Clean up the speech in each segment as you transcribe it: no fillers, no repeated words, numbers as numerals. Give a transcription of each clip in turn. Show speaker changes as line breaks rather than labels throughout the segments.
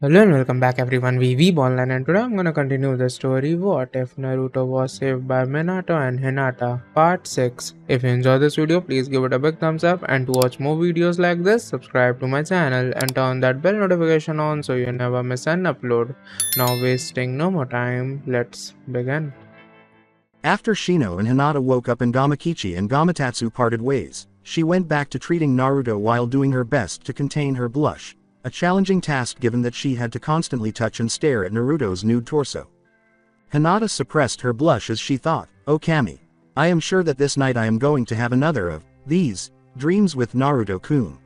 Hello and welcome back everyone, we Weeb Online, and today I'm gonna continue the story What If Naruto Was Saved by Minato and Hinata, Part 6. If you enjoy this video, please give it a big thumbs up, and to watch more videos like this, subscribe to my channel and turn that bell notification on so you never miss an upload. Now wasting no more time, let's begin.
After Shino and Hinata woke up and Gamakichi and Gamatatsu parted ways, she went back to treating Naruto while doing her best to contain her blush, a challenging task given that she had to constantly touch and stare at Naruto's nude torso. Hinata suppressed her blush as she thought, "Oh Kami, I am sure that this night I am going to have another of these dreams with Naruto-kun."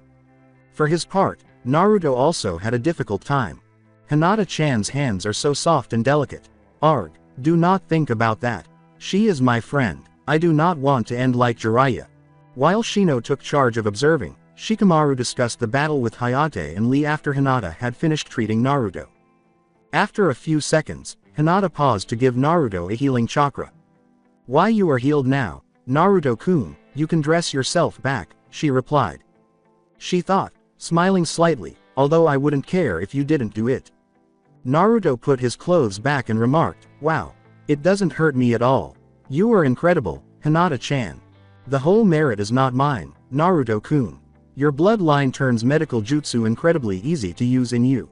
For his part, Naruto also had a difficult time. Hinata-chan's hands are so soft and delicate. Arg, do not think about that. She is my friend. I do not want to end like Jiraiya. While Shino took charge of observing, Shikamaru discussed the battle with Hayate and Lee after Hinata had finished treating Naruto. After a few seconds, Hinata paused to give Naruto a healing chakra. "Why you are healed now, Naruto-kun, you can dress yourself back," she replied. She thought, smiling slightly, "although I wouldn't care if you didn't do it." Naruto put his clothes back and remarked, "Wow. It doesn't hurt me at all. You are incredible, Hinata-chan. The whole merit is not mine, Naruto-kun. Your bloodline turns medical jutsu incredibly easy to use in you.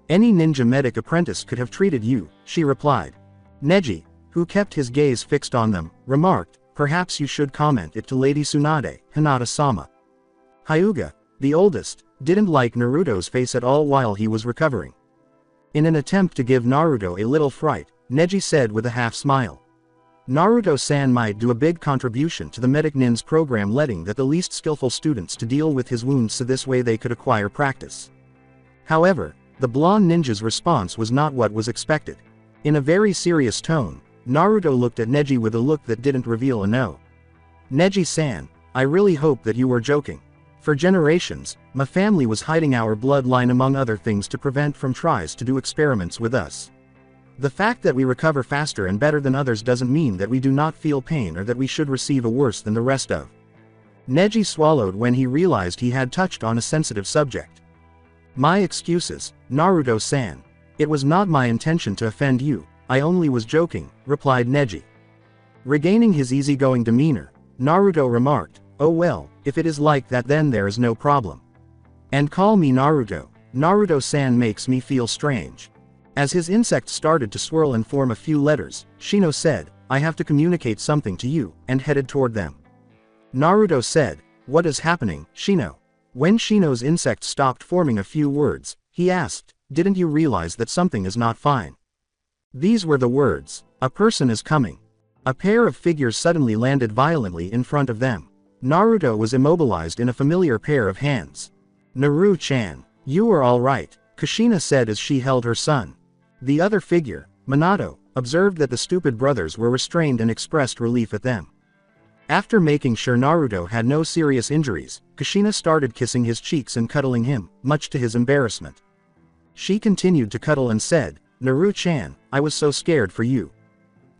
Any ninja medic apprentice could have treated you," she replied. Neji, who kept his gaze fixed on them, remarked, "Perhaps you should comment it to Lady Sunade, Hinata-sama." Hyuga, the oldest, didn't like Naruto's face at all while he was recovering. In an attempt to give Naruto a little fright, Neji said with a half-smile, "Naruto-san might do a big contribution to the medic nin's program, letting that the least skillful students to deal with his wounds so this way they could acquire practice." However, the blonde ninja's response was not what was expected. In a very serious tone, Naruto looked at Neji with a look that didn't reveal a no. "Neji-san, I really hope that you were joking. For generations, my family was hiding our bloodline among other things to prevent from tries to do experiments with us. The fact that we recover faster and better than others doesn't mean that we do not feel pain or that we should receive a worse than the rest of." Neji swallowed when he realized he had touched on a sensitive subject. "My excuses, Naruto-san. It was not my intention to offend you, I only was joking," replied Neji. Regaining his easygoing demeanor, Naruto remarked, "Oh well, if it is like that then there is no problem. And call me Naruto. Naruto-san makes me feel strange." As his insects started to swirl and form a few letters, Shino said, "I have to communicate something to you," and headed toward them. Naruto said, "What is happening, Shino?" When Shino's insect stopped forming a few words, he asked, "Didn't you realize that something is not fine?" These were the words, "A person is coming." A pair of figures suddenly landed violently in front of them. Naruto was immobilized in a familiar pair of hands. "Naru-chan, you are all right," Kushina said as she held her son. The other figure, Minato, observed that the stupid brothers were restrained and expressed relief at them. After making sure Naruto had no serious injuries, Kushina started kissing his cheeks and cuddling him, much to his embarrassment. She continued to cuddle and said, "Naru-chan, I was so scared for you.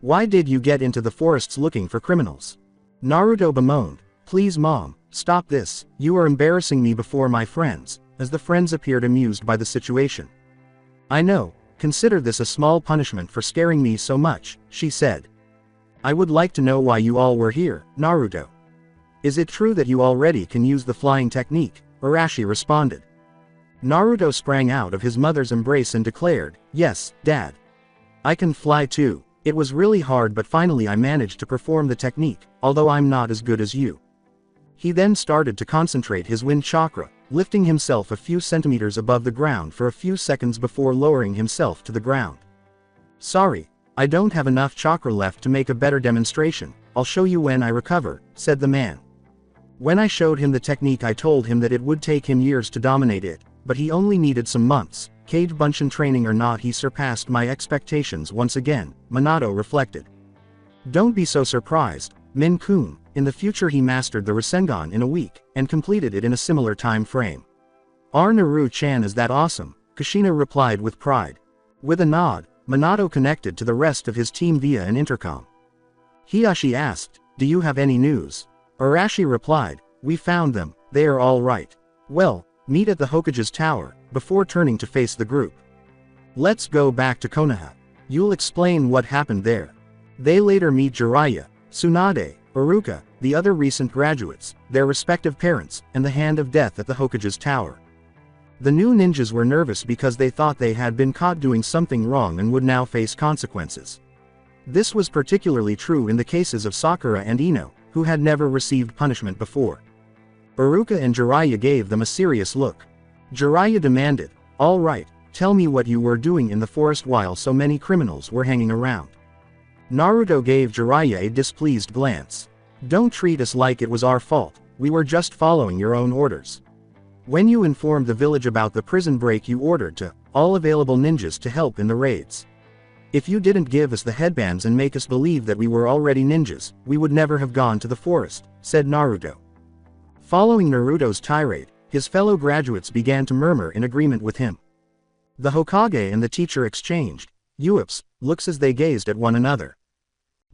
Why did you get into the forests looking for criminals?" Naruto bemoaned, "Please mom, stop this, you are embarrassing me before my friends," as the friends appeared amused by the situation. "I know. Consider this a small punishment for scaring me so much," she said. "I would like to know why you all were here, Naruto. Is it true that you already can use the flying technique?" Arashi responded. Naruto sprang out of his mother's embrace and declared, "Yes, Dad. I can fly too. It was really hard but finally I managed to perform the technique, although I'm not as good as you." He then started to concentrate his wind chakra, lifting himself a few centimeters above the ground for a few seconds before lowering himself to the ground. "Sorry, I don't have enough chakra left to make a better demonstration, I'll show you when I recover," said the man. When I showed him the technique I told him that it would take him years to dominate it, but he only needed some months. Cage Bunshin training or not, he surpassed my expectations once again, Minato reflected. "Don't be so surprised, Min-kun. In the future he mastered the Rasengan in a week, and completed it in a similar time frame." "Our Naru-chan is that awesome," Kushina replied with pride. With a nod, Minato connected to the rest of his team via an intercom. Hiyashi asked, "Do you have any news?" Arashi replied, "We found them, they are all right. Well, meet at the Hokage's tower," before turning to face the group. Let's go back to Konoha. You'll explain what happened there. They later meet Jiraiya, Sunade, Iruka, the other recent graduates, their respective parents, and the Hand of Death at the Hokage's tower. The new ninjas were nervous because they thought they had been caught doing something wrong and would now face consequences. This was particularly true in the cases of Sakura and Ino, who had never received punishment before. Iruka and Jiraiya gave them a serious look. Jiraiya demanded, "All right, tell me what you were doing in the forest while so many criminals were hanging around." Naruto gave Jiraiya a displeased glance. "Don't treat us like it was our fault, we were just following your own orders. When you informed the village about the prison break, you ordered all available ninjas to help in the raids. If you didn't give us the headbands and make us believe that we were already ninjas, we would never have gone to the forest," said Naruto. Following Naruto's tirade, his fellow graduates began to murmur in agreement with him. The Hokage and the teacher exchanged looks as they gazed at one another.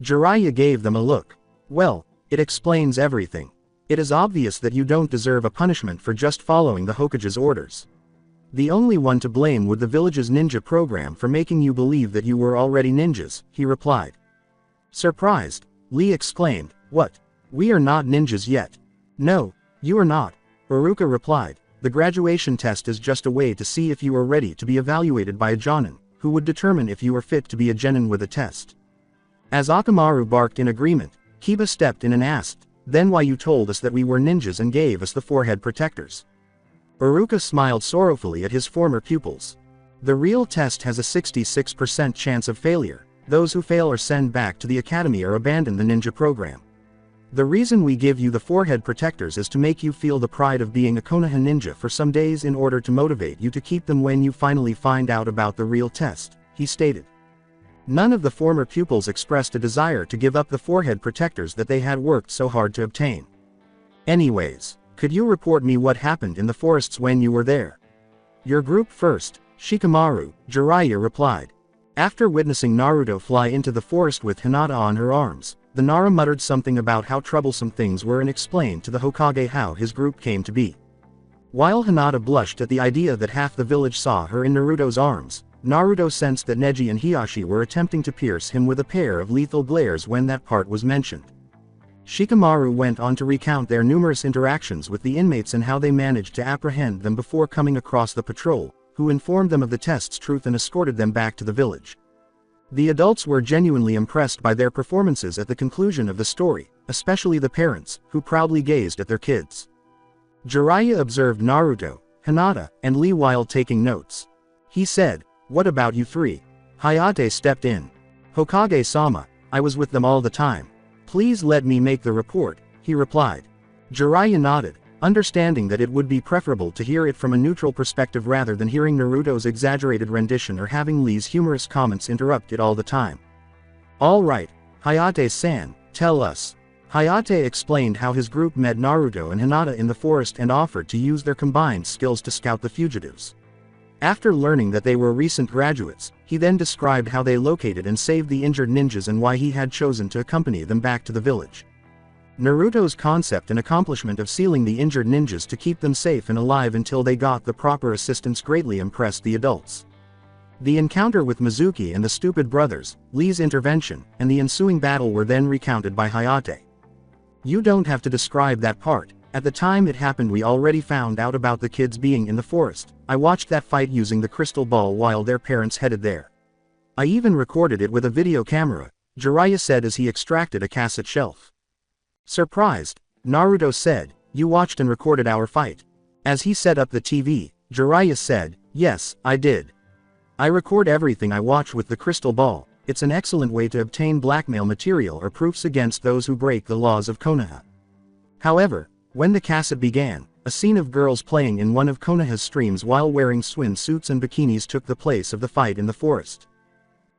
Jiraiya gave them a look. "Well, it explains everything. It is obvious that you don't deserve a punishment for just following the Hokage's orders. The only one to blame was the village's ninja program for making you believe that you were already ninjas," he replied. Surprised, Lee exclaimed, "What? We are not ninjas yet." "No, you are not," Iruka replied. "The graduation test is just a way to see if you are ready to be evaluated by a Jonin, who would determine if you are fit to be a genin with a test." As Akamaru barked in agreement, Kiba stepped in and asked, "Then why you told us that we were ninjas and gave us the forehead protectors?" Iruka smiled sorrowfully at his former pupils. "The real test has a 66% chance of failure. Those who fail are sent back to the academy or abandon the ninja program. The reason we give you the forehead protectors is to make you feel the pride of being a Konoha ninja for some days in order to motivate you to keep them when you finally find out about the real test," he stated. None of the former pupils expressed a desire to give up the forehead protectors that they had worked so hard to obtain. "Anyways, could you report me what happened in the forests when you were there?" "Your group first, Shikamaru," Jiraiya replied. After witnessing Naruto fly into the forest with Hinata on her arms, the Nara muttered something about how troublesome things were and explained to the Hokage how his group came to be. While Hinata blushed at the idea that half the village saw her in Naruto's arms, Naruto sensed that Neji and Hiyashi were attempting to pierce him with a pair of lethal glares when that part was mentioned. Shikamaru went on to recount their numerous interactions with the inmates and how they managed to apprehend them before coming across the patrol, who informed them of the test's truth and escorted them back to the village. The adults were genuinely impressed by their performances at the conclusion of the story, especially the parents, who proudly gazed at their kids. Jiraiya observed Naruto, Hinata, and Lee while taking notes. He said, "What about you three?" Hayate stepped in. "Hokage-sama, I was with them all the time. Please let me make the report," he replied. Jiraiya nodded, understanding that it would be preferable to hear it from a neutral perspective rather than hearing Naruto's exaggerated rendition or having Lee's humorous comments interrupt it all the time. "All right, Hayate-san, tell us." Hayate explained how his group met Naruto and Hinata in the forest and offered to use their combined skills to scout the fugitives. After learning that they were recent graduates, he then described how they located and saved the injured ninjas and why he had chosen to accompany them back to the village. Naruto's concept and accomplishment of sealing the injured ninjas to keep them safe and alive until they got the proper assistance greatly impressed the adults. The encounter with Mizuki and the stupid brothers, Lee's intervention, and the ensuing battle were then recounted by Hayate. "You don't have to describe that part. At the time it happened we already found out about the kids being in the forest. I watched that fight using the crystal ball while their parents headed there. I even recorded it with a video camera," Jiraiya said as he extracted a cassette shelf. Surprised, Naruto said, "You watched and recorded our fight?" As he set up the TV, Jiraiya said, "Yes, I did. I record everything I watch with the crystal ball. It's an excellent way to obtain blackmail material or proofs against those who break the laws of Konoha." However, when the cassette began, a scene of girls playing in one of Konoha's streams while wearing swim suits and bikinis took the place of the fight in the forest.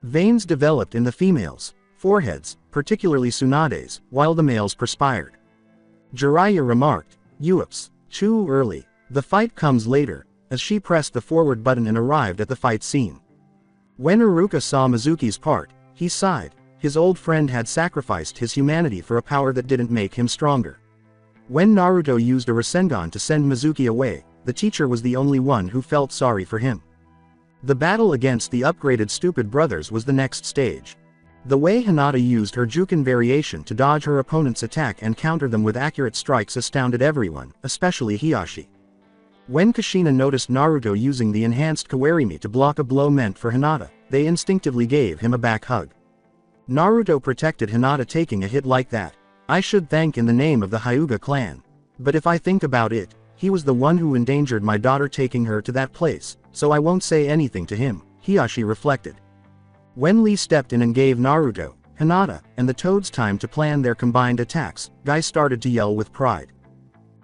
Veins developed in the females' foreheads, particularly Sunade's, while the males perspired. Jiraiya remarked, "Ups, too early. The fight comes later," as she pressed the forward button and arrived at the fight scene. When Iruka saw Mizuki's part, he sighed. His old friend had sacrificed his humanity for a power that didn't make him stronger. When Naruto used a Rasengan to send Mizuki away, the teacher was the only one who felt sorry for him. The battle against the upgraded stupid brothers was the next stage. The way Hinata used her Juken variation to dodge her opponent's attack and counter them with accurate strikes astounded everyone, especially Hiyashi. When Kushina noticed Naruto using the enhanced Kawarimi to block a blow meant for Hinata, they instinctively gave him a back hug. Naruto protected Hinata taking a hit like that. I should thank in the name of the Hyuga clan. But if I think about it, he was the one who endangered my daughter taking her to that place, so I won't say anything to him, Hiyashi reflected. When Lee stepped in and gave Naruto, Hinata, and the Toads time to plan their combined attacks, guys started to yell with pride.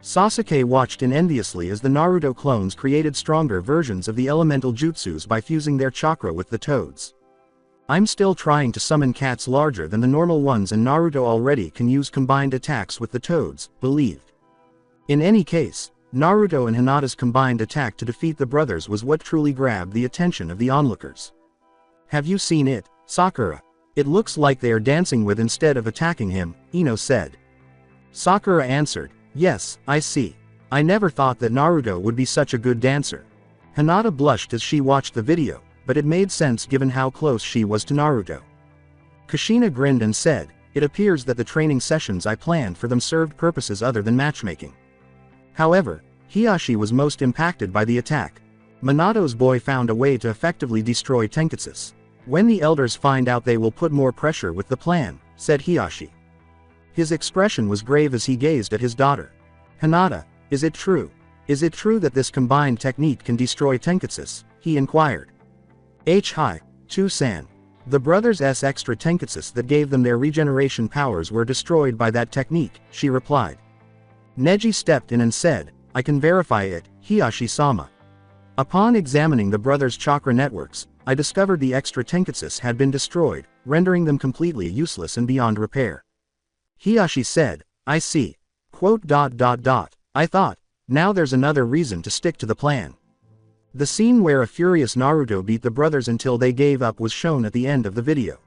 Sasuke watched in enviously as the Naruto clones created stronger versions of the elemental jutsus by fusing their chakra with the Toads. I'm still trying to summon cats larger than the normal ones and Naruto already can use combined attacks with the Toads, believed. In any case, Naruto and Hinata's combined attack to defeat the brothers was what truly grabbed the attention of the onlookers. Have you seen it, Sakura? It looks like they are dancing with instead of attacking him, Ino said. Sakura answered, yes, I see. I never thought that Naruto would be such a good dancer. Hinata blushed as she watched the video, but it made sense given how close she was to Naruto. Kushina grinned and said, it appears that the training sessions I planned for them served purposes other than matchmaking. However, Hiyashi was most impacted by the attack. Minato's boy found a way to effectively destroy Tenketsus. When the elders find out they will put more pressure with the plan, said Hiyashi. His expression was grave as he gazed at his daughter. Hinata, is it true? Is it true that this combined technique can destroy Tenketsus? He inquired. Hi, Chu-san. The brothers' extra Tenketsus that gave them their regeneration powers were destroyed by that technique, she replied. Neji stepped in and said, I can verify it, Hiyashi-sama. Upon examining the brothers' chakra networks, I discovered the extra Tenketsus had been destroyed, rendering them completely useless and beyond repair. Hiyashi said, I see. I thought, now there's another reason to stick to the plan. The scene where a furious Naruto beat the brothers until they gave up was shown at the end of the video.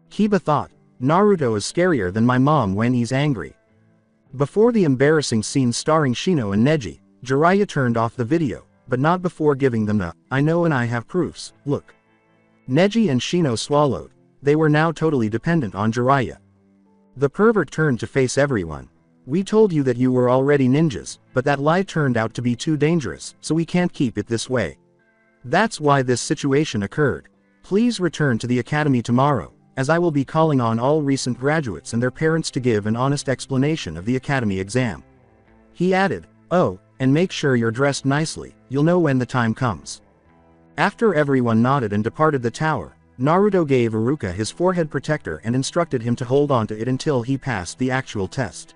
Kiba thought, Naruto is scarier than my mom when he's angry. Before the embarrassing scene starring Shino and Neji, Jiraiya turned off the video, but not before giving them the, I know and I have proofs, look. Neji and Shino swallowed. They were now totally dependent on Jiraiya. The pervert turned to face everyone. We told you that you were already ninjas, but that lie turned out to be too dangerous, so we can't keep it this way. That's why this situation occurred. Please return to the academy tomorrow, as I will be calling on all recent graduates and their parents to give an honest explanation of the academy exam. He added, oh, and make sure you're dressed nicely, you'll know when the time comes. After everyone nodded and departed the tower, Naruto gave Iruka his forehead protector and instructed him to hold on to it until he passed the actual test.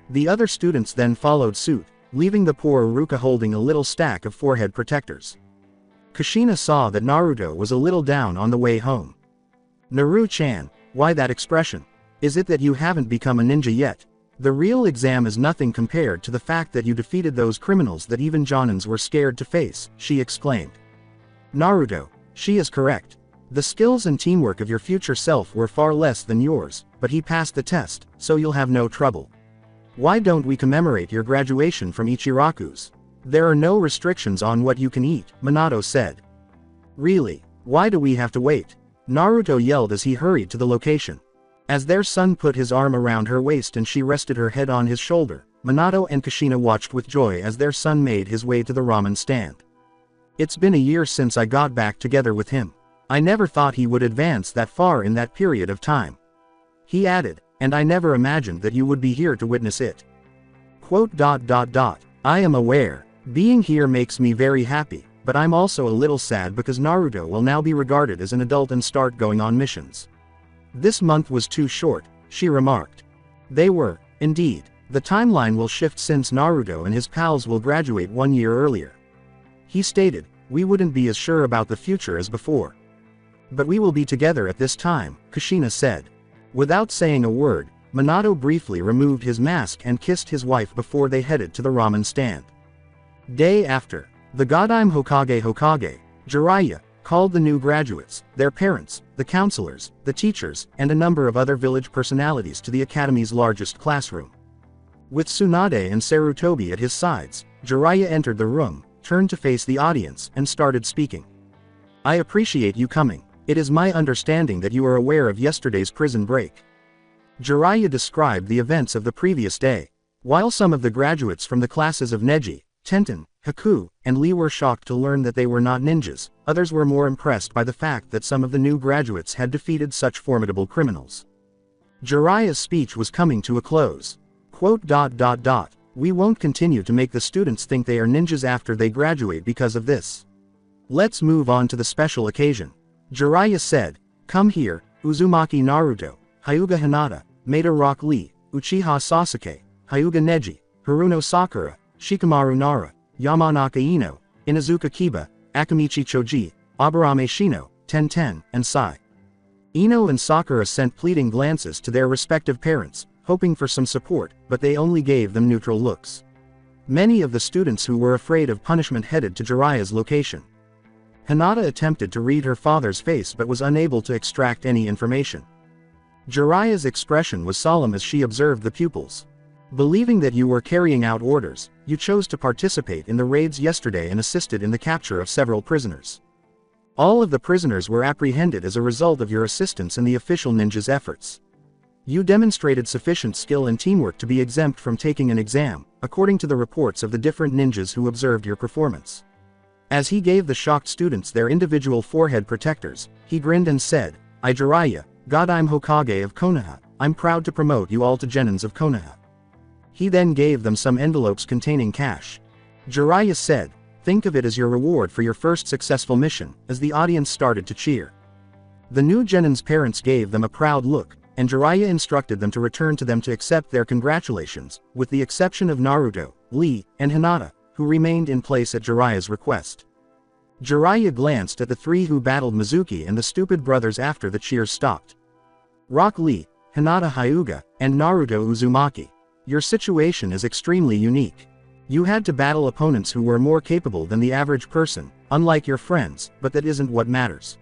The other students then followed suit, leaving the poor Iruka holding a little stack of forehead protectors. Kushina saw that Naruto was a little down on the way home. Naru-chan, why that expression? Is it that you haven't become a ninja yet? The real exam is nothing compared to the fact that you defeated those criminals that even Jonins were scared to face, she exclaimed. Naruto, she is correct. The skills and teamwork of your future self were far less than yours, but he passed the test, so you'll have no trouble. Why don't we commemorate your graduation from Ichiraku's? There are no restrictions on what you can eat, Minato said. Really? Why do we have to wait? Naruto yelled as he hurried to the location. As their son put his arm around her waist and she rested her head on his shoulder, Minato and Kushina watched with joy as their son made his way to the ramen stand. It's been a year since I got back together with him. I never thought he would advance that far in that period of time. He added, and I never imagined that you would be here to witness it. I am aware. Being here makes me very happy, but I'm also a little sad because Naruto will now be regarded as an adult and start going on missions. This month was too short, she remarked. They were, indeed. The timeline will shift since Naruto and his pals will graduate 1 year earlier. He stated, we wouldn't be as sure about the future as before. But we will be together at this time, Kushina said. Without saying a word, Minato briefly removed his mask and kissed his wife before they headed to the ramen stand. Day after, the Yondaime Hokage, Jiraiya, called the new graduates, their parents, the counselors, the teachers, and a number of other village personalities to the academy's largest classroom. With Sunade and Sarutobi at his sides, Jiraiya entered the room, turned to face the audience, and started speaking. I appreciate you coming. It is my understanding that you are aware of yesterday's prison break. Jiraiya described the events of the previous day. While some of the graduates from the classes of Neji, Tenten, Haku, and Lee were shocked to learn that they were not ninjas, others were more impressed by the fact that some of the new graduates had defeated such formidable criminals. Jiraiya's speech was coming to a close. We won't continue to make the students think they are ninjas after they graduate because of this. Let's move on to the special occasion. Jiraiya said, come here, Uzumaki Naruto, Hyuga Hinata, Maida Rock Lee, Uchiha Sasuke, Hyuga Neji, Haruno Sakura, Shikamaru Nara, Yamanaka Ino, Inazuka Kiba, Akamichi Choji, Aburame Shino, Tenten, and Sai. Ino and Sakura sent pleading glances to their respective parents, hoping for some support, but they only gave them neutral looks. Many of the students who were afraid of punishment headed to Jiraiya's location. Hinata attempted to read her father's face but was unable to extract any information. Jiraiya's expression was solemn as she observed the pupils. Believing that you were carrying out orders, you chose to participate in the raids yesterday and assisted in the capture of several prisoners. All of the prisoners were apprehended as a result of your assistance in the official ninja's efforts. You demonstrated sufficient skill and teamwork to be exempt from taking an exam, according to the reports of the different ninjas who observed your performance. As he gave the shocked students their individual forehead protectors, he grinned and said, I Jiraiya, God I'm Hokage of Konoha, I'm proud to promote you all to Genins of Konoha. He then gave them some envelopes containing cash. Jiraiya said, think of it as your reward for your first successful mission, as the audience started to cheer. The new Genin's parents gave them a proud look, and Jiraiya instructed them to return to them to accept their congratulations, with the exception of Naruto, Lee, and Hinata, who remained in place at Jiraiya's request. Jiraiya glanced at the three who battled Mizuki and the stupid brothers after the cheers stopped. Rock Lee, Hinata Hyuga, and Naruto Uzumaki. Your situation is extremely unique. You had to battle opponents who were more capable than the average person, unlike your friends, but that isn't what matters.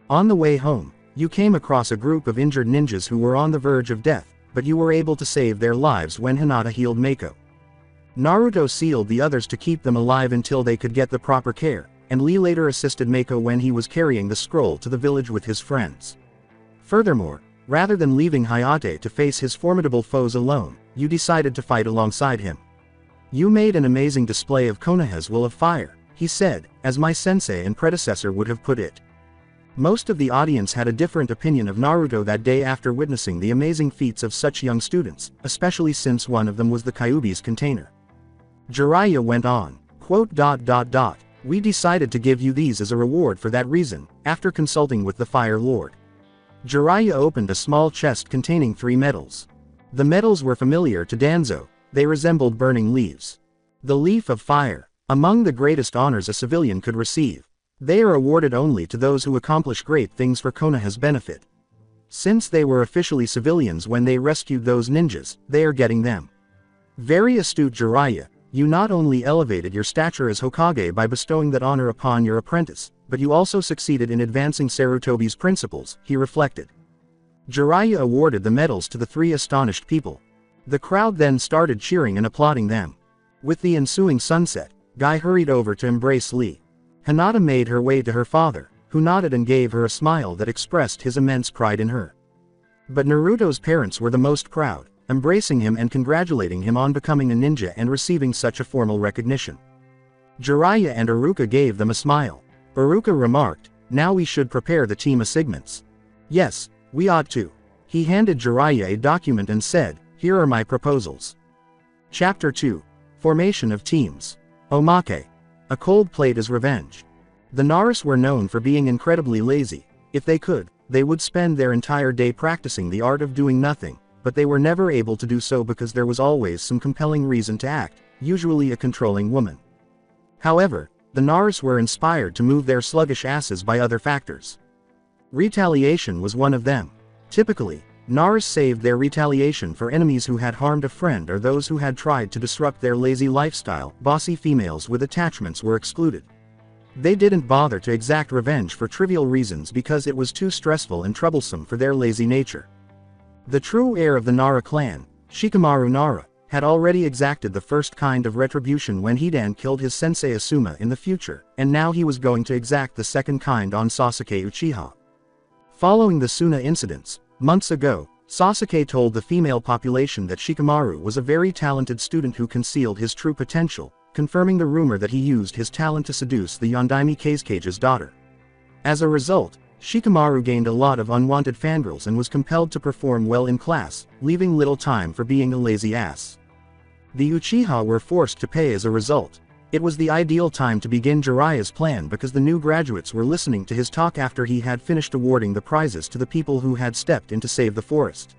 On the way home, you came across a group of injured ninjas who were on the verge of death, but you were able to save their lives when Hinata healed Mako. Naruto sealed the others to keep them alive until they could get the proper care, and Lee later assisted Mako when he was carrying the scroll to the village with his friends. Furthermore, rather than leaving Hayate to face his formidable foes alone, you decided to fight alongside him. You made an amazing display of Konoha's will of fire, he said, as my sensei and predecessor would have put it. Most of the audience had a different opinion of Naruto that day after witnessing the amazing feats of such young students, especially since one of them was the Kyuubi's container. Jiraiya went on, We decided to give you these as a reward for that reason, after consulting with the Fire Lord. Jiraiya opened a small chest containing 3 medals. The medals were familiar to Danzo, they resembled burning leaves. The Leaf of Fire, among the greatest honors a civilian could receive. They are awarded only to those who accomplish great things for Konoha's benefit. Since they were officially civilians when they rescued those ninjas, they are getting them. Very astute Jiraiya, you not only elevated your stature as Hokage by bestowing that honor upon your apprentice, but you also succeeded in advancing Sarutobi's principles, he reflected. Jiraiya awarded the medals to the 3 astonished people. The crowd then started cheering and applauding them. With the ensuing sunset, Guy hurried over to embrace Lee. Hinata made her way to her father, who nodded and gave her a smile that expressed his immense pride in her. But Naruto's parents were the most proud, embracing him and congratulating him on becoming a ninja and receiving such a formal recognition. Jiraiya and Iruka gave them a smile. Iruka remarked, now we should prepare the team assignments. Yes, we ought to. He handed Jiraiya a document and said, here are my proposals. Chapter 2. Formation of Teams. Omake. A cold plate as revenge. The Naris were known for being incredibly lazy. If they could, they would spend their entire day practicing the art of doing nothing, but they were never able to do so because there was always some compelling reason to act, usually a controlling woman. However, the Naris were inspired to move their sluggish asses by other factors. Retaliation was one of them. Typically, Naris saved their retaliation for enemies who had harmed a friend or those who had tried to disrupt their lazy lifestyle. Bossy females with attachments were excluded. They didn't bother to exact revenge for trivial reasons because it was too stressful and troublesome for their lazy nature. The true heir of the Nara clan, Shikamaru Nara, had already exacted the first kind of retribution when Hidan killed his sensei Asuma in the future, and now he was going to exact the second kind on Sasuke Uchiha. Following the Suna incidents, months ago, Sasuke told the female population that Shikamaru was a very talented student who concealed his true potential, confirming the rumor that he used his talent to seduce the Yondaime Kage's daughter. As a result, Shikamaru gained a lot of unwanted fangirls and was compelled to perform well in class, leaving little time for being a lazy ass. The Uchiha were forced to pay as a result. It was the ideal time to begin Jiraiya's plan because the new graduates were listening to his talk after he had finished awarding the prizes to the people who had stepped in to save the forest.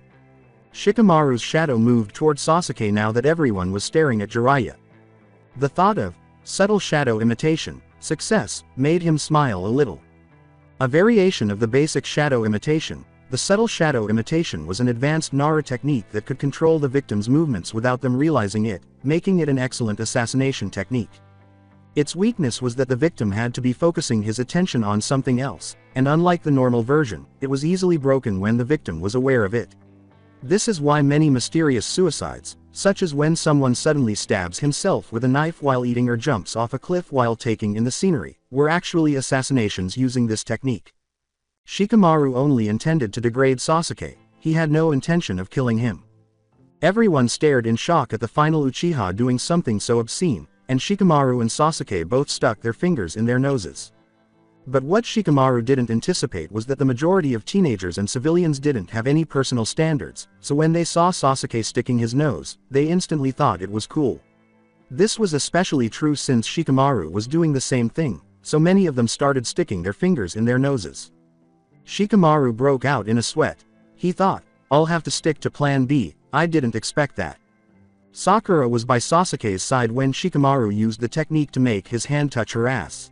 Shikamaru's shadow moved toward Sasuke now that everyone was staring at Jiraiya. The thought of subtle shadow imitation success made him smile a little. A variation of the basic shadow imitation, the subtle shadow imitation was an advanced Nara technique that could control the victim's movements without them realizing it, making it an excellent assassination technique. Its weakness was that the victim had to be focusing his attention on something else, and unlike the normal version, it was easily broken when the victim was aware of it. This is why many mysterious suicides, such as when someone suddenly stabs himself with a knife while eating or jumps off a cliff while taking in the scenery, were actually assassinations using this technique. Shikamaru only intended to degrade Sasuke, he had no intention of killing him. Everyone stared in shock at the final Uchiha doing something so obscene, and Shikamaru and Sasuke both stuck their fingers in their noses. But what Shikamaru didn't anticipate was that the majority of teenagers and civilians didn't have any personal standards, so when they saw Sasuke sticking his nose, they instantly thought it was cool. This was especially true since Shikamaru was doing the same thing, so many of them started sticking their fingers in their noses. Shikamaru broke out in a sweat. He thought, I'll have to stick to plan B, I didn't expect that. Sakura was by Sasuke's side when Shikamaru used the technique to make his hand touch her ass.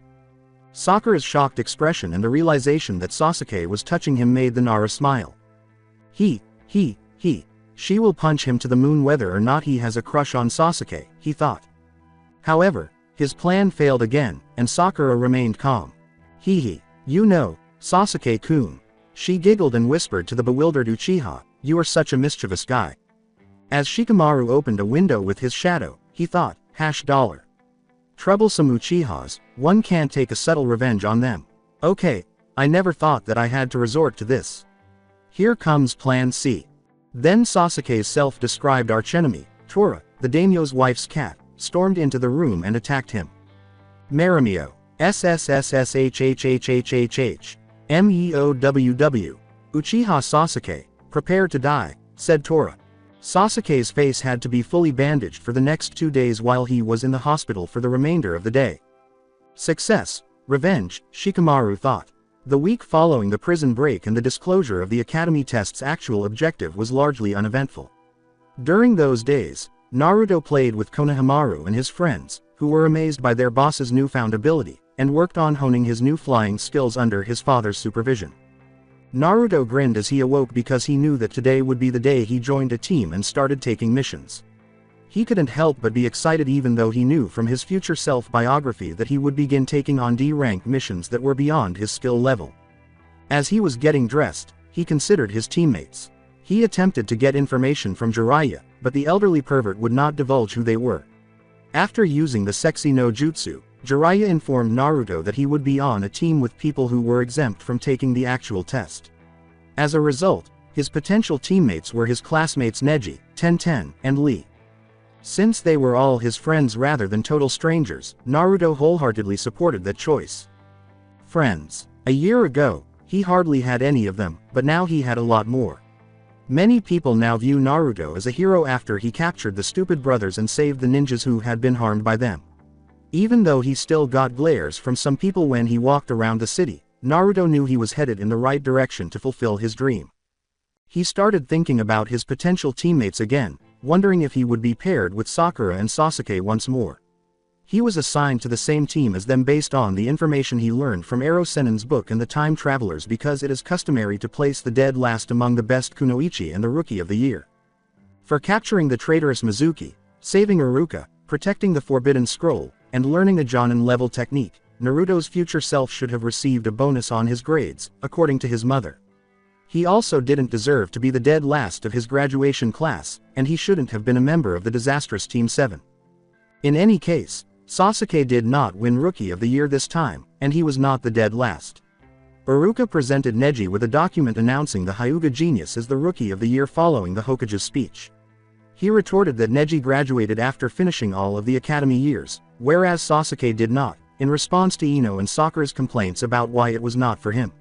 Sakura's shocked expression and the realization that Sasuke was touching him made the Nara smile. She will punch him to the moon whether or not he has a crush on Sasuke, he thought. However, his plan failed again, and Sakura remained calm. You know, Sasuke-kun. She giggled and whispered to the bewildered Uchiha, you are such a mischievous guy. As Shikamaru opened a window with his shadow, he thought, $. Troublesome Uchihas, one can't take a subtle revenge on them. Okay, I never thought that I had to resort to this. Here comes Plan C. Then Sasuke's self-described archenemy, Tora, the daimyo's wife's cat, stormed into the room and attacked him. Marimio. SSSSHHHHHH. MEOWW. Uchiha Sasuke, prepare to die, said Tora. Sasuke's face had to be fully bandaged for the next 2 days while he was in the hospital for the remainder of the day. Success, revenge, Shikamaru thought. The week following the prison break and the disclosure of the academy test's actual objective was largely uneventful. During those days, Naruto played with Konohamaru and his friends, who were amazed by their boss's newfound ability, and worked on honing his new flying skills under his father's supervision. Naruto grinned as he awoke because he knew that today would be the day he joined a team and started taking missions. He couldn't help but be excited even though he knew from his future self-biography that he would begin taking on D-rank missions that were beyond his skill level. As he was getting dressed, he considered his teammates. He attempted to get information from Jiraiya, but the elderly pervert would not divulge who they were. After using the sexy no jutsu, Jiraiya informed Naruto that he would be on a team with people who were exempt from taking the actual test. As a result, his potential teammates were his classmates Neji, Tenten, and Lee. Since they were all his friends rather than total strangers, Naruto wholeheartedly supported that choice. Friends. A year ago, he hardly had any of them, but now he had a lot more. Many people now view Naruto as a hero after he captured the stupid brothers and saved the ninjas who had been harmed by them. Even though he still got glares from some people when he walked around the city, Naruto knew he was headed in the right direction to fulfill his dream. He started thinking about his potential teammates again, wondering if he would be paired with Sakura and Sasuke once more. He was assigned to the same team as them based on the information he learned from Ero Sennin's book and the Time Travelers because it is customary to place the dead last among the best kunoichi and the Rookie of the Year. For capturing the traitorous Mizuki, saving Iruka, protecting the Forbidden Scroll, and learning a Jonin-level technique, Naruto's future self should have received a bonus on his grades, according to his mother. He also didn't deserve to be the dead last of his graduation class, and he shouldn't have been a member of the disastrous Team 7. In any case, Sasuke did not win Rookie of the Year this time, and he was not the dead last. Iruka presented Neji with a document announcing the Hyuga genius as the Rookie of the Year following the Hokage's speech. He retorted that Neji graduated after finishing all of the academy years, whereas Sasuke did not, in response to Ino and Sakura's complaints about why it was not for him.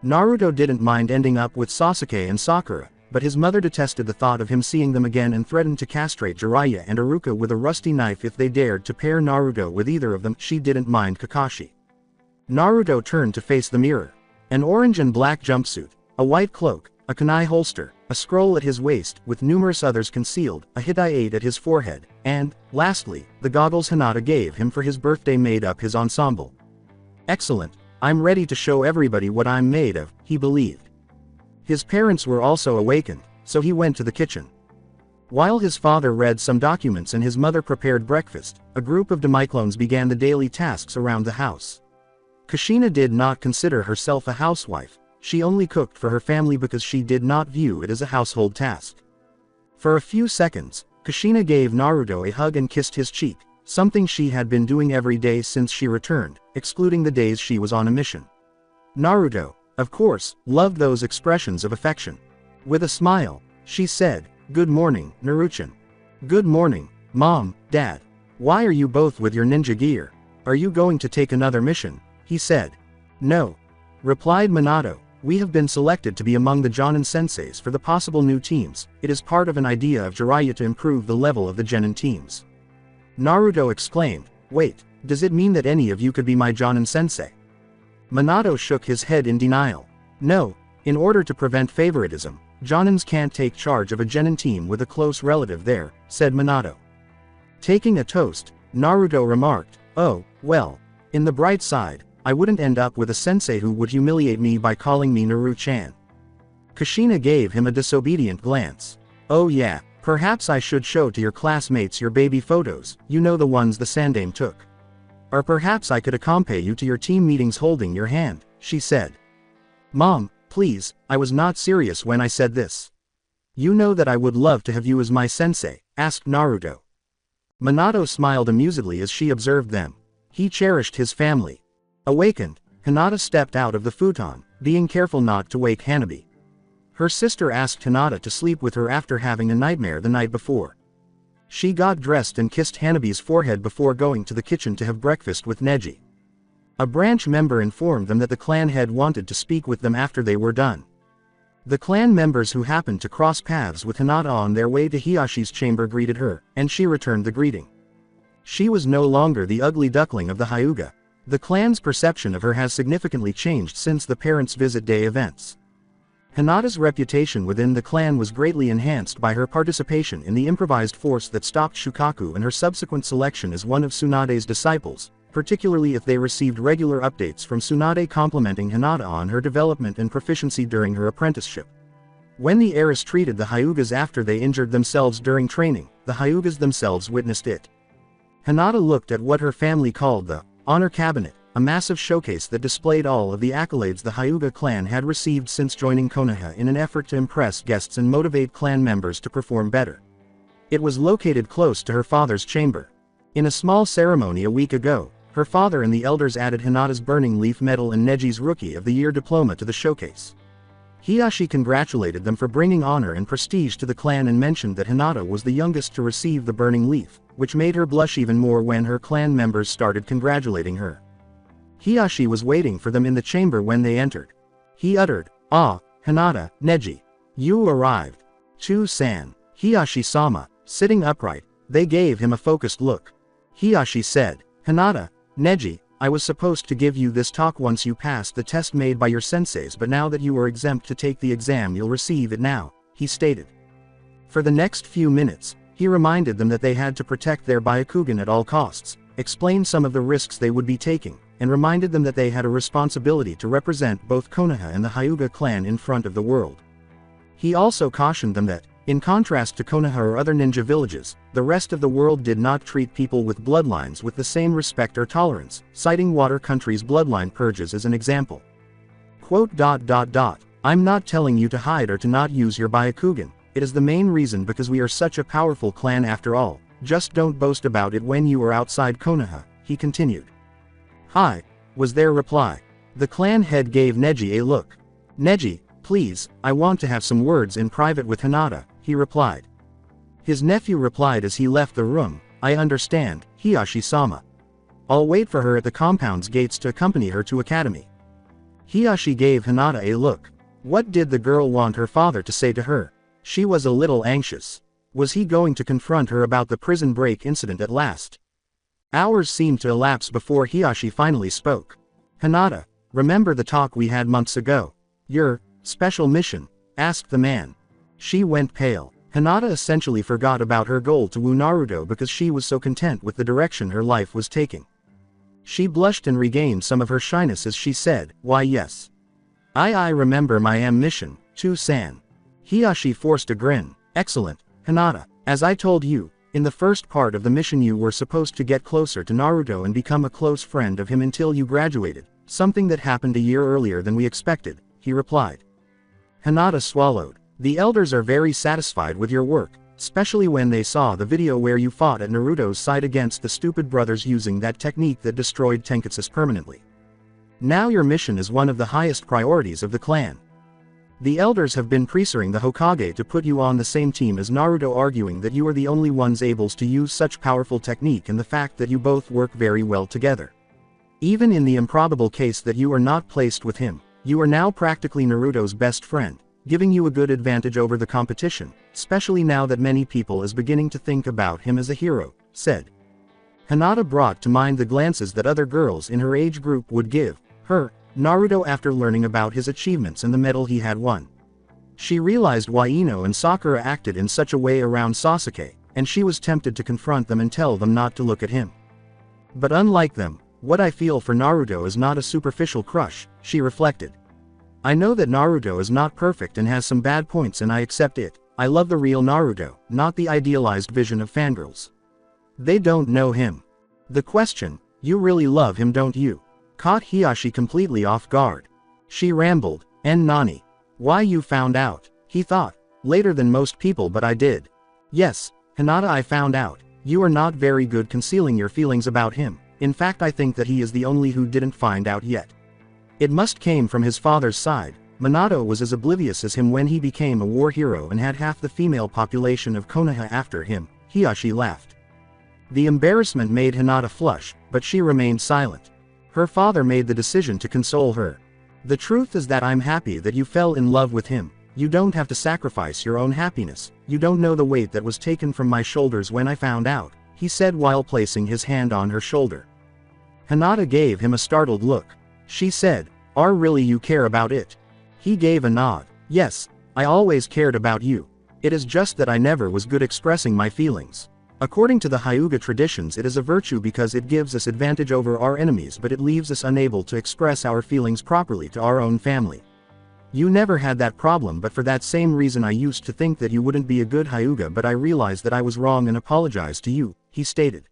Naruto didn't mind ending up with Sasuke and Sakura, but his mother detested the thought of him seeing them again and threatened to castrate Jiraiya and Iruka with a rusty knife if they dared to pair Naruto with either of them. She didn't mind Kakashi. Naruto turned to face the mirror. An orange and black jumpsuit, a white cloak, a kunai holster, a scroll at his waist with numerous others concealed, a Hidan at his forehead, and, lastly, the goggles Hinata gave him for his birthday made up his ensemble. Excellent, I'm ready to show everybody what I'm made of, he believed. His parents were also awakened, so he went to the kitchen. While his father read some documents and his mother prepared breakfast, a group of demiclones began the daily tasks around the house. Kushina did not consider herself a housewife, she only cooked for her family because she did not view it as a household task. For a few seconds, Kushina gave Naruto a hug and kissed his cheek, something she had been doing every day since she returned, excluding the days she was on a mission. Naruto, of course, loved those expressions of affection. With a smile, she said, "Good morning, Naruchan." "Good morning, Mom, Dad. Why are you both with your ninja gear? Are you going to take another mission?" he said. "No," replied Minato, "we have been selected to be among the Jonin senseis for the possible new teams. It is part of an idea of Jiraiya to improve the level of the Genin teams." Naruto exclaimed, "Wait, does it mean that any of you could be my Jonin sensei?" Minato shook his head in denial. "No, in order to prevent favoritism, Jonins can't take charge of a Genin team with a close relative there," said Minato. Taking a toast, Naruto remarked, "Oh, well, in the bright side, I wouldn't end up with a sensei who would humiliate me by calling me Naru-chan." Kushina gave him a disobedient glance. "Oh yeah, perhaps I should show to your classmates your baby photos, you know the ones the Sandame took. Or perhaps I could accompany you to your team meetings holding your hand," she said. "Mom, please, I was not serious when I said this. You know that I would love to have you as my sensei," asked Naruto. Minato smiled amusedly as she observed them. He cherished his family. Awakened, Hinata stepped out of the futon, being careful not to wake Hanabi. Her sister asked Hinata to sleep with her after having a nightmare the night before. She got dressed and kissed Hanabi's forehead before going to the kitchen to have breakfast with Neji. A branch member informed them that the clan head wanted to speak with them after they were done. The clan members who happened to cross paths with Hinata on their way to Hiyashi's chamber greeted her, and she returned the greeting. She was no longer the ugly duckling of the Hyuga. The clan's perception of her has significantly changed since the parents' visit day events. Hinata's reputation within the clan was greatly enhanced by her participation in the improvised force that stopped Shukaku and her subsequent selection as one of Sunade's disciples, particularly if they received regular updates from Sunade complimenting Hinata on her development and proficiency during her apprenticeship. When the heiress treated the Hyugas after they injured themselves during training, the Hyugas themselves witnessed it. Hinata looked at what her family called the honor cabinet, a massive showcase that displayed all of the accolades the Hyuga clan had received since joining Konoha in an effort to impress guests and motivate clan members to perform better. It was located close to her father's chamber. In a small ceremony a week ago, her father and the elders added Hinata's Burning Leaf Medal and Neji's Rookie of the Year diploma to the showcase. Hiyashi congratulated them for bringing honor and prestige to the clan and mentioned that Hinata was the youngest to receive the Burning Leaf, which made her blush even more when her clan members started congratulating her. Hiyashi was waiting for them in the chamber when they entered. He uttered, "Ah, Hinata, Neji. You arrived. Chu-san." Hiyashi-sama, sitting upright, they gave him a focused look. Hiyashi said, "Hinata, Neji, I was supposed to give you this talk once you passed the test made by your senseis, but now that you are exempt to take the exam you'll receive it now," he stated. For the next few minutes, he reminded them that they had to protect their Byakugan at all costs, explained some of the risks they would be taking, and reminded them that they had a responsibility to represent both Konoha and the Hyuga clan in front of the world. He also cautioned them that, in contrast to Konoha or other ninja villages, the rest of the world did not treat people with bloodlines with the same respect or tolerance, citing Water Country's bloodline purges as an example. Quote, I'm not telling you to hide or to not use your Byakugan, it is the main reason because we are such a powerful clan after all, just don't boast about it when you are outside Konoha, he continued. Hi, was their reply. The clan head gave Neji a look. Neji, please, I want to have some words in private with Hinata, he replied. His nephew replied as he left the room, I understand, Hiyashi-sama. I'll wait for her at the compound's gates to accompany her to academy. Hiyashi gave Hinata a look. What did the girl want her father to say to her? She was a little anxious. Was he going to confront her about the prison break incident at last? Hours seemed to elapse before Hiyashi finally spoke. Hinata, remember the talk we had months ago? Your special mission? Asked the man. She went pale. Hinata essentially forgot about her goal to woo Naruto because she was so content with the direction her life was taking. She blushed and regained some of her shyness as she said, why yes. I remember my mission, too-san. Hiyashi forced a grin. Excellent, Hinata. As I told you, in the first part of the mission you were supposed to get closer to Naruto and become a close friend of him until you graduated, something that happened a year earlier than we expected, he replied. Hinata swallowed. The elders are very satisfied with your work, especially when they saw the video where you fought at Naruto's side against the stupid brothers using that technique that destroyed Tenketsu permanently. Now your mission is one of the highest priorities of the clan. The elders have been pressuring the Hokage to put you on the same team as Naruto, arguing that you are the only ones able to use such powerful technique and the fact that you both work very well together. Even in the improbable case that you are not placed with him, you are now practically Naruto's best friend, giving you a good advantage over the competition, especially now that many people is beginning to think about him as a hero, said. Hinata brought to mind the glances that other girls in her age group would give her, Naruto after learning about his achievements and the medal he had won. She realized why Ino and Sakura acted in such a way around Sasuke, and she was tempted to confront them and tell them not to look at him. But unlike them, what I feel for Naruto is not a superficial crush, she reflected. I know that Naruto is not perfect and has some bad points and I accept it. I love the real Naruto, not the idealized vision of fangirls. They don't know him. The question, you really love him don't you? Caught Hiyashi completely off guard. She rambled, and Nani. Why you found out? He thought. Later than most people but I did. Yes, Hinata I found out. You are not very good concealing your feelings about him. In fact I think that he is the only who didn't find out yet. It must came from his father's side. Minato was as oblivious as him when he became a war hero and had half the female population of Konoha after him, Hiyashi laughed. The embarrassment made Hinata flush, but she remained silent. Her father made the decision to console her. The truth is that I'm happy that you fell in love with him. You don't have to sacrifice your own happiness. You don't know the weight that was taken from my shoulders when I found out, he said while placing his hand on her shoulder. Hinata gave him a startled look. She said, "Are really you care about it?" He gave a nod. Yes, I always cared about you. It is just that I never was good expressing my feelings. According to the Hyuga traditions it is a virtue because it gives us advantage over our enemies but it leaves us unable to express our feelings properly to our own family. You never had that problem but for that same reason I used to think that you wouldn't be a good Hyuga but I realized that I was wrong and apologized to you, he stated.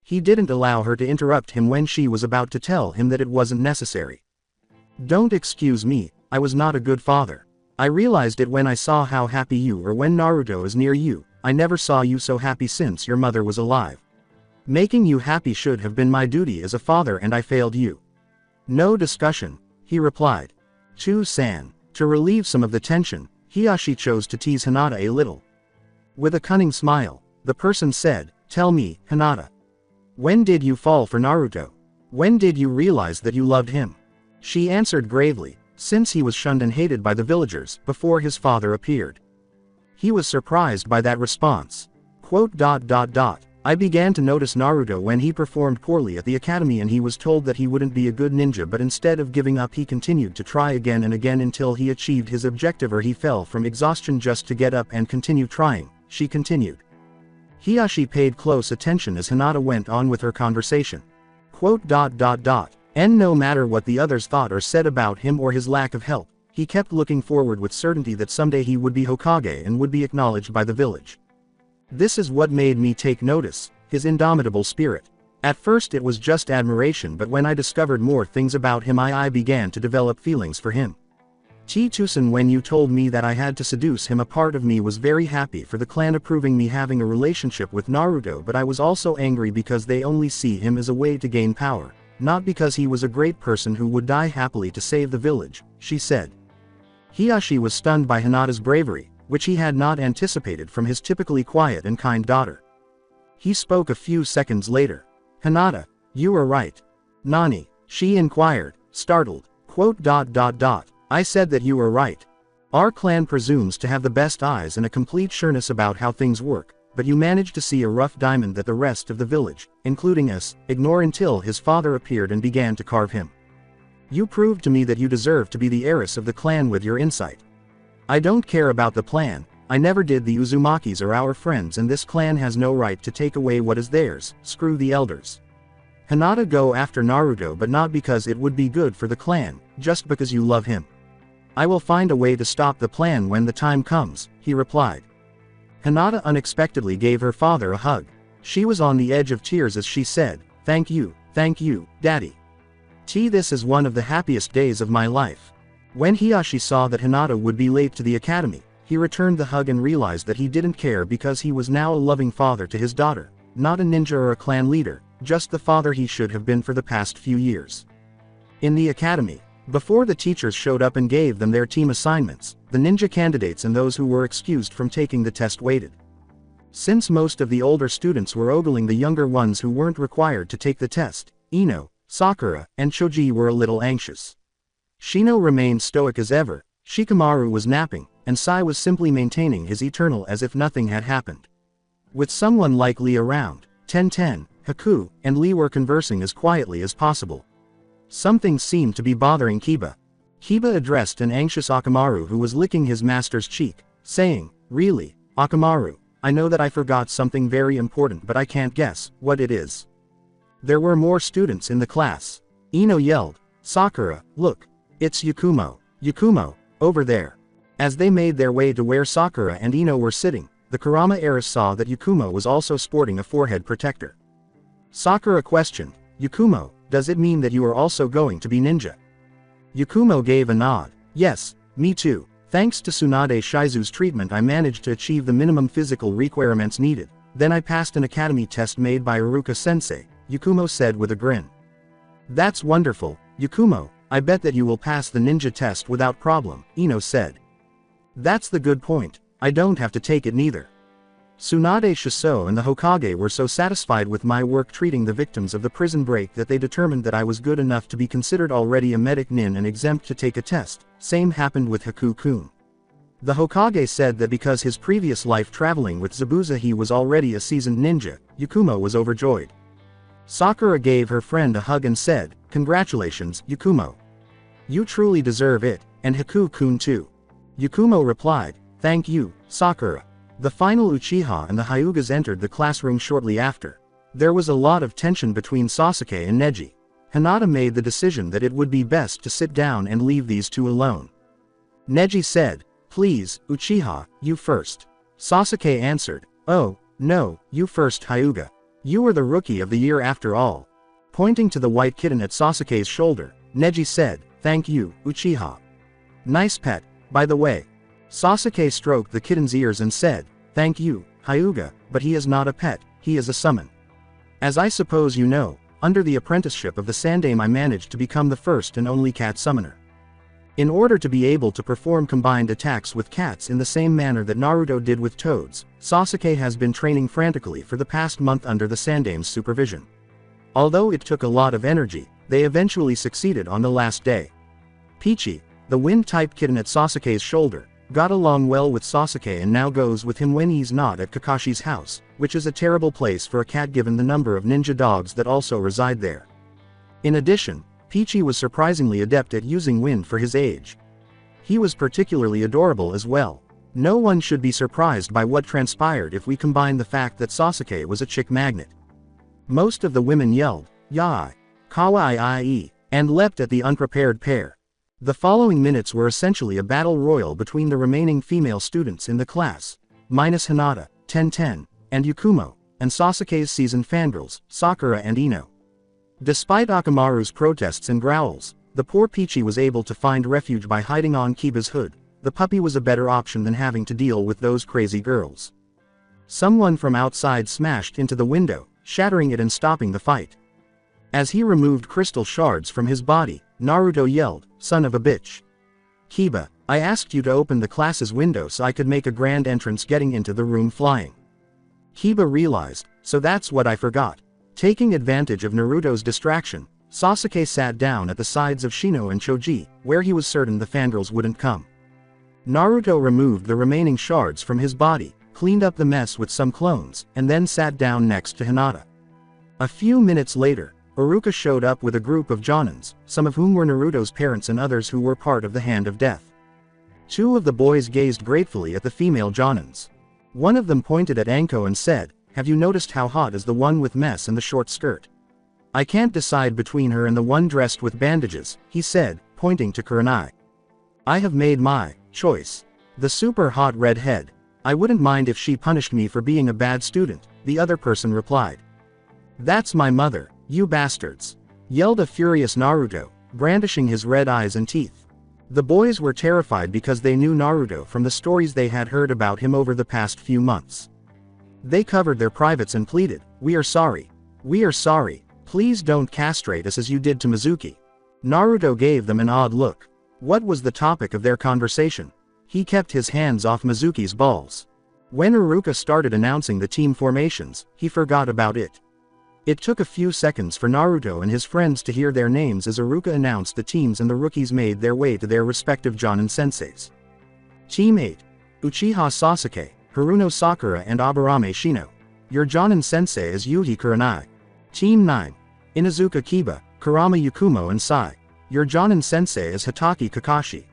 He didn't allow her to interrupt him when she was about to tell him that it wasn't necessary. Don't excuse me, I was not a good father. I realized it when I saw how happy you were when Naruto is near you. I never saw you so happy since your mother was alive. Making you happy should have been my duty as a father and I failed you. No discussion, he replied. San. To relieve some of the tension, Hiyashi chose to tease Hinata a little. With a cunning smile, the person said, "Tell me, Hinata. When did you fall for Naruto? When did you realize that you loved him?" She answered gravely, since he was shunned and hated by the villagers before his father appeared. He was surprised by that response. I began to notice Naruto when he performed poorly at the academy and he was told that he wouldn't be a good ninja but instead of giving up he continued to try again and again until he achieved his objective or he fell from exhaustion just to get up and continue trying, she continued. Hiyashi paid close attention as Hinata went on with her conversation. And no matter what the others thought or said about him or his lack of help, he kept looking forward with certainty that someday he would be Hokage and would be acknowledged by the village. This is what made me take notice, his indomitable spirit. At first it was just admiration but when I discovered more things about him I began to develop feelings for him. T-Tusen, when you told me that I had to seduce him, a part of me was very happy for the clan approving me having a relationship with Naruto, but I was also angry because they only see him as a way to gain power, not because he was a great person who would die happily to save the village, she said. Hiyashi was stunned by Hinata's bravery, which he had not anticipated from his typically quiet and kind daughter. He spoke a few seconds later. Hinata, you are right. Nani? She inquired, startled. I said that you were right. Our clan presumes to have the best eyes and a complete sureness about how things work, but you managed to see a rough diamond that the rest of the village, including us, ignore until his father appeared and began to carve him. You proved to me that you deserve to be the heiress of the clan with your insight. I don't care about the plan, I never did. The Uzumakis are our friends and this clan has no right to take away what is theirs, screw the elders. Hinata, go after Naruto, but not because it would be good for the clan, just because you love him. I will find a way to stop the plan when the time comes, he replied. Hinata unexpectedly gave her father a hug. She was on the edge of tears as she said, thank you, Daddy. This is one of the happiest days of my life. When Hiyashi saw that Hinata would be late to the academy, he returned the hug and realized that he didn't care because he was now a loving father to his daughter, not a ninja or a clan leader, just the father he should have been for the past few years. In the academy, before the teachers showed up and gave them their team assignments, the ninja candidates and those who were excused from taking the test waited. Since most of the older students were ogling the younger ones who weren't required to take the test, Ino, Sakura, and Choji were a little anxious. Shino remained stoic as ever, Shikamaru was napping, and Sai was simply maintaining his eternal as if nothing had happened. With someone like Lee around, Tenten, Haku, and Lee were conversing as quietly as possible. Something seemed to be bothering Kiba. Kiba addressed an anxious Akamaru who was licking his master's cheek, saying, really, Akamaru, I know that I forgot something very important but I can't guess what it is. There were more students in the class. Ino yelled, Sakura, look, it's Yakumo. Yakumo, over there. As they made their way to where Sakura and Ino were sitting, the Kurama heiress saw that Yakumo was also sporting a forehead protector. Sakura questioned, Yakumo, does it mean that you are also going to be ninja? Yakumo gave a nod. Yes, me too. Thanks to Sunade Shizu's treatment I managed to achieve the minimum physical requirements needed, then I passed an academy test made by Iruka-sensei, Yakumo said with a grin. That's wonderful, Yakumo, I bet that you will pass the ninja test without problem, Ino said. That's the good point, I don't have to take it neither. Sunade Shiso and the Hokage were so satisfied with my work treating the victims of the prison break that they determined that I was good enough to be considered already a medic nin and exempt to take a test. Same happened with Haku-kun. The Hokage said that because his previous life traveling with Zabuza he was already a seasoned ninja. Yakumo was overjoyed. Sakura gave her friend a hug and said, congratulations, Yakumo. You truly deserve it, and Haku-kun too. Yakumo replied, thank you, Sakura. The final Uchiha and the Hyugas entered the classroom shortly after. There was a lot of tension between Sasuke and Neji. Hinata made the decision that it would be best to sit down and leave these two alone. Neji said, please, Uchiha, you first. Sasuke answered, oh, no, you first Hyuga. You were the rookie of the year after all. Pointing to the white kitten at Sasuke's shoulder, Neji said, thank you, Uchiha. Nice pet, by the way. Sasuke stroked the kitten's ears and said, thank you, Hyuga, but he is not a pet, he is a summon. As I suppose you know, under the apprenticeship of the Sandaime I managed to become the first and only cat summoner. In order to be able to perform combined attacks with cats in the same manner that Naruto did with toads, Sasuke has been training frantically for the past month under the Sandaime's supervision. Although it took a lot of energy, they eventually succeeded on the last day. Peachy, the wind-type kitten at Sasuke's shoulder, got along well with Sasuke and now goes with him when he's not at Kakashi's house, which is a terrible place for a cat given the number of ninja dogs that also reside there. In addition, Peachy was surprisingly adept at using wind for his age. He was particularly adorable as well. No one should be surprised by what transpired if we combine the fact that Sasuke was a chick magnet. Most of the women yelled, "Yai! Kawaii!" and leapt at the unprepared pair. The following minutes were essentially a battle royal between the remaining female students in the class, minus Hinata, Tenten, and Yakumo, and Sasuke's seasoned fangirls, Sakura and Ino. Despite Akamaru's protests and growls, The poor Peachy was able to find refuge by hiding on Kiba's hood. The puppy was a better option than having to deal with those crazy girls. Someone from outside smashed into the window, shattering it and stopping the fight. As he removed crystal shards from his body, Naruto yelled, "Son of a bitch. Kiba, I asked you to open the class's window so I could make a grand entrance getting into the room flying." Kiba realized, so that's what I forgot. Taking advantage of Naruto's distraction, Sasuke sat down at the sides of Shino and Choji, where he was certain the fangirls wouldn't come. Naruto removed the remaining shards from his body, cleaned up the mess with some clones, and then sat down next to Hinata. A few minutes later, Iruka showed up with a group of Jonins, some of whom were Naruto's parents and others who were part of the Hand of Death. Two of the boys gazed gratefully at the female Jonins. One of them pointed at Anko and said, "Have you noticed how hot is the one with mess and the short skirt? I can't decide between her and the one dressed with bandages," he said, pointing to Kurenai. "I have made my choice. The super hot redhead. I wouldn't mind if she punished me for being a bad student," the other person replied. "That's my mother, you bastards!" yelled a furious Naruto, brandishing his red eyes and teeth. The boys were terrified because they knew Naruto from the stories they had heard about him over the past few months. They covered their privates and pleaded, "We are sorry. We are sorry. Please don't castrate us as you did to Mizuki." Naruto gave them an odd look. What was the topic of their conversation? He kept his hands off Mizuki's balls. When Iruka started announcing the team formations, he forgot about it. It took a few seconds for Naruto and his friends to hear their names as Iruka announced the teams and the rookies made their way to their respective Jonin senseis. Team 8. Uchiha Sasuke, Haruno Sakura and Aburame Shino. Your Jonin sensei is Yuji Kurenai. Team 9. Inuzuka Kiba, Kurama Yakumo and Sai. Your Jonin sensei is Hitaki Kakashi.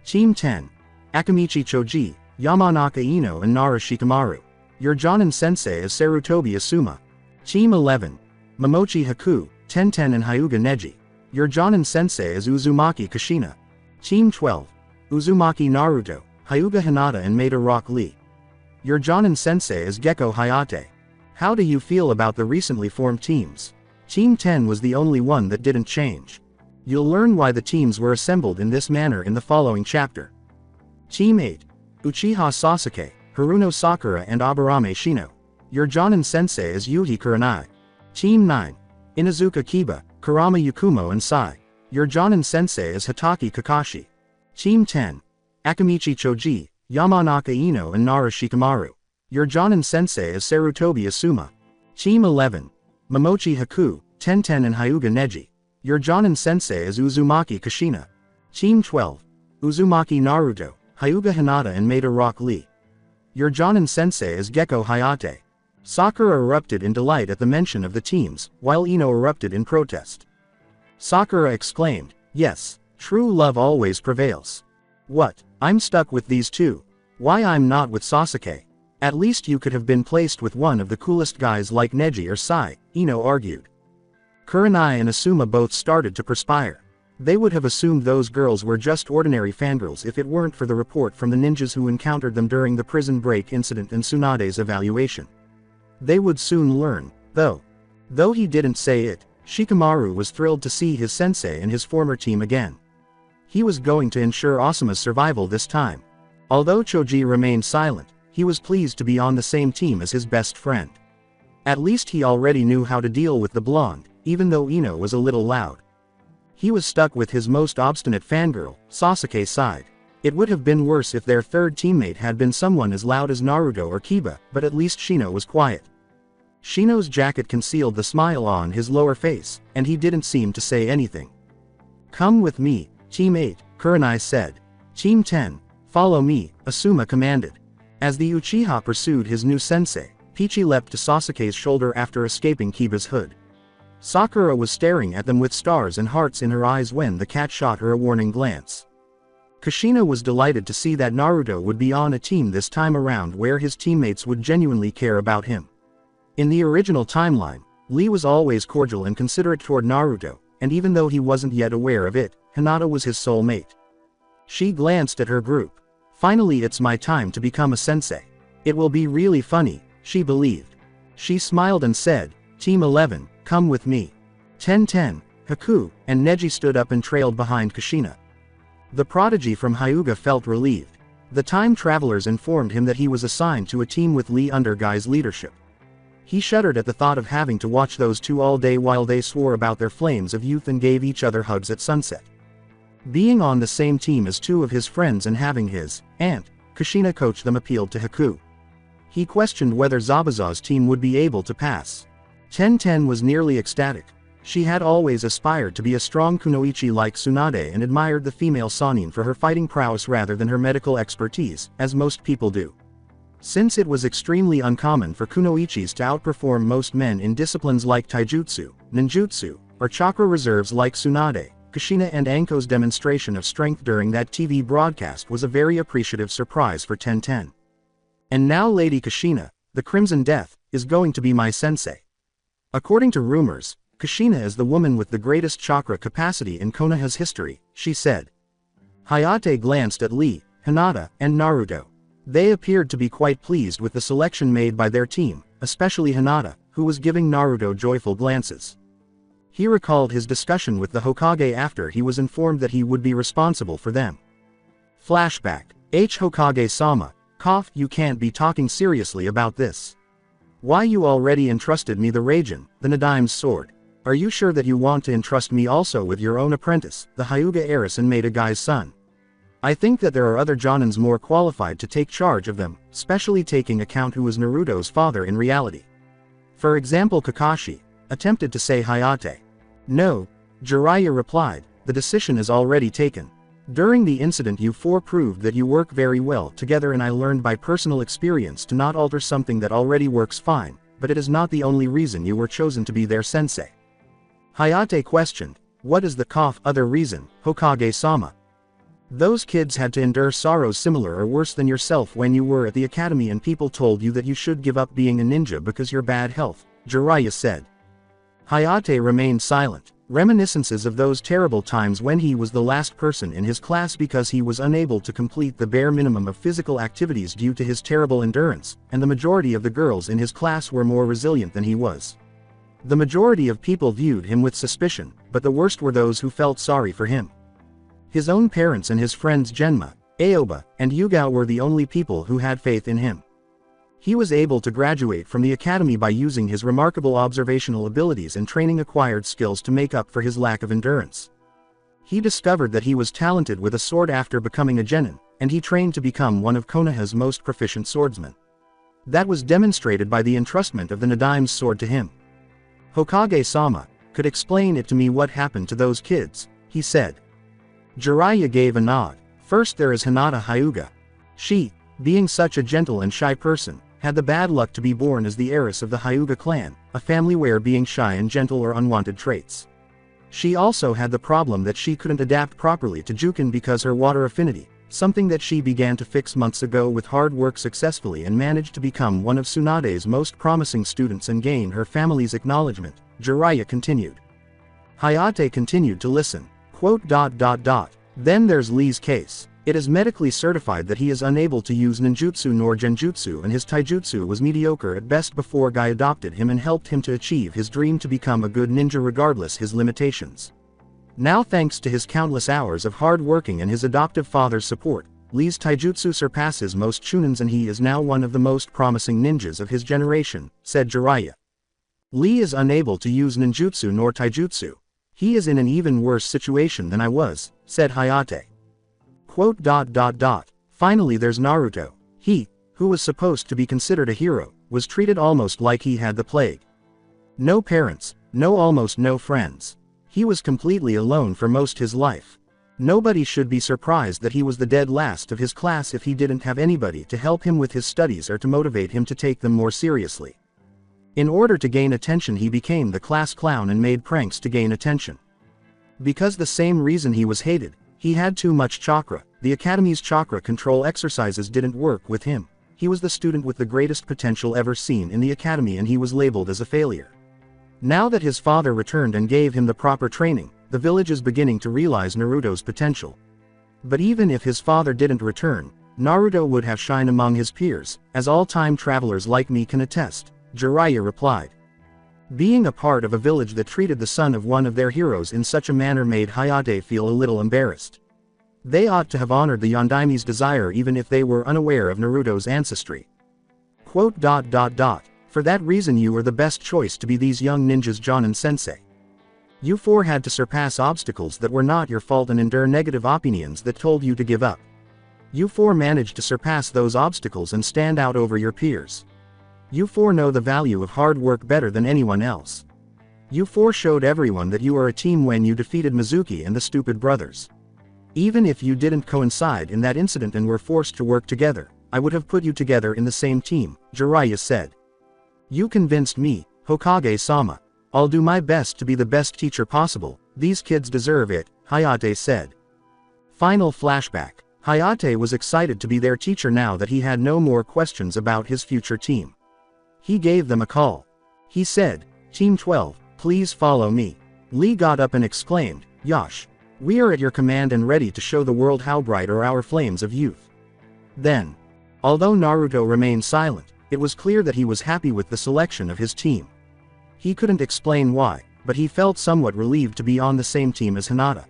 Team 10. Akamichi Choji, Yamanaka Ino and Nara Shikamaru. Your Jonin sensei is Sarutobi Asuma. Team 11. Momochi Haku, Tenten and Hyuga Neji. Your Jonin sensei is Uzumaki Kushina. Team 12. Uzumaki Naruto, Hyuga Hinata and Maida Rock Lee. Your Jonin sensei is Gekko Hayate. How do you feel about the recently formed teams? Team 10 was the only one that didn't change. You'll learn why the teams were assembled in this manner in the following chapter. Team 8. Uchiha Sasuke, Haruno Sakura and Aburame Shino. Your Jonin sensei is Yuji Kurenai. Team 9. Inuzuka Kiba, Kurama Yakumo and Sai. Your Jonin sensei is Hitaki Kakashi. Team 10. Akamichi Choji, Yamanaka Ino and Nara Shikamaru. Your Jonin sensei is Sarutobi Asuma. Team 11. Momochi Haku, Tenten and Hyuga Neji. Your Jonin sensei is Uzumaki Kushina. Team 12. Uzumaki Naruto, Hyuga Hinata and Maida Rock Lee. Your Jonin sensei is Gekko Hayate. Sakura erupted in delight at the mention of the teams, while Ino erupted in protest. Sakura exclaimed, "Yes, true love always prevails. What, I'm stuck with these two. Why I'm not with Sasuke? At least you could have been placed with one of the coolest guys like Neji or Sai," Ino argued. Kurenai and Asuma both started to perspire. They would have assumed those girls were just ordinary fangirls if it weren't for the report from the ninjas who encountered them during the prison break incident and Sunade's evaluation. They would soon learn, though. Though he didn't say it, Shikamaru was thrilled to see his sensei and his former team again. He was going to ensure Asuma's survival this time. Although Choji remained silent, he was pleased to be on the same team as his best friend. At least he already knew how to deal with the blonde, even though Ino was a little loud. He was stuck with his most obstinate fangirl, Sasuke sighed. It would have been worse if their third teammate had been someone as loud as Naruto or Kiba, but at least Shino was quiet. Shino's jacket concealed the smile on his lower face, and he didn't seem to say anything. "Come with me, Team 8, Kurenai said. Team 10, follow me, Asuma commanded. As the Uchiha pursued his new sensei, Peachy leapt to Sasuke's shoulder after escaping Kiba's hood. Sakura was staring at them with stars and hearts in her eyes when the cat shot her a warning glance. Kushina was delighted to see that Naruto would be on a team this time around where his teammates would genuinely care about him. In the original timeline, Lee was always cordial and considerate toward Naruto, and even though he wasn't yet aware of it, Hinata was his soulmate. She glanced at her group. Finally, it's my time to become a sensei. It will be really funny, she believed. She smiled and said, Team 11, come with me. 10-10, Haku and Neji stood up and trailed behind Kushina. The prodigy from Hyuga felt relieved. The time travelers informed him that he was assigned to a team with Lee under Guy's leadership. He shuddered at the thought of having to watch those two all day while they swore about their flames of youth and gave each other hugs at sunset. Being on the same team as two of his friends and having his aunt, Kushina, coach them appealed to Haku. He questioned whether Zabuza's team would be able to pass. Ten was nearly ecstatic. She had always aspired to be a strong kunoichi like Sunade and admired the female Sannin for her fighting prowess rather than her medical expertise, as most people do. Since it was extremely uncommon for kunoichis to outperform most men in disciplines like taijutsu, ninjutsu, or chakra reserves like Sunade, Kushina and Anko's demonstration of strength during that TV broadcast was a very appreciative surprise for Ten. And now Lady Kushina, the Crimson Death, is going to be my sensei. According to rumors, Kushina is the woman with the greatest chakra capacity in Konoha's history, she said. Hayate glanced at Lee, Hinata, and Naruto. They appeared to be quite pleased with the selection made by their team, especially Hinata, who was giving Naruto joyful glances. He recalled his discussion with the Hokage after he was informed that he would be responsible for them. Flashback. Hokage-sama, cough, you can't be talking seriously about this. Why, you already entrusted me the Raijin, the Nadaime's sword. Are you sure that you want to entrust me also with your own apprentice, the Hyuga heiress and Maida Guy's son? I think that there are other Jonins more qualified to take charge of them, especially taking account who was Naruto's father in reality. For example, Kakashi attempted to say Hayate. No, Jiraiya replied, the decision is already taken. During the incident you four proved that you work very well together, and I learned by personal experience to not alter something that already works fine, but it is not the only reason you were chosen to be their sensei. Hayate questioned, what is the other reason, Hokage-sama? Those kids had to endure sorrows similar or worse than yourself when you were at the academy and people told you that you should give up being a ninja because your bad health, Jiraiya said. Hayate remained silent. Reminiscences of those terrible times when he was the last person in his class because he was unable to complete the bare minimum of physical activities due to his terrible endurance, and the majority of the girls in his class were more resilient than he was. The majority of people viewed him with suspicion, but the worst were those who felt sorry for him. His own parents and his friends Genma, Aoba, and Hyuga were the only people who had faith in him. He was able to graduate from the academy by using his remarkable observational abilities and training acquired skills to make up for his lack of endurance. He discovered that he was talented with a sword after becoming a genin, and he trained to become one of Konoha's most proficient swordsmen. That was demonstrated by the entrustment of the Nadaime's sword to him. Hokage-sama, could explain it to me what happened to those kids, he said. Jiraiya gave a nod. First there is Hinata Hyuga. She, being such a gentle and shy person, had the bad luck to be born as the heiress of the Hyuga clan, a family where being shy and gentle are unwanted traits. She also had the problem that she couldn't adapt properly to Jukin because her water affinity, something that she began to fix months ago with hard work successfully and managed to become one of Tsunade's most promising students and gain her family's acknowledgement, Jiraiya continued. Hayate continued to listen. Then there's Lee's case. It is medically certified that he is unable to use ninjutsu nor genjutsu, and his taijutsu was mediocre at best before Guy adopted him and helped him to achieve his dream to become a good ninja regardless his limitations. Now, thanks to his countless hours of hard working and his adoptive father's support, Lee's taijutsu surpasses most shunins and he is now one of the most promising ninjas of his generation, said Jiraiya. Lee is unable to use ninjutsu nor taijutsu. He is in an even worse situation than I was, said Hayate. Finally there's Naruto. He, who was supposed to be considered a hero, was treated almost like he had the plague. No parents, almost no friends. He was completely alone for most his life. Nobody should be surprised that he was the dead last of his class if he didn't have anybody to help him with his studies or to motivate him to take them more seriously. In order to gain attention he became the class clown and made pranks to gain attention. Because the same reason he was hated, he had too much chakra. The academy's chakra control exercises didn't work with him. He was the student with the greatest potential ever seen in the academy and he was labeled as a failure. Now that his father returned and gave him the proper training, the village is beginning to realize Naruto's potential. But even if his father didn't return, Naruto would have shine among his peers, as all time travelers like me can attest, Jiraiya replied. Being a part of a village that treated the son of one of their heroes in such a manner made Hayate feel a little embarrassed. They ought to have honored the Yondaime's desire even if they were unaware of Naruto's ancestry. For that reason you were the best choice to be these young ninjas Jonin-sensei. You four had to surpass obstacles that were not your fault and endure negative opinions that told you to give up. You four managed to surpass those obstacles and stand out over your peers. You four know the value of hard work better than anyone else. You four showed everyone that you are a team when you defeated Mizuki and the stupid brothers. Even if you didn't coincide in that incident and were forced to work together, I would have put you together in the same team, Jiraiya said. You convinced me, Hokage-sama. I'll do my best to be the best teacher possible, these kids deserve it, Hayate said. Final flashback. Hayate was excited to be their teacher now that he had no more questions about his future team. He gave them a call. He said, Team 12, please follow me. Lee got up and exclaimed, Yosh. We are at your command and ready to show the world how bright are our flames of youth. Then, although Naruto remained silent, it was clear that he was happy with the selection of his team. He couldn't explain why, but he felt somewhat relieved to be on the same team as Hinata.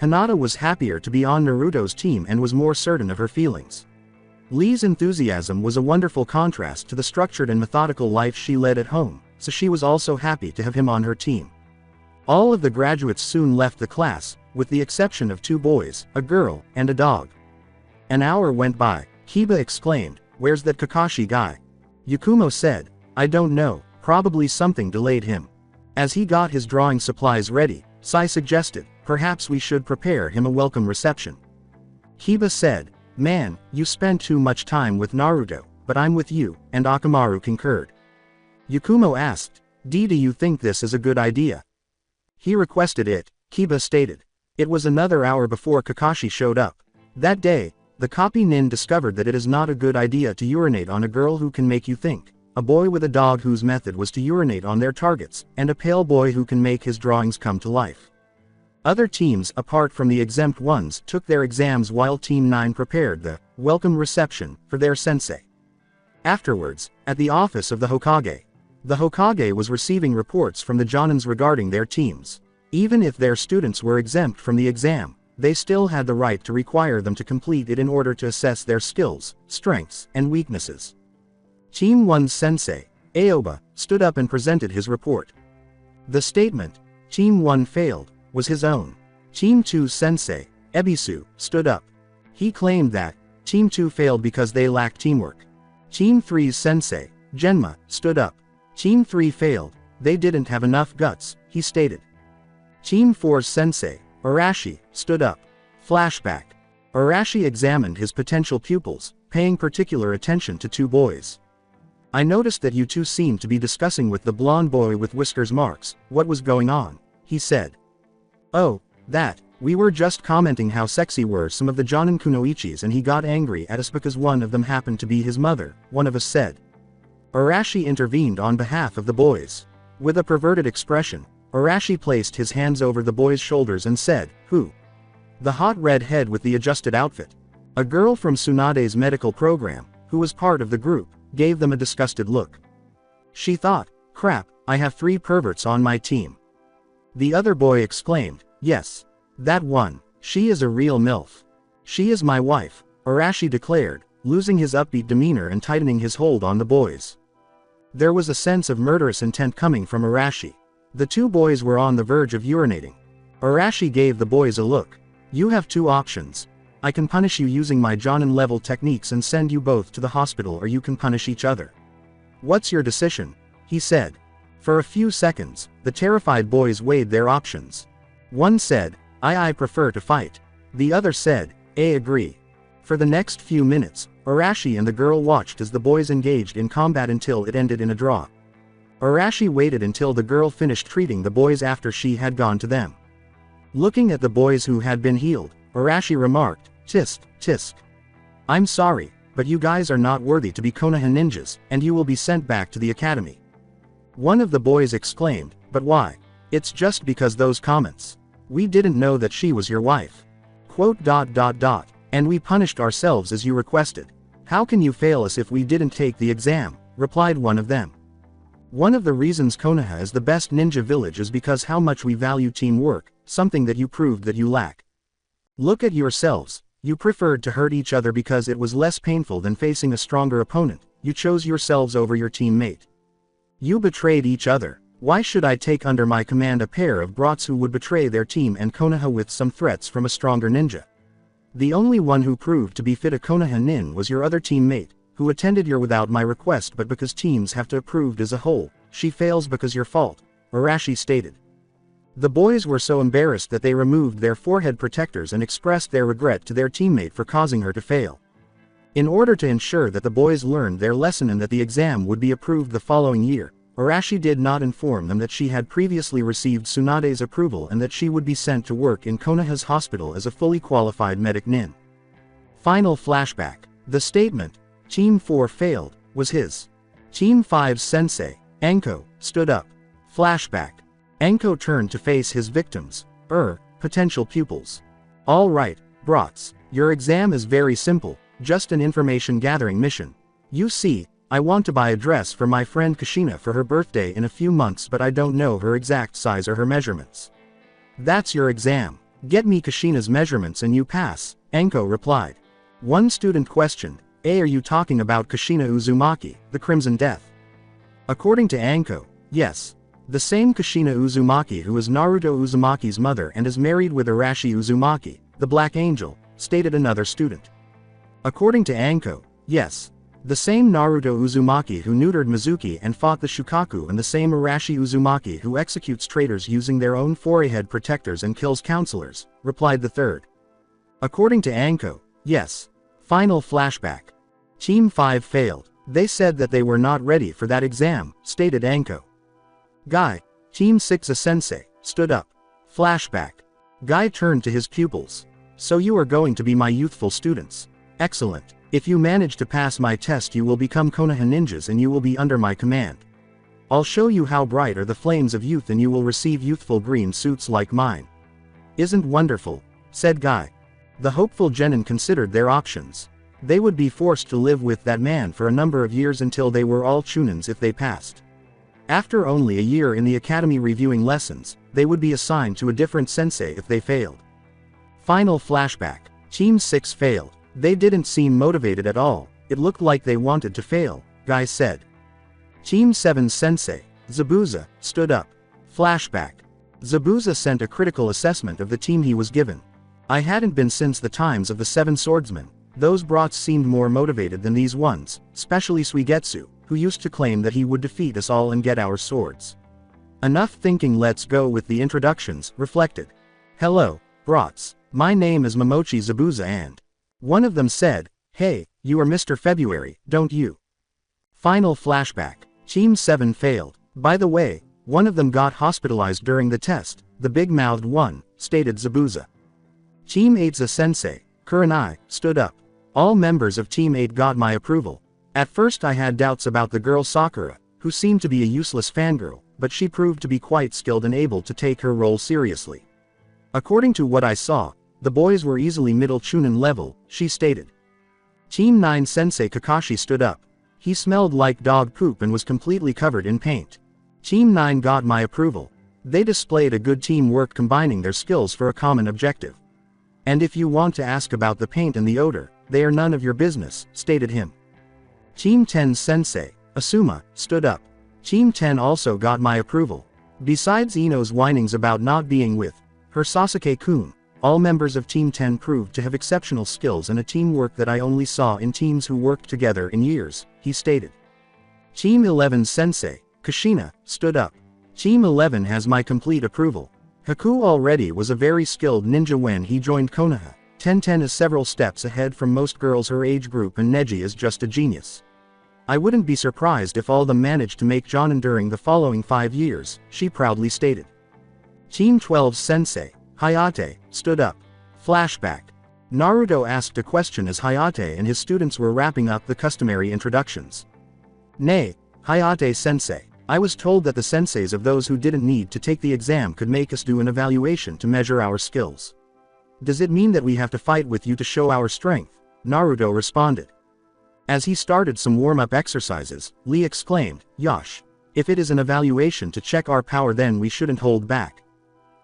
Hinata was happier to be on Naruto's team and was more certain of her feelings. Lee's enthusiasm was a wonderful contrast to the structured and methodical life she led at home, so she was also happy to have him on her team. All of the graduates soon left the class, with the exception of 2 boys, a girl, and a dog. An hour went by. Kiba exclaimed, where's that Kakashi guy? Yakumo said, I don't know, probably something delayed him. As he got his drawing supplies ready, Sai suggested, perhaps we should prepare him a welcome reception. Kiba said, man, you spend too much time with Naruto, but I'm with you, and Akamaru concurred. Yakumo asked, do you think this is a good idea? He requested it, Kiba stated. It was another hour before Kakashi showed up. That day, the copy nin discovered that it is not a good idea to urinate on a girl who can make you think, a boy with a dog whose method was to urinate on their targets, and a pale boy who can make his drawings come to life. Other teams apart from the exempt ones took their exams while Team 9 prepared the welcome reception for their sensei. Afterwards, at the office of the Hokage was receiving reports from the Jonins regarding their teams. Even if their students were exempt from the exam, they still had the right to require them to complete it in order to assess their skills, strengths, and weaknesses. Team 1's sensei, Aoba, stood up and presented his report. The statement, Team 1 failed, was his own. Team 2's sensei, Ebisu, stood up. He claimed that, Team 2 failed because they lacked teamwork. Team 3's sensei, Genma, stood up. Team 3 failed, they didn't have enough guts, he stated. Team 4's sensei, Arashi, stood up. Flashback. Arashi examined his potential pupils, paying particular attention to 2 boys. I noticed that you two seemed to be discussing with the blonde boy with whiskers marks, what was going on, he said. Oh, that, we were just commenting how sexy were some of the Jonin kunoichis and he got angry at us because one of them happened to be his mother, one of us said. Arashi intervened on behalf of the boys. With a perverted expression, Arashi placed his hands over the boy's shoulders and said, who? The hot red head with the adjusted outfit. A girl from Sunade's medical program, who was part of the group, gave them a disgusted look. She thought, crap, I have 3 perverts on my team. The other boy exclaimed, yes. That one, she is a real MILF. She is my wife, Arashi declared, losing his upbeat demeanor and tightening his hold on the boys. There was a sense of murderous intent coming from Arashi. The 2 boys were on the verge of urinating. Arashi gave the boys a look. You have 2 options. I can punish you using my Jonin-level techniques and send you both to the hospital, or you can punish each other. What's your decision? He said. For a few seconds, the terrified boys weighed their options. One said, I prefer to fight. The other said, I agree. For the next few minutes, Arashi and the girl watched as the boys engaged in combat until it ended in a draw. Arashi waited until the girl finished treating the boys after she had gone to them. Looking at the boys who had been healed, Arashi remarked, tisk, tisk. I'm sorry, but you guys are not worthy to be Konoha ninjas, and you will be sent back to the academy. One of the boys exclaimed, but why? It's just because those comments. We didn't know that she was your wife. And we punished ourselves as you requested. How can you fail us if we didn't take the exam? Replied one of them. One of the reasons Konoha is the best ninja village is because how much we value teamwork, something that you proved that you lack. Look at yourselves, you preferred to hurt each other because it was less painful than facing a stronger opponent, you chose yourselves over your teammate. You betrayed each other. Why should I take under my command a pair of brats who would betray their team and Konoha with some threats from a stronger ninja? The only one who proved to be fit a Konoha nin was your other teammate, who attended your without my request, but because teams have to approved as a whole, she fails because your fault, Arashi stated. The boys were so embarrassed that they removed their forehead protectors and expressed their regret to their teammate for causing her to fail. In order to ensure that the boys learned their lesson and that the exam would be approved the following year, Arashi did not inform them that she had previously received Tsunade's approval and that she would be sent to work in Konoha's hospital as a fully qualified medic nin. Final flashback. The statement, Team 4 failed, was his. Team 5's sensei, Anko, stood up. Flashback. Anko turned to face his victims, potential pupils. All right, brats, your exam is very simple, just an information gathering mission. You see, I want to buy a dress for my friend Kushina for her birthday in a few months, but I don't know her exact size or her measurements. That's your exam. Get me Kushina's measurements and you pass, Anko replied. One student questioned, are you talking about Kushina Uzumaki, the Crimson Death? According to Anko, yes. The same Kushina Uzumaki who is Naruto Uzumaki's mother and is married with Arashi Uzumaki, the Black Angel, stated another student. According to Anko, yes. The same Naruto Uzumaki who neutered Mizuki and fought the Shukaku, and the same Arashi Uzumaki who executes traitors using their own forehead protectors and kills counselors, replied the third. According to Anko, yes. Final flashback. Team 5 failed. They said that they were not ready for that exam, stated Anko. Guy, Team 6's sensei, stood up. Flashback. Guy turned to his pupils. So you are going to be my youthful students. Excellent. If you manage to pass my test you will become Konoha ninjas and you will be under my command. I'll show you how bright are the flames of youth and you will receive youthful green suits like mine. Isn't wonderful, said Guy. The hopeful genin considered their options. They would be forced to live with that man for a number of years until they were all chunins if they passed. After only a year in the academy reviewing lessons, they would be assigned to a different sensei if they failed. Final flashback. Team 6 failed. They didn't seem motivated at all, it looked like they wanted to fail, Guy said. Team 7's sensei, Zabuza, stood up. Flashback. Zabuza sent a critical assessment of the team he was given. I hadn't been since the times of the 7 swordsmen. Those brats seemed more motivated than these ones, especially Suigetsu, who used to claim that he would defeat us all and get our swords. Enough thinking, let's go with the introductions, reflected. Hello, brats, my name is Momochi Zabuza and... One of them said, hey, you are Mr. February, don't you? Final flashback. Team 7 failed. By the way, one of them got hospitalized during the test, the big-mouthed one, stated Zabuza. Team 8's sensei, Kurenai, stood up. All members of Team 8 got my approval. At first I had doubts about the girl Sakura, who seemed to be a useless fangirl, but she proved to be quite skilled and able to take her role seriously. According to what I saw, the boys were easily middle chunin level, she stated. Team 9 sensei Kakashi stood up. He smelled like dog poop and was completely covered in paint. Team 9 got my approval. They displayed a good teamwork combining their skills for a common objective. And if you want to ask about the paint and the odor, they are none of your business, stated him. Team 10's sensei, Asuma, stood up. Team 10 also got my approval. Besides Ino's whinings about not being with her Sasuke-kun, all members of Team 10 proved to have exceptional skills and a teamwork that I only saw in teams who worked together in years, he stated. Team 11's sensei, Kushina, stood up. Team 11 has my complete approval. Haku already was a very skilled ninja when he joined Konoha. 1010 is several steps ahead from most girls her age group and Neji is just a genius. I wouldn't be surprised if all them managed to make Jonin during the following 5 years, she proudly stated. Team 12's sensei, Hayate, stood up. Flashback. Naruto asked a question as Hayate and his students were wrapping up the customary introductions. Nay, Hayate-sensei, I was told that the senseis of those who didn't need to take the exam could make us do an evaluation to measure our skills. Does it mean that we have to fight with you to show our strength? Naruto responded. As he started some warm-up exercises, Lee exclaimed, Yosh. If it is an evaluation to check our power, then we shouldn't hold back.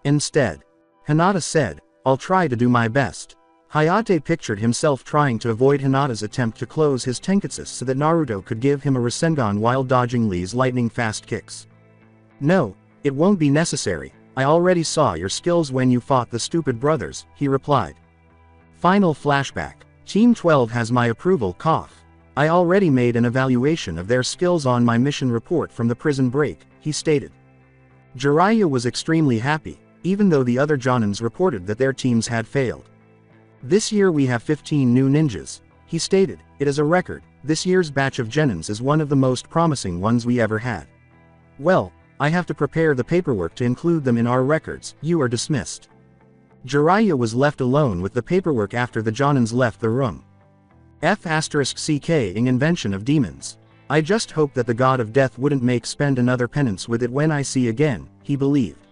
Instead, Hinata said, I'll try to do my best. Hayate pictured himself trying to avoid Hinata's attempt to close his tenketsu so that Naruto could give him a Rasengan while dodging Lee's lightning-fast kicks. No, it won't be necessary. I already saw your skills when you fought the stupid brothers, he replied. Final flashback. Team 12 has my approval, cough. I already made an evaluation of their skills on my mission report from the prison break, he stated. Jiraiya was extremely happy, even though the other Jonins reported that their teams had failed. This year we have 15 new ninjas, he stated. It is a record. This year's batch of Genins is one of the most promising ones we ever had. Well, I have to prepare the paperwork to include them in our records. You are dismissed. Jiraiya was left alone with the paperwork after the Jonins left the room. F***ing invention of demons. I just hope that the god of death wouldn't make spend another penance with it when I see again, he believed.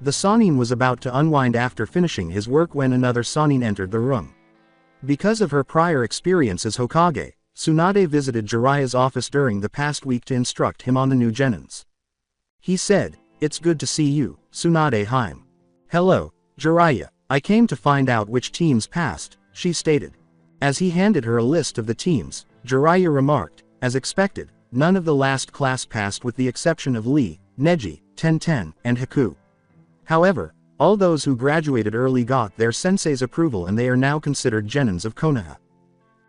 The Sannin was about to unwind after finishing his work when another Sannin entered the room. Because of her prior experience as Hokage, Sunade visited Jiraiya's office during the past week to instruct him on the new Genins. He said, It's good to see you, Sunade Haim. Hello, Jiraiya. I came to find out which teams passed, she stated. As he handed her a list of the teams, Jiraiya remarked, as expected, none of the last class passed with the exception of Lee, Neji, Tenten, and Haku. However, all those who graduated early got their sensei's approval and they are now considered Genins of Konoha.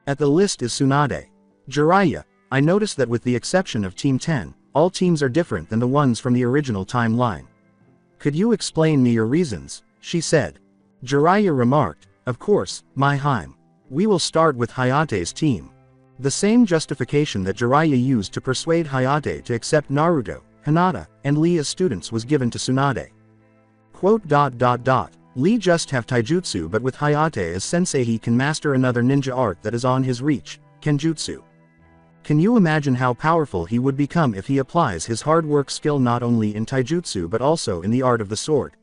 At the list is Sunade. Jiraiya, I noticed that with the exception of Team 10, all teams are different than the ones from the original timeline. Could you explain me your reasons? She said. Jiraiya remarked, Of course, my Haim. We will start with Hayate's team. The same justification that Jiraiya used to persuade Hayate to accept Naruto, Hinata, and Lee as students was given to Sunade. Lee just have taijutsu, but with Hayate as sensei he can master another ninja art that is on his reach, kenjutsu. Can you imagine how powerful he would become if he applies his hard work skill not only in taijutsu but also in the art of the sword?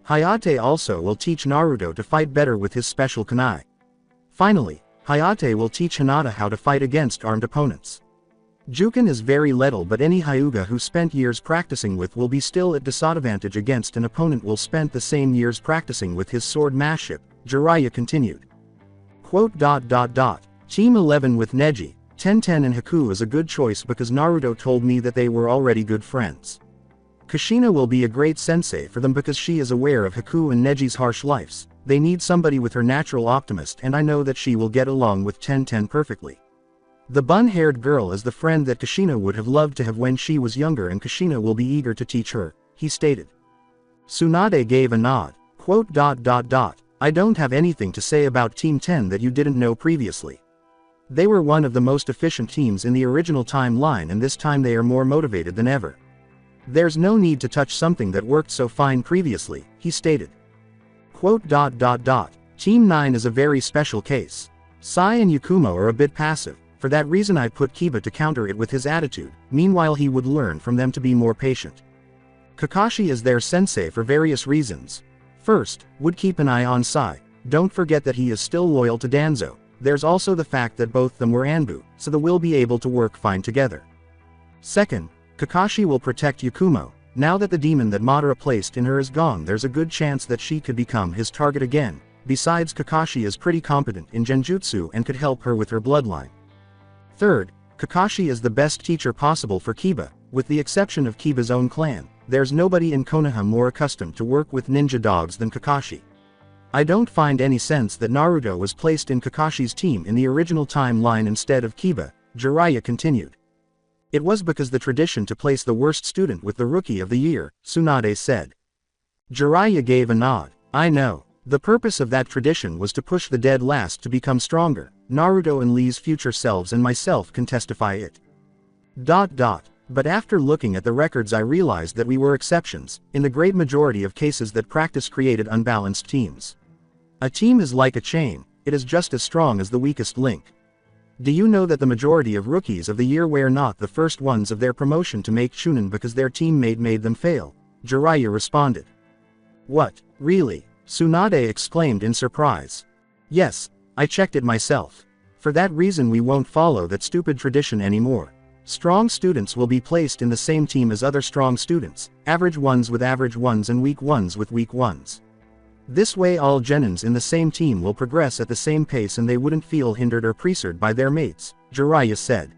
Hayate also will teach Naruto to fight better with his special kunai. Finally, Hayate will teach Hinata how to fight against armed opponents. Juken is very little, but any Hyuga who spent years practicing with will be still at disadvantage against an opponent will spent the same years practicing with his sword mastership, Jiraiya continued. Team 11 with Neji, Tenten and Haku is a good choice because Naruto told me that they were already good friends. Kushina will be a great sensei for them because she is aware of Haku and Neji's harsh lives. They need somebody with her natural optimist and I know that she will get along with Tenten perfectly. The bun-haired girl is the friend that Kushina would have loved to have when she was younger and Kushina will be eager to teach her, he stated. Sunade gave a nod. I don't have anything to say about Team 10 that you didn't know previously. They were one of the most efficient teams in the original timeline and this time they are more motivated than ever. There's no need to touch something that worked so fine previously, he stated. Team 9 is a very special case. Sai and Yakumo are a bit passive, for that reason I put Kiba to counter it with his attitude, meanwhile he would learn from them to be more patient. Kakashi is their sensei for various reasons. First, would keep an eye on Sai, don't forget that he is still loyal to Danzo. There's also the fact that both them were Anbu, so they will be able to work fine together. Second, Kakashi will protect Yakumo. Now that the demon that Madara placed in her is gone, there's a good chance that she could become his target again. Besides, Kakashi is pretty competent in genjutsu and could help her with her bloodline. Third, Kakashi is the best teacher possible for Kiba, with the exception of Kiba's own clan. There's nobody in Konoha more accustomed to work with ninja dogs than Kakashi. I don't find any sense that Naruto was placed in Kakashi's team in the original timeline instead of Kiba, Jiraiya continued. It was because the tradition to place the worst student with the rookie of the year, Sunade said. Jiraiya gave a nod. I know. The purpose of that tradition was to push the dead last to become stronger. Naruto and Lee's future selves and myself can testify it. But after looking at the records I realized that we were exceptions, in the great majority of cases that practice created unbalanced teams. A team is like a chain, it is just as strong as the weakest link. Do you know that the majority of rookies of the year were not the first ones of their promotion to make Chunin because their teammate made them fail? Jiraiya responded. What, really? Sunade exclaimed in surprise. Yes, I checked it myself. For that reason we won't follow that stupid tradition anymore. Strong students will be placed in the same team as other strong students, average ones with average ones and weak ones with weak ones. This way all genins in the same team will progress at the same pace and they wouldn't feel hindered or pressured by their mates, Jiraiya said.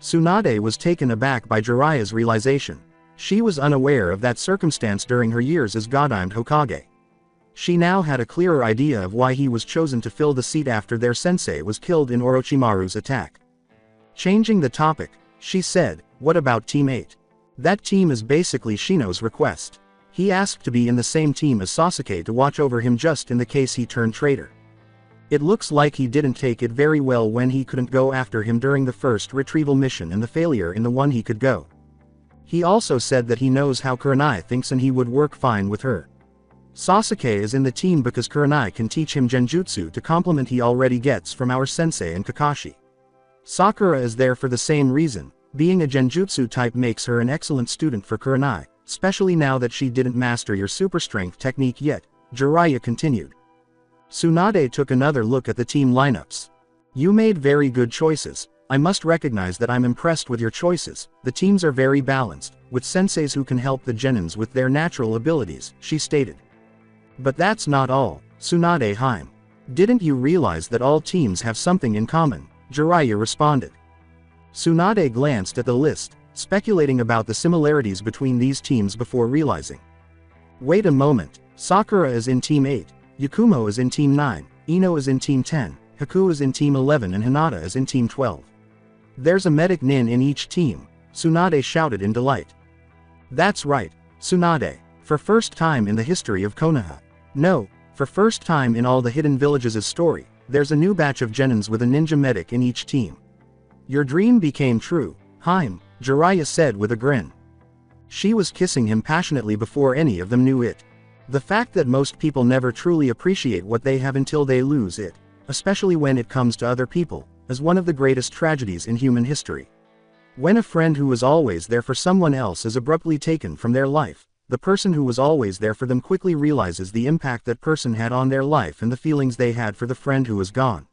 Sunade was taken aback by Jiraiya's realization. She was unaware of that circumstance during her years as Godimed Hokage. She now had a clearer idea of why he was chosen to fill the seat after their sensei was killed in Orochimaru's attack. Changing the topic, she said, "What about Team 8? That team is basically Shino's request. He asked to be in the same team as Sasuke to watch over him just in the case he turned traitor. It looks like he didn't take it very well when he couldn't go after him during the first retrieval mission and the failure in the one he could go. He also said that he knows how Kurenai thinks and he would work fine with her. Sasuke is in the team because Kurenai can teach him genjutsu to complement he already gets from our sensei and Kakashi. Sakura is there for the same reason, being a genjutsu type makes her an excellent student for Kurenai, especially now that she didn't master your super strength technique yet," Jiraiya continued. Sunade took another look at the team lineups. "You made very good choices. I must recognize that I'm impressed with your choices. The teams are very balanced, with senseis who can help the genins with their natural abilities," she stated. "But that's not all, Sunade Haim. Didn't you realize that all teams have something in common?" Jiraiya responded. Sunade glanced at the list, speculating about the similarities between these teams before realizing. "Wait a moment, Sakura is in Team 8, Yakumo is in Team 9, Ino is in Team 10, Haku is in Team 11 and Hinata is in Team 12. There's a medic nin in each team," Sunade shouted in delight. "That's right, Sunade, for first time in the history of Konoha. No, for first time in all the hidden villages' story, there's a new batch of genins with a ninja medic in each team. Your dream became true, Haim," Jiraiya said with a grin. She was kissing him passionately before any of them knew it. The fact that most people never truly appreciate what they have until they lose it, especially when it comes to other people, is one of the greatest tragedies in human history. When a friend who was always there for someone else is abruptly taken from their life, the person who was always there for them quickly realizes the impact that person had on their life and the feelings they had for the friend who was gone.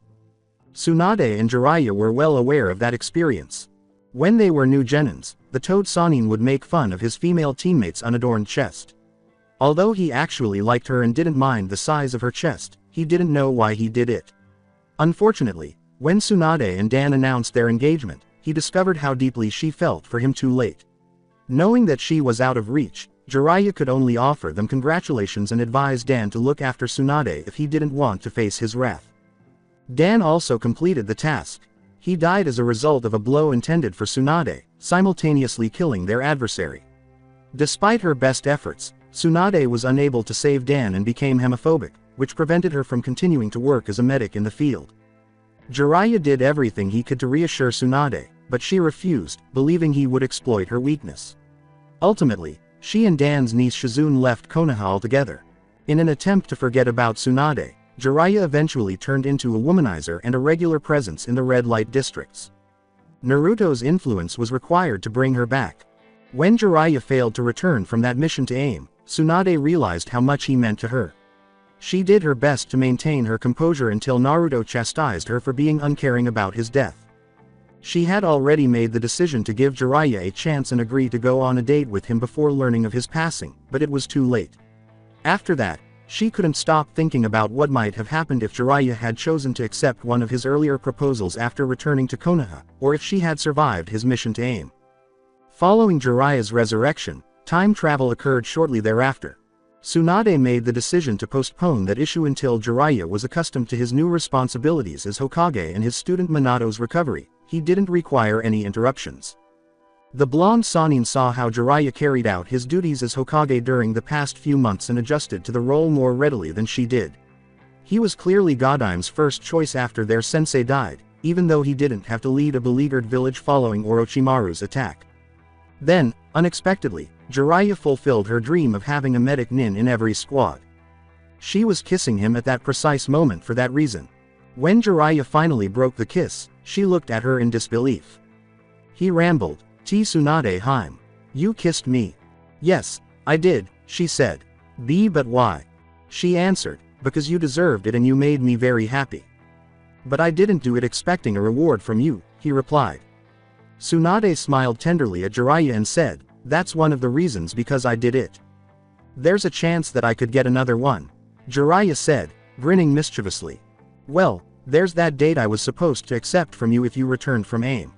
Sunade and Jiraiya were well aware of that experience. When they were new genins, the Toad Sannin would make fun of his female teammate's unadorned chest. Although he actually liked her and didn't mind the size of her chest, he didn't know why he did it. Unfortunately, when Sunade and Dan announced their engagement, he discovered how deeply she felt for him too late. Knowing that she was out of reach, Jiraiya could only offer them congratulations and advise Dan to look after Sunade if he didn't want to face his wrath. Dan also completed the task. He died as a result of a blow intended for Sunade, simultaneously killing their adversary. Despite her best efforts, Sunade was unable to save Dan and became hemophobic, which prevented her from continuing to work as a medic in the field. Jiraiya did everything he could to reassure Sunade, but she refused, believing he would exploit her weakness. Ultimately, she and Dan's niece Shizune left Konoha altogether. In an attempt to forget about Sunade, Jiraiya eventually turned into a womanizer and a regular presence in the red light districts. Naruto's influence was required to bring her back. When Jiraiya failed to return from that mission to AIM, Sunade realized how much he meant to her. She did her best to maintain her composure until Naruto chastised her for being uncaring about his death. She had already made the decision to give Jiraiya a chance and agree to go on a date with him before learning of his passing, but it was too late. After that, she couldn't stop thinking about what might have happened if Jiraiya had chosen to accept one of his earlier proposals after returning to Konoha, or if she had survived his mission to AIM. Following Jiraiya's resurrection, time travel occurred shortly thereafter. Sunade made the decision to postpone that issue until Jiraiya was accustomed to his new responsibilities as Hokage and his student Minato's recovery. He didn't require any interruptions. The blonde Sannin saw how Jiraiya carried out his duties as Hokage during the past few months and adjusted to the role more readily than she did. He was clearly Godaime's first choice after their sensei died, even though he didn't have to lead a beleaguered village following Orochimaru's attack. Then, unexpectedly, Jiraiya fulfilled her dream of having a medic nin in every squad. She was kissing him at that precise moment for that reason. When Jiraiya finally broke the kiss, she looked at her in disbelief. He rambled, "T Sunade Haim. You kissed me." "Yes, I did," she said. But why?" She answered, "Because you deserved it and you made me very happy." "But I didn't do it expecting a reward from you," he replied. Sunade smiled tenderly at Jiraiya and said, "That's one of the reasons because I did it. There's a chance that I could get another one," Jiraiya said, grinning mischievously. "Well, there's that date I was supposed to accept from you if you returned from AIM.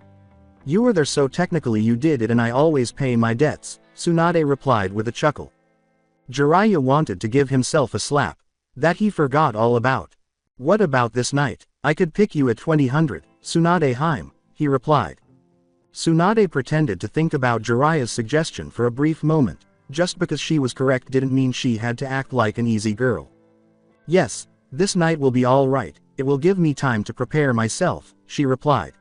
You were there, so technically you did it, and I always pay my debts," Sunade replied with a chuckle. Jiraiya wanted to give himself a slap. That he forgot all about. "What about this night? I could pick you at 2000, Sunade Heim," he replied. Sunade pretended to think about Jiraiya's suggestion for a brief moment. Just because she was correct didn't mean she had to act like an easy girl. "Yes, this night will be all right, it will give me time to prepare myself," she replied.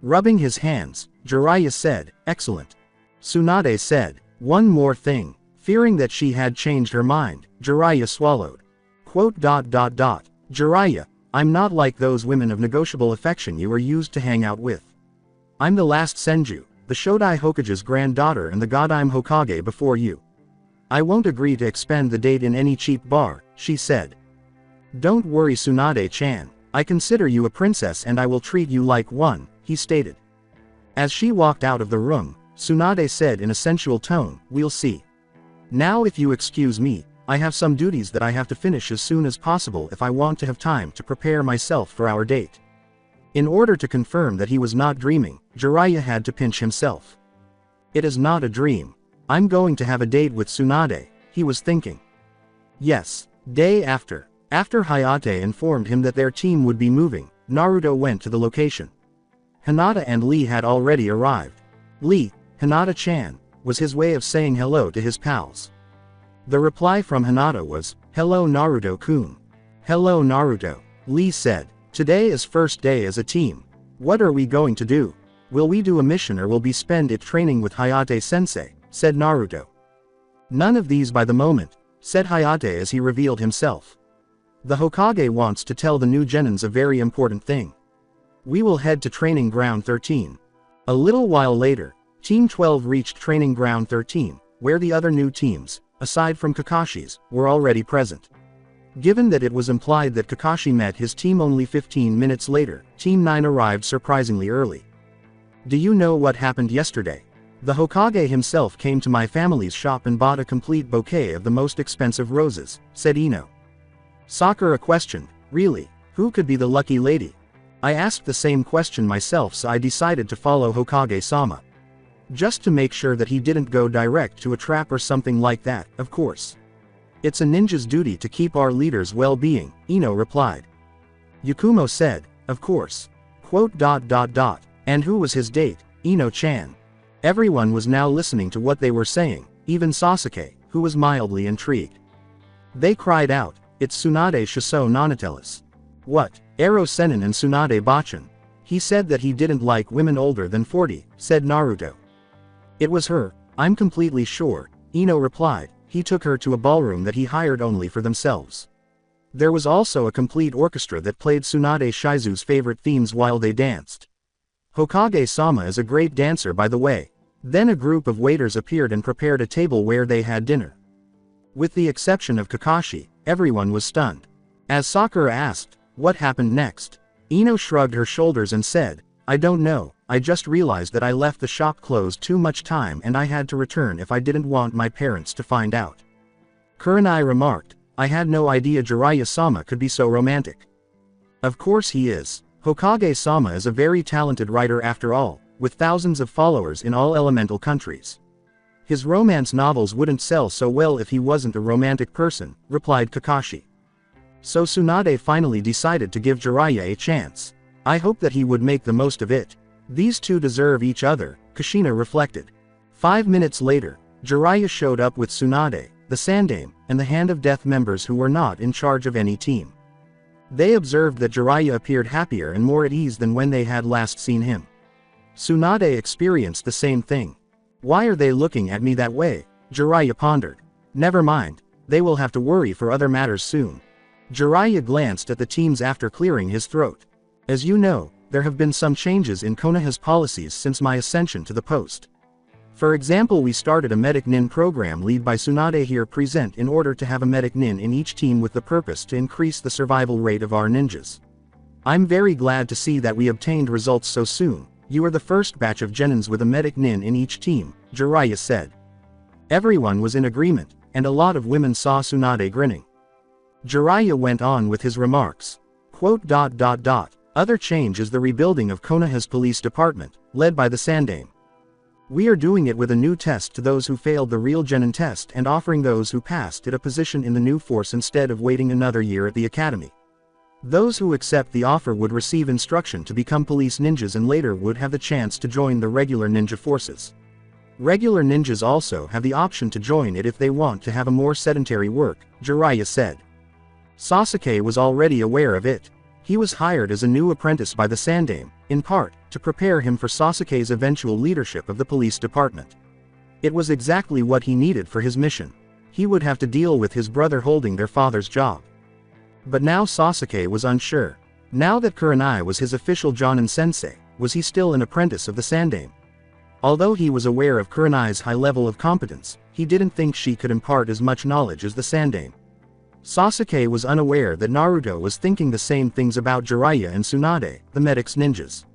Rubbing his hands, Jiraiya said, "Excellent." Sunade said, "One more thing." Fearing that she had changed her mind, Jiraiya swallowed. Jiraiya, I'm not like those women of negotiable affection you are used to hang out with. I'm the last Senju, the Shodai Hokage's granddaughter and the Godaime Hokage before you. I won't agree to expend the date in any cheap bar, she said. "Don't worry, Sunade-chan, I consider you a princess and I will treat you like one," he stated. As she walked out of the room, Sunade said in a sensual tone, "We'll see. Now if you excuse me, I have some duties that I have to finish as soon as possible if I want to have time to prepare myself for our date." In order to confirm that he was not dreaming, Jiraiya had to pinch himself. "It is not a dream. I'm going to have a date with Sunade," he was thinking. Yes. Day after Hayate informed him that their team would be moving, Naruto went to the location. Hinata and Lee had already arrived. Lee, Hinata-chan, was his way of saying hello to his pals. The reply from Hinata was, "Hello Naruto-kun." "Hello Naruto," Lee said. "Today is first day as a team. What are we going to do? Will we do a mission or will we spend it training with Hayate-sensei?" said Naruto. "None of these by the moment," said Hayate as he revealed himself. "The Hokage wants to tell the new genins a very important thing. We will head to Training Ground 13. A little while later, Team 12 reached Training Ground 13, where the other new teams, aside from Kakashi's, were already present. Given that it was implied that Kakashi met his team only 15 minutes later, Team 9 arrived surprisingly early. "Do you know what happened yesterday? The Hokage himself came to my family's shop and bought a complete bouquet of the most expensive roses," said Ino. Sakura questioned, "Really? Who could be the lucky lady? I asked the same question myself, so I decided to follow Hokage-sama. Just to make sure that he didn't go direct to a trap or something like that, of course. It's a ninja's duty to keep our leader's well-being," Ino replied. Yakumo said, "Of course. And who was his date, Ino-chan?" Everyone was now listening to what they were saying, even Sasuke, who was mildly intrigued. They cried out, "It's Tsunade Shiso Nanatelis." "What? Ero Sennin and Tsunade Bachan? He said that he didn't like women older than 40, said Naruto. "It was her, I'm completely sure," Ino replied. "He took her to a ballroom that he hired only for themselves. There was also a complete orchestra that played Tsunade Shizu's favorite themes while they danced. Hokage-sama is a great dancer, by the way." Then a group of waiters appeared and prepared a table where they had dinner. With the exception of Kakashi, everyone was stunned. As Sakura asked, "What happened next?" Ino shrugged her shoulders and said, "I don't know, I just realized that I left the shop closed too much time and I had to return if I didn't want my parents to find out." Kurenai remarked, "I had no idea Jiraiya-sama could be so romantic." "Of course he is. Hokage-sama is a very talented writer after all, with thousands of followers in all elemental countries. His romance novels wouldn't sell so well if he wasn't a romantic person," replied Kakashi. So Tsunade finally decided to give Jiraiya a chance. "I hope that he would make the most of it. These two deserve each other," Kushina reflected. 5 minutes later, Jiraiya showed up with Tsunade, the Sandaime, and the Hand of Death members who were not in charge of any team. They observed that Jiraiya appeared happier and more at ease than when they had last seen him. Tsunade experienced the same thing. "Why are they looking at me that way?" Jiraiya pondered. "Never mind, they will have to worry for other matters soon." Jiraiya glanced at the teams after clearing his throat. "As you know, there have been some changes in Konoha's policies since my ascension to the post. For example, we started a medic nin program led by Sunade here present in order to have a medic nin in each team with the purpose to increase the survival rate of our ninjas. I'm very glad to see that we obtained results so soon," You are the first batch of genins with a medic nin in each team, Jiraiya said. Everyone was in agreement, and a lot of women saw Sunade grinning. Jiraiya went on with his remarks. Quote, Other change is the rebuilding of Konoha's police department, led by the Sandaime. We are doing it with a new test to those who failed the real genin test and offering those who passed it a position in the new force instead of waiting another year at the academy. Those who accept the offer would receive instruction to become police ninjas and later would have the chance to join the regular ninja forces. Regular ninjas also have the option to join it if they want to have a more sedentary work, Jiraiya said. Sasuke was already aware of it. He was hired as a new apprentice by the Sandaime, in part, to prepare him for Sasuke's eventual leadership of the police department. It was exactly what he needed for his mission. He would have to deal with his brother holding their father's job. But now Sasuke was unsure. Now that Kurenai was his official Jonin sensei, was he still an apprentice of the Sandaime? Although he was aware of Kurenai's high level of competence, he didn't think she could impart as much knowledge as the Sandaime. Sasuke was unaware that Naruto was thinking the same things about Jiraiya and Sunade, the medics ninjas.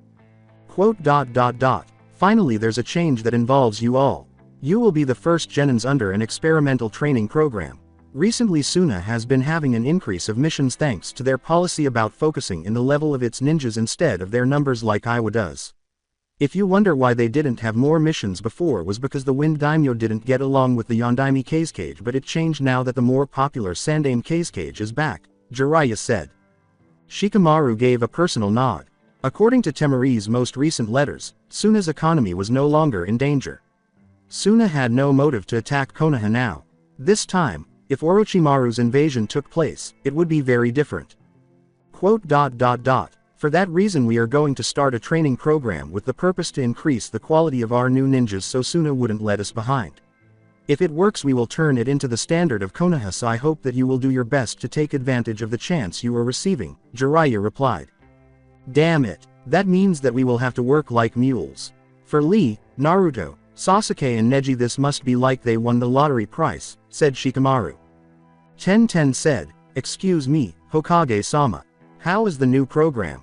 Quote, Finally there's a change that involves you all. You will be the first genins under an experimental training program. Recently Suna has been having an increase of missions thanks to their policy about focusing in the level of its ninjas instead of their numbers like Iwa does. If you wonder why they didn't have more missions before was because the Wind Daimyo didn't get along with the Yondaime Kazekage, but it changed now that the more popular Sandaime Kazekage is back, Jiraiya said. Shikamaru gave a personal nod. According to Temari's most recent letters, Suna's economy was no longer in danger. Suna had no motive to attack Konoha now. This time, if Orochimaru's invasion took place, it would be very different. Quote, For that reason we are going to start a training program with the purpose to increase the quality of our new ninjas so Suna wouldn't let us behind. If it works we will turn it into the standard of Konoha, so I hope that you will do your best to take advantage of the chance you are receiving, Jiraiya replied. Damn it, that means that we will have to work like mules. For Lee, Naruto, Sasuke and Neji this must be like they won the lottery prize, said Shikamaru. Ten said, Excuse me, Hokage-sama. How is the new program?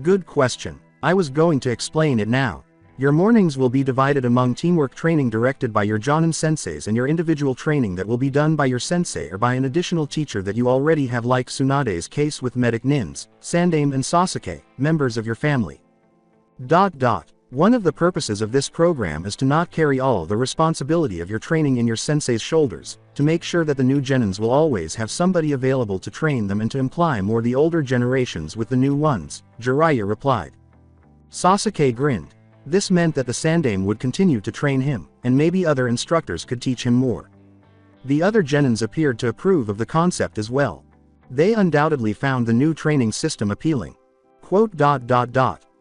Good question. I was going to explain it now. Your mornings will be divided among teamwork training directed by your Jonin senseis and your individual training that will be done by your sensei or by an additional teacher that you already have, like Tsunade's case with medic nins, Sandaime and Sasuke, members of your family. One of the purposes of this program is to not carry all the responsibility of your training in your sensei's shoulders, to make sure that the new genins will always have somebody available to train them and to imply more the older generations with the new ones, Jiraiya replied. Sasuke grinned. This meant that the Sandaime would continue to train him, and maybe other instructors could teach him more. The other genins appeared to approve of the concept as well. They undoubtedly found the new training system appealing. Quote,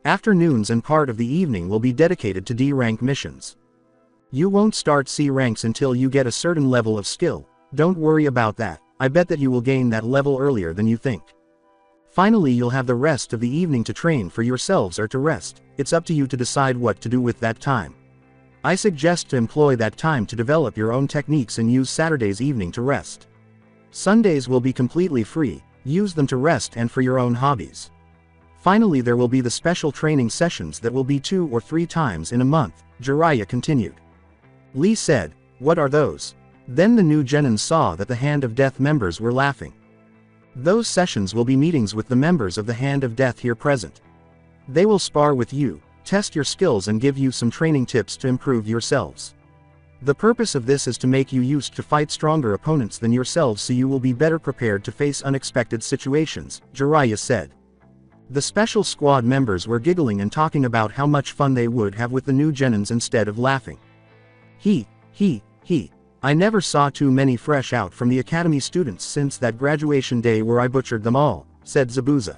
Afternoons and part of the evening will be dedicated to D-rank missions. You won't start C ranks until you get a certain level of skill. Don't worry about that, I bet that you will gain that level earlier than you think. Finally you'll have the rest of the evening to train for yourselves or to rest. It's up to you to decide what to do with that time. I suggest to employ that time to develop your own techniques and use Saturday's evening to rest. Sundays will be completely free, use them to rest and for your own hobbies. Finally there will be the special training sessions that will be 2 or 3 times in a month, Jiraiya continued. Lee said, What are those? Then the new genins saw that the Hand of Death members were laughing. Those sessions will be meetings with the members of the Hand of Death here present. They will spar with you, test your skills and give you some training tips to improve yourselves. The purpose of this is to make you used to fight stronger opponents than yourselves so you will be better prepared to face unexpected situations, Jiraiya said. The special squad members were giggling and talking about how much fun they would have with the new genins instead of laughing. I never saw too many fresh out from the academy students since that graduation day where I butchered them all, said Zabuza.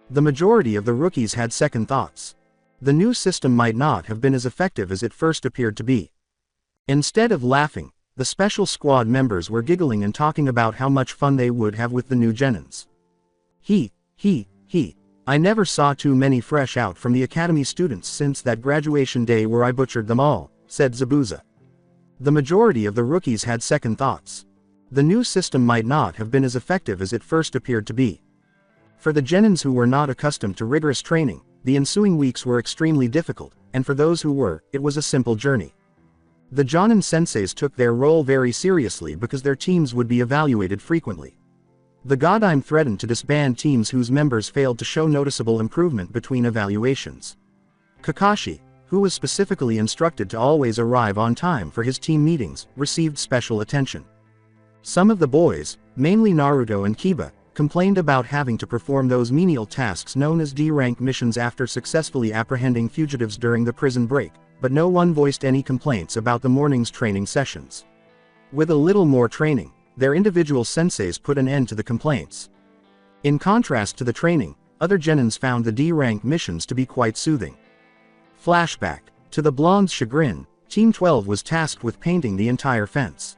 The majority of the rookies had second thoughts. The new system might not have been as effective as it first appeared to be. Instead of laughing, the special squad members were giggling and talking about how much fun they would have with the new genins. I never saw too many fresh out from the academy students since that graduation day where I butchered them all, said Zabuza. The majority of the rookies had second thoughts. The new system might not have been as effective as it first appeared to be. For the genins who were not accustomed to rigorous training, the ensuing weeks were extremely difficult, and for those who were, it was a simple journey. The Jonin senseis took their role very seriously because their teams would be evaluated frequently. The Yondaime threatened to disband teams whose members failed to show noticeable improvement between evaluations. Kakashi, who was specifically instructed to always arrive on time for his team meetings, received special attention. Some of the boys, mainly Naruto and Kiba, complained about having to perform those menial tasks known as D-rank missions after successfully apprehending fugitives during the prison break, but no one voiced any complaints about the morning's training sessions. With a little more training, their individual senseis put an end to the complaints. In contrast to the training, other genins found the D-rank missions to be quite soothing. Flashback. To the blonde's chagrin, Team 12 was tasked with painting the entire fence.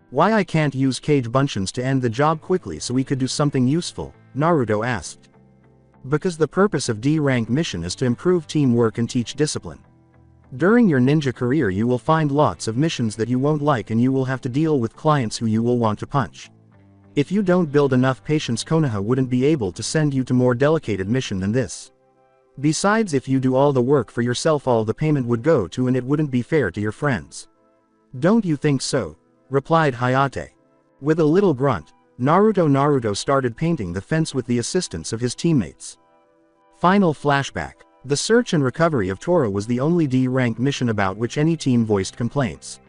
"Why I can't use Kage Bunchins to end the job quickly so we could do something useful?" Naruto asked. "Because the purpose of D-rank mission is to improve teamwork and teach discipline. During your ninja career you will find lots of missions that you won't like and you will have to deal with clients who you will want to punch. If you don't build enough patience, Konoha wouldn't be able to send you to more delicate mission than this. Besides, if you do all the work for yourself, all the payment would go to and it wouldn't be fair to your friends. Don't you think so?" replied Hayate. With a little grunt, Naruto started painting the fence with the assistance of his teammates. Final flashback. The search and recovery of Tora was the only D-rank mission about which any team voiced complaints.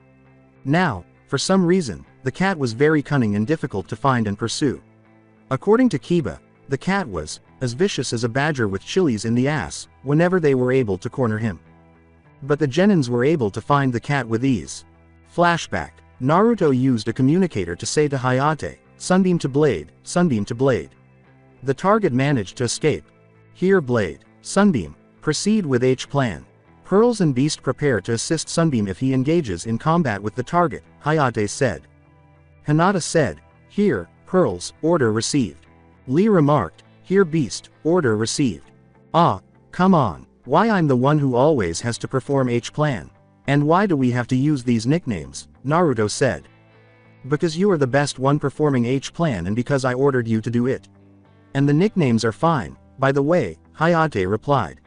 Now, for some reason, the cat was very cunning and difficult to find and pursue. According to Kiba, the cat was as vicious as a badger with chilies in the ass whenever they were able to corner him. But the genins were able to find the cat with ease. Flashback. Naruto used a communicator to say to Hayate, "Sunbeam to blade, sunbeam to blade." The target managed to escape. "Here blade, sunbeam, proceed with H plan. Pearls and Beast prepare to assist Sunbeam if he engages in combat with the target," Hayate said. Hinata said, "Here, Pearls, order received." Lee remarked, "Here Beast, order received." "Ah, come on, why I'm the one who always has to perform H plan? And why do we have to use these nicknames?" Naruto said. "Because you are the best one performing H plan and because I ordered you to do it. And the nicknames are fine, by the way," Hayate replied.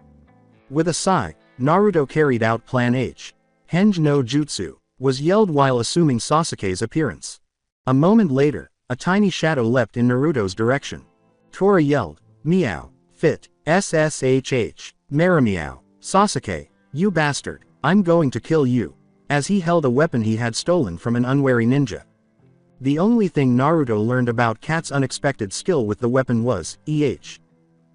With a sigh, Naruto carried out Plan H. "Henge no Jutsu," was yelled while assuming Sasuke's appearance. A moment later, a tiny shadow leapt in Naruto's direction. Tora yelled, "Meow, fit, SSHH, Marameow, Sasuke, you bastard, I'm going to kill you," as he held a weapon he had stolen from an unwary ninja. The only thing Naruto learned about Cat's unexpected skill with the weapon was,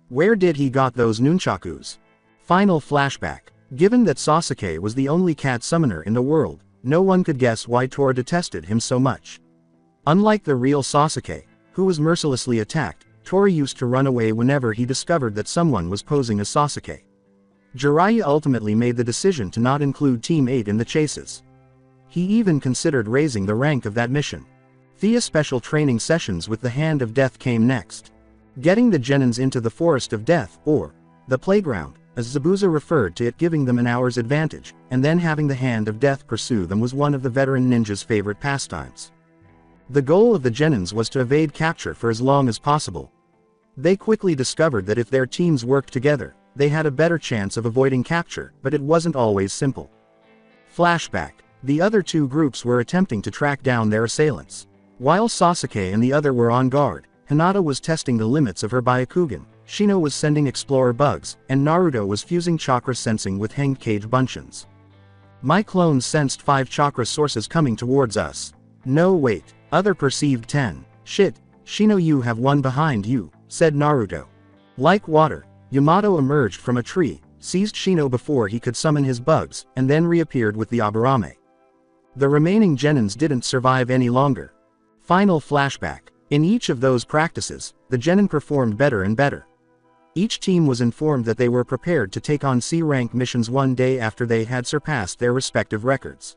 where did he got those nunchakus? Final flashback. Given that Sasuke was the only cat summoner in the world, no one could guess why Tora detested him so much. Unlike the real Sasuke, who was mercilessly attacked, Tora used to run away whenever he discovered that someone was posing as Sasuke. Jiraiya ultimately made the decision to not include Team 8 in the chases. He even considered raising the rank of that mission. Thea's special training sessions with the Hand of Death came next. Getting the genins into the Forest of Death, or the playground, as Zabuza referred to it, giving them an hour's advantage, and then having the Hand of Death pursue them was one of the veteran ninjas' favorite pastimes. The goal of the genins was to evade capture for as long as possible. They quickly discovered that if their teams worked together, they had a better chance of avoiding capture, but it wasn't always simple. Flashback. The other two groups were attempting to track down their assailants. While Sasuke and the other were on guard, Hinata was testing the limits of her Byakugan, Shino was sending explorer bugs, and Naruto was fusing chakra sensing with hanged Kage Bunchins. "My clones sensed 5 chakra sources coming towards us. No wait, other perceived 10. Shit, Shino, you have one behind you," said Naruto. Like water, Yamato emerged from a tree, seized Shino before he could summon his bugs, and then reappeared with the Aburame. The remaining genins didn't survive any longer. Final flashback. In each of those practices, the genin performed better and better. Each team was informed that they were prepared to take on C-rank missions one day after they had surpassed their respective records.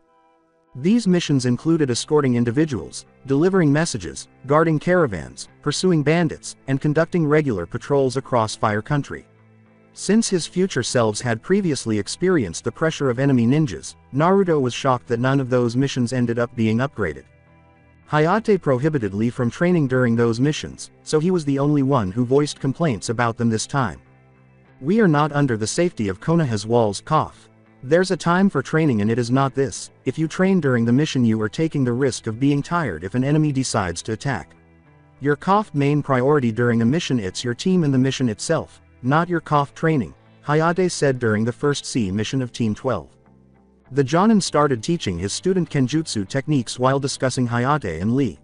These missions included escorting individuals, delivering messages, guarding caravans, pursuing bandits, and conducting regular patrols across Fire Country. Since his future selves had previously experienced the pressure of enemy ninjas, Naruto was shocked that none of those missions ended up being upgraded. Hayate prohibited Lee from training during those missions, so he was the only one who voiced complaints about them this time. We are not under the safety of Konoha's walls. Cough. There's a time for training and it is not this. If you train during the mission you are taking the risk of being tired if an enemy decides to attack. Your main priority during a mission it's your team and the mission itself, not your training, Hayate said during the first C mission of Team 12. The Jonin started teaching his student Kenjutsu techniques while discussing Hayate and Lee.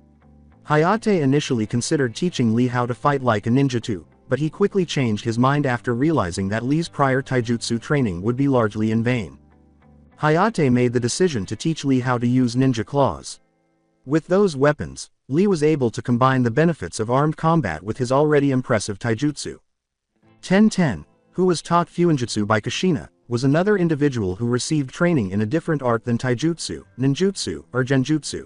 Hayate initially considered teaching Lee how to fight like a ninja too, but he quickly changed his mind after realizing that Lee's prior taijutsu training would be largely in vain. Hayate made the decision to teach Lee how to use ninja claws. With those weapons, Lee was able to combine the benefits of armed combat with his already impressive taijutsu. Ten, who was taught fuinjutsu by Kushina, was another individual who received training in a different art than taijutsu, ninjutsu, or genjutsu.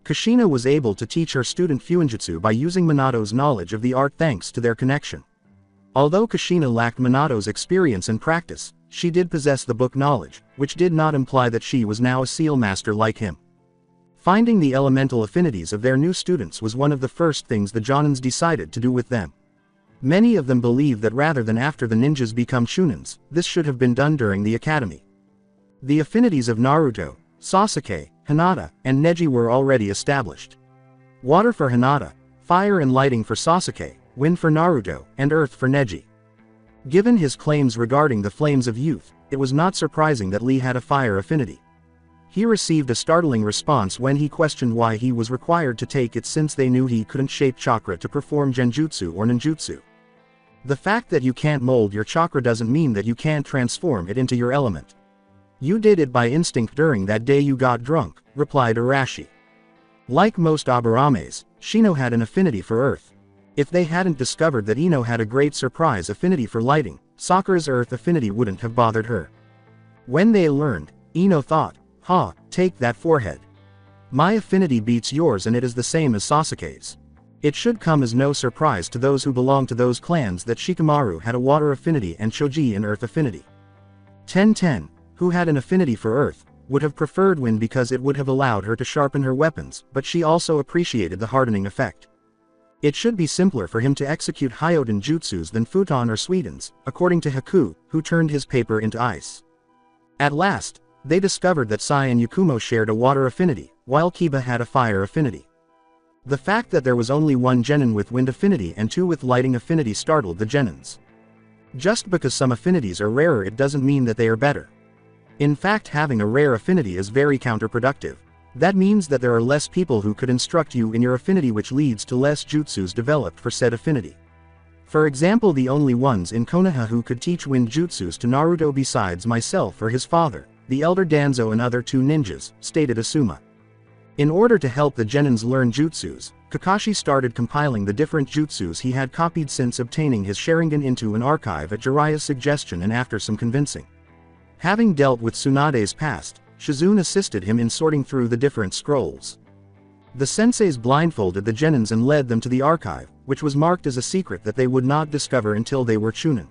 Kushina was able to teach her student fuinjutsu by using Minato's knowledge of the art thanks to their connection. Although Kushina lacked Minato's experience and practice, she did possess the book knowledge, which did not imply that she was now a seal master like him. Finding the elemental affinities of their new students was one of the first things the Jonins decided to do with them. Many of them believe that rather than after the ninjas become shunins, this should have been done during the academy. The affinities of Naruto, Sasuke, Hinata, and Neji were already established. Water for Hinata, fire and lighting for Sasuke, wind for Naruto, and earth for Neji. Given his claims regarding the flames of youth, it was not surprising that Lee had a fire affinity. He received a startling response when he questioned why he was required to take it since they knew he couldn't shape chakra to perform genjutsu or ninjutsu. The fact that you can't mold your chakra doesn't mean that you can't transform it into your element. You did it by instinct during that day you got drunk, replied Arashi. Like most Abarames, Shino had an affinity for earth. If they hadn't discovered that Ino had a great surprise affinity for lighting, Sakura's earth affinity wouldn't have bothered her. When they learned, Ino thought, take that forehead. My affinity beats yours and it is the same as Sasuke's. It should come as no surprise to those who belong to those clans that Shikamaru had a water affinity and Choji an earth affinity. Ten, who had an affinity for earth, would have preferred wind because it would have allowed her to sharpen her weapons, but she also appreciated the hardening effect. It should be simpler for him to execute Hyoden jutsus than futon or Sweden's, according to Haku, who turned his paper into ice. At last, they discovered that Sai and Yakumo shared a water affinity, while Kiba had a fire affinity. The fact that there was only one genin with wind affinity and two with lighting affinity startled the genins. Just because some affinities are rarer it doesn't mean that they are better. In fact, having a rare affinity is very counterproductive. That means that there are less people who could instruct you in your affinity, which leads to less jutsus developed for said affinity. For example, the only ones in Konoha who could teach wind jutsus to Naruto besides myself are his father, the elder Danzo, and other two ninjas, stated Asuma. In order to help the genins learn jutsus, Kakashi started compiling the different jutsus he had copied since obtaining his Sharingan into an archive at Jiraiya's suggestion and after some convincing. Having dealt with Tsunade's past, Shizune assisted him in sorting through the different scrolls. The senseis blindfolded the genins and led them to the archive, which was marked as a secret that they would not discover until they were chunin.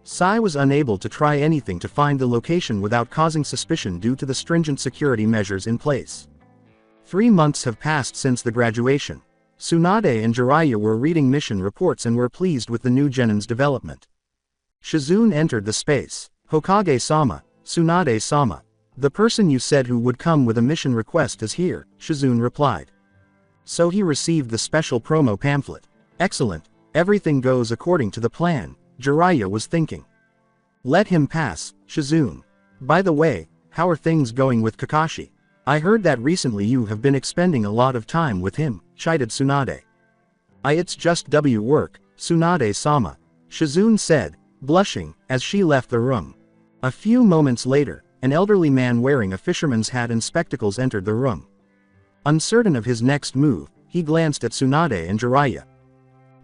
Sai was unable to try anything to find the location without causing suspicion due to the stringent security measures in place. 3 months have passed since the graduation. Sunade and Jiraiya were reading mission reports and were pleased with the new genin's development. Shizune entered the space. Hokage-sama, Tsunade-sama. The person you said who would come with a mission request is here, Shizune replied. So he received the special promo pamphlet. Excellent, everything goes according to the plan, Jiraiya was thinking. Let him pass, Shizune. By the way, how are things going with Kakashi? I heard that recently you have been expending a lot of time with him, chided Tsunade. It's just work, Tsunade-sama, Shizune said, blushing, as she left the room. A few moments later, an elderly man wearing a fisherman's hat and spectacles entered the room. Uncertain of his next move, he glanced at Tsunade and Jiraiya.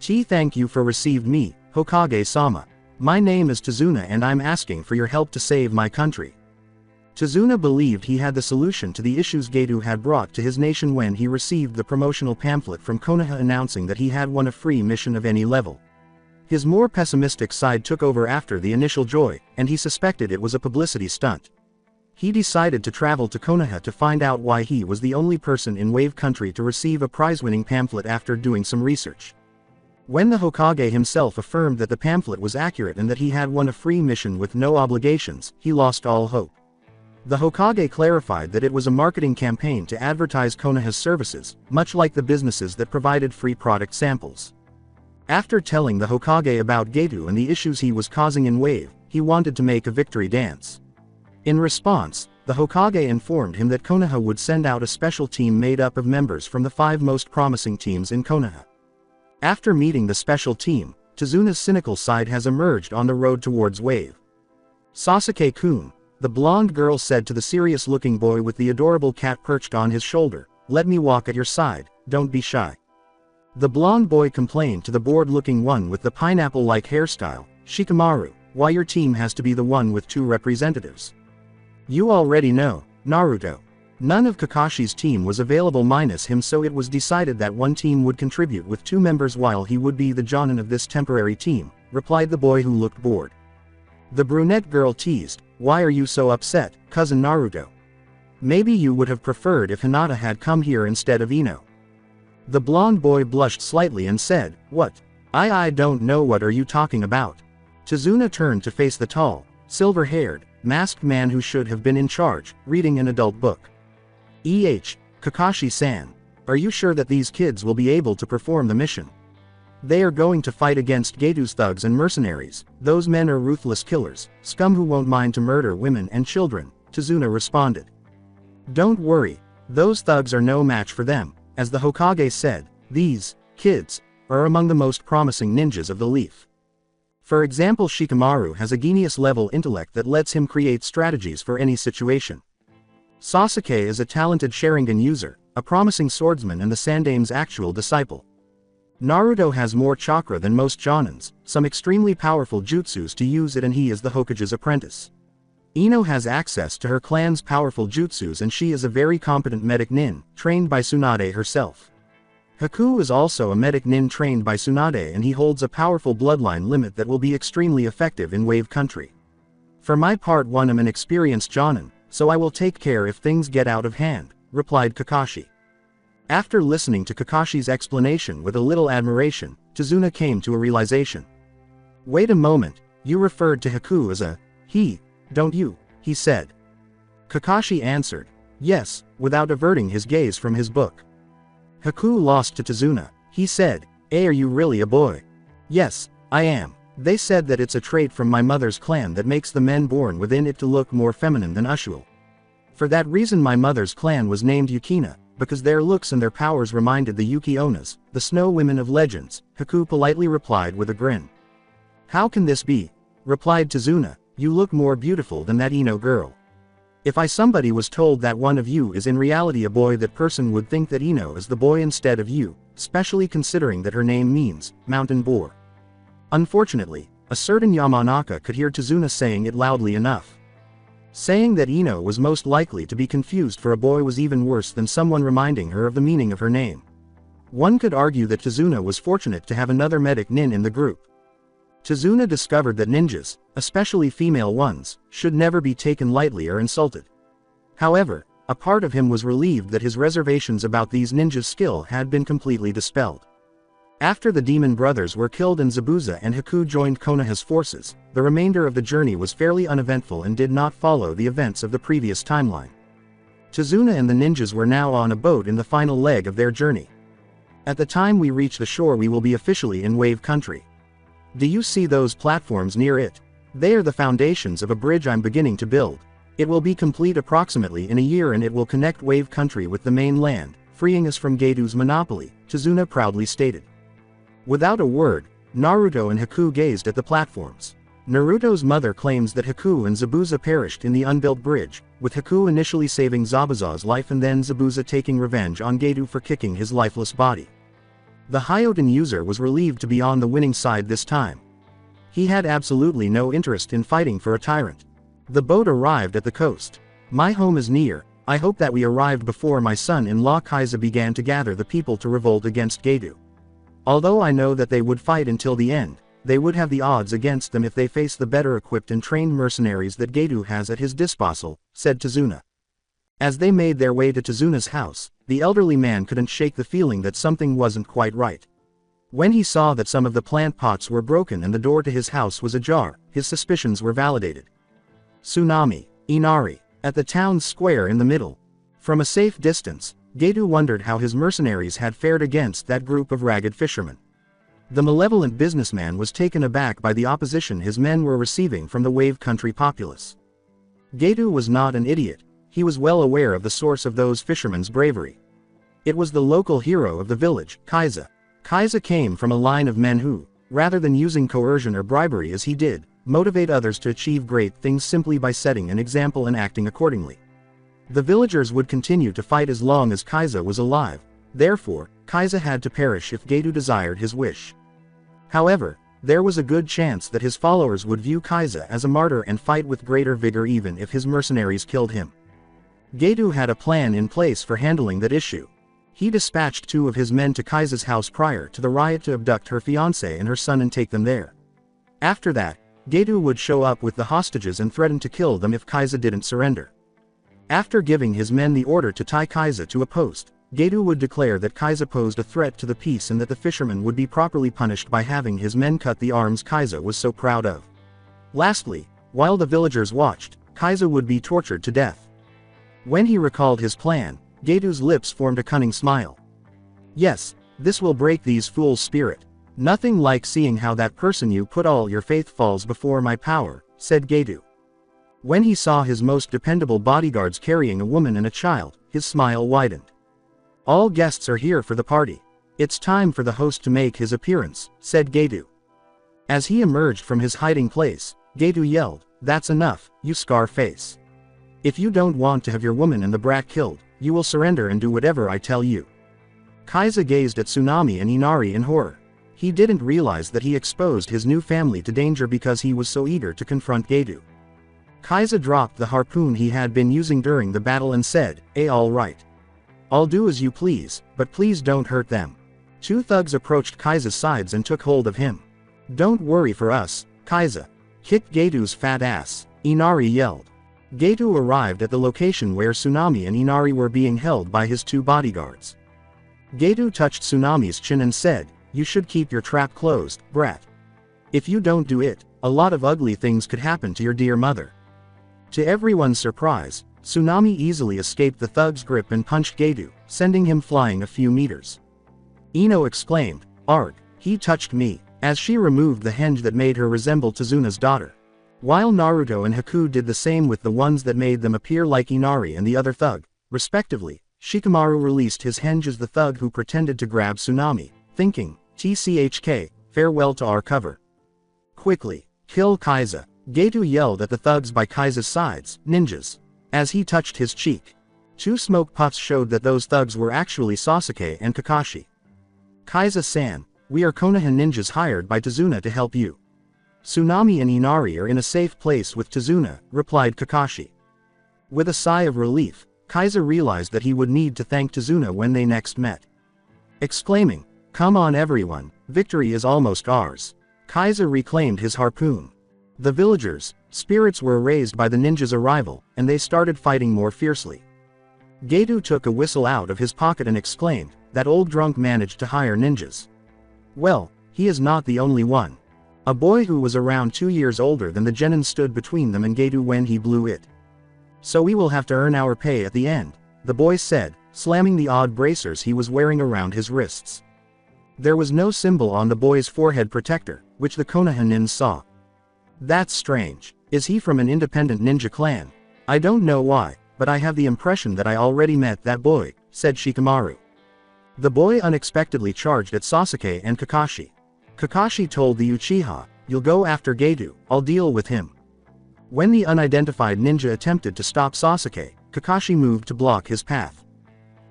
Thank you for received me, Hokage-sama. My name is Tazuna and I'm asking for your help to save my country. Tazuna believed he had the solution to the issues Geto had brought to his nation when he received the promotional pamphlet from Konoha announcing that he had won a free mission of any level. His more pessimistic side took over after the initial joy, and he suspected it was a publicity stunt. He decided to travel to Konoha to find out why he was the only person in Wave Country to receive a prize-winning pamphlet after doing some research. When the Hokage himself affirmed that the pamphlet was accurate and that he had won a free mission with no obligations, he lost all hope. The Hokage clarified that it was a marketing campaign to advertise Konoha's services, much like the businesses that provided free product samples. After telling the Hokage about Geto and the issues he was causing in Wave, he wanted to make a victory dance. In response, the Hokage informed him that Konoha would send out a special team made up of members from the 5 most promising teams in Konoha. After meeting the special team, Tizuna's cynical side has emerged on the road towards Wave. Sasuke-kun, the blonde girl said to the serious-looking boy with the adorable cat perched on his shoulder, "Let me walk at your side, don't be shy." The blonde boy complained to the bored-looking one with the pineapple-like hairstyle, "Shikamaru, why your team has to be the one with 2 representatives? You already know, Naruto. None of Kakashi's team was available minus him, so it was decided that one team would contribute with 2 members while he would be the jonin of this temporary team," replied the boy who looked bored. The brunette girl teased, "Why are you so upset, cousin Naruto? Maybe you would have preferred if Hinata had come here instead of Ino." The blonde boy blushed slightly and said, "What? I don't know, what are you talking about?" Tizuna turned to face the tall, silver-haired, masked man who should have been in charge, reading an adult book. Kakashi-san, are you sure that these kids will be able to perform the mission? They are going to fight against Geto's thugs and mercenaries. Those men are ruthless killers, scum who won't mind to murder women and children," Tizuna responded. "Don't worry, those thugs are no match for them. As the Hokage said, these kids are among the most promising ninjas of the Leaf. For example, Shikamaru has a genius-level intellect that lets him create strategies for any situation. Sasuke is a talented Sharingan user, a promising swordsman and the Sandame's actual disciple. Naruto has more chakra than most jonins, some extremely powerful jutsus to use it, and he is the Hokage's apprentice. Ino has access to her clan's powerful jutsus and she is a very competent medic nin, trained by Sunade herself. Haku is also a medic nin trained by Sunade, and he holds a powerful bloodline limit that will be extremely effective in Wave Country. For my part, I am an experienced jonin, so I will take care if things get out of hand," replied Kakashi. After listening to Kakashi's explanation with a little admiration, Tizuna came to a realization. "Wait a moment, you referred to Haku as a he, don't you?" he said. Kakashi answered, "Yes," without averting his gaze from his book. Haku lost to Tizuna. He said, "Are you really a boy?" "Yes, I am. They said that it's a trait from my mother's clan that makes the men born within it to look more feminine than usual. For that reason my mother's clan was named Yukina, because their looks and their powers reminded the Yuki Onas, the snow women of legends," Haku politely replied with a grin. "How can this be?" replied Tizuna, "you look more beautiful than that Ino girl. If somebody was told that one of you is in reality a boy, that person would think that Ino is the boy instead of you, especially considering that her name means mountain boar." Unfortunately, a certain Yamanaka could hear Tizuna saying it loudly enough. Saying that Ino was most likely to be confused for a boy was even worse than someone reminding her of the meaning of her name. One could argue that Tizuna was fortunate to have another medic nin in the group. Tizuna discovered that ninjas, especially female ones, should never be taken lightly or insulted. However, a part of him was relieved that his reservations about these ninjas' skill had been completely dispelled. After the demon brothers were killed and Zabuza and Haku joined Konoha's forces, the remainder of the journey was fairly uneventful and did not follow the events of the previous timeline. Tizuna and the ninjas were now on a boat in the final leg of their journey. "At the time we reach the shore we will be officially in Wave Country. Do you see those platforms near it? They are the foundations of a bridge I'm beginning to build. It will be complete approximately in a year and it will connect Wave Country with the mainland, freeing us from Geto's monopoly," Tizuna proudly stated. Without a word, Naruto and Haku gazed at the platforms. Naruto's mother claims that Haku and Zabuza perished in the unbuilt bridge, with Haku initially saving Zabuza's life and then Zabuza taking revenge on Geto for kicking his lifeless body. The Hyoten user was relieved to be on the winning side this time. He had absolutely no interest in fighting for a tyrant. The boat arrived at the coast. "My home is near. I hope that we arrived before my son-in-law Kaiza began to gather the people to revolt against Geto. Although I know that they would fight until the end, they would have the odds against them if they face the better equipped and trained mercenaries that Geto has at his disposal," said Tizuna. As they made their way to Tizuna's house, the elderly man couldn't shake the feeling that something wasn't quite right. When he saw that some of the plant pots were broken and the door to his house was ajar, his suspicions were validated. Tsunami, Inari, at the town's square in the middle. From a safe distance, Gedu wondered how his mercenaries had fared against that group of ragged fishermen. The malevolent businessman was taken aback by the opposition his men were receiving from the Wave country populace. Gedu was not an idiot, he was well aware of the source of those fishermen's bravery. It was the local hero of the village, Kaiza. Kaiza came from a line of men who, rather than using coercion or bribery as he did, motivate others to achieve great things simply by setting an example and acting accordingly. The villagers would continue to fight as long as Kaiza was alive, therefore, Kaiza had to perish if Gedu desired his wish. However, there was a good chance that his followers would view Kaiza as a martyr and fight with greater vigor even if his mercenaries killed him. Gedu had a plan in place for handling that issue. He dispatched 2 of his men to Kaiza's house prior to the riot to abduct her fiancé and her son and take them there. After that, Gedu would show up with the hostages and threaten to kill them if Kaiza didn't surrender. After giving his men the order to tie Kaiza to a post, Gedu would declare that Kaiza posed a threat to the peace and that the fisherman would be properly punished by having his men cut the arms Kaiza was so proud of. Lastly, while the villagers watched, Kaiza would be tortured to death. When he recalled his plan, Gedu's lips formed a cunning smile. Yes, this will break these fools' spirit. Nothing like seeing how that person you put all your faith falls before my power, said Gedu. When he saw his most dependable bodyguards carrying a woman and a child, his smile widened. All guests are here for the party. It's time for the host to make his appearance, said Gedu. As he emerged from his hiding place, Gedu yelled, "That's enough, you scar face. If you don't want to have your woman and the brat killed, you will surrender and do whatever I tell you." Kaiza gazed at Tsunami and Inari in horror. He didn't realize that he exposed his new family to danger because he was so eager to confront Gedu. Kaiza dropped the harpoon he had been using during the battle and said, all right. I'll do as you please, but please don't hurt them." 2 thugs approached Kaiza's sides and took hold of him. "Don't worry for us, Kaiza. Kick Gedu's fat ass," Inari yelled. Gedu arrived at the location where Tsunami and Inari were being held by his 2 bodyguards. Gedu touched Tsunami's chin and said, "You should keep your trap closed, brat. If you don't do it, a lot of ugly things could happen to your dear mother." To everyone's surprise, Tsunami easily escaped the thug's grip and punched Gedu, sending him flying a few meters. Ino exclaimed, "Arg, he touched me," as she removed the henge that made her resemble Tezuna's daughter. While Naruto and Haku did the same with the ones that made them appear like Inari and the other thug, respectively, Shikamaru released his henge as the thug who pretended to grab Tsunami, thinking, "TCHK, farewell to our cover. Quickly, kill Kaiza." Gedu yelled at the thugs by Kaiza's sides, "Ninjas." As he touched his cheek, 2 smoke puffs showed that those thugs were actually Sasuke and Kakashi. "Kaiza-san, we are Konoha ninjas hired by Tezuna to help you. Tsunami and Inari are in a safe place with Tezuna," replied Kakashi. With a sigh of relief, Kaiza realized that he would need to thank Tezuna when they next met. Exclaiming, "Come on everyone, victory is almost ours." Kaiza reclaimed his harpoon. The villagers' spirits were raised by the ninjas' arrival, and they started fighting more fiercely. Gedu took a whistle out of his pocket and exclaimed, "That old drunk managed to hire ninjas. Well, he is not the only one." A boy who was around 2 years older than the genin stood between them and Gedu when he blew it. "So we will have to earn our pay at the end," the boy said, slamming the odd bracers he was wearing around his wrists. There was no symbol on the boy's forehead protector, which the Konoha nins saw. "That's strange. Is he from an independent ninja clan? I don't know why, but I have the impression that I already met that boy," said Shikamaru. The boy unexpectedly charged at Sasuke and Kakashi. Kakashi told the Uchiha, "You'll go after Gedu, I'll deal with him." When the unidentified ninja attempted to stop Sasuke, Kakashi moved to block his path.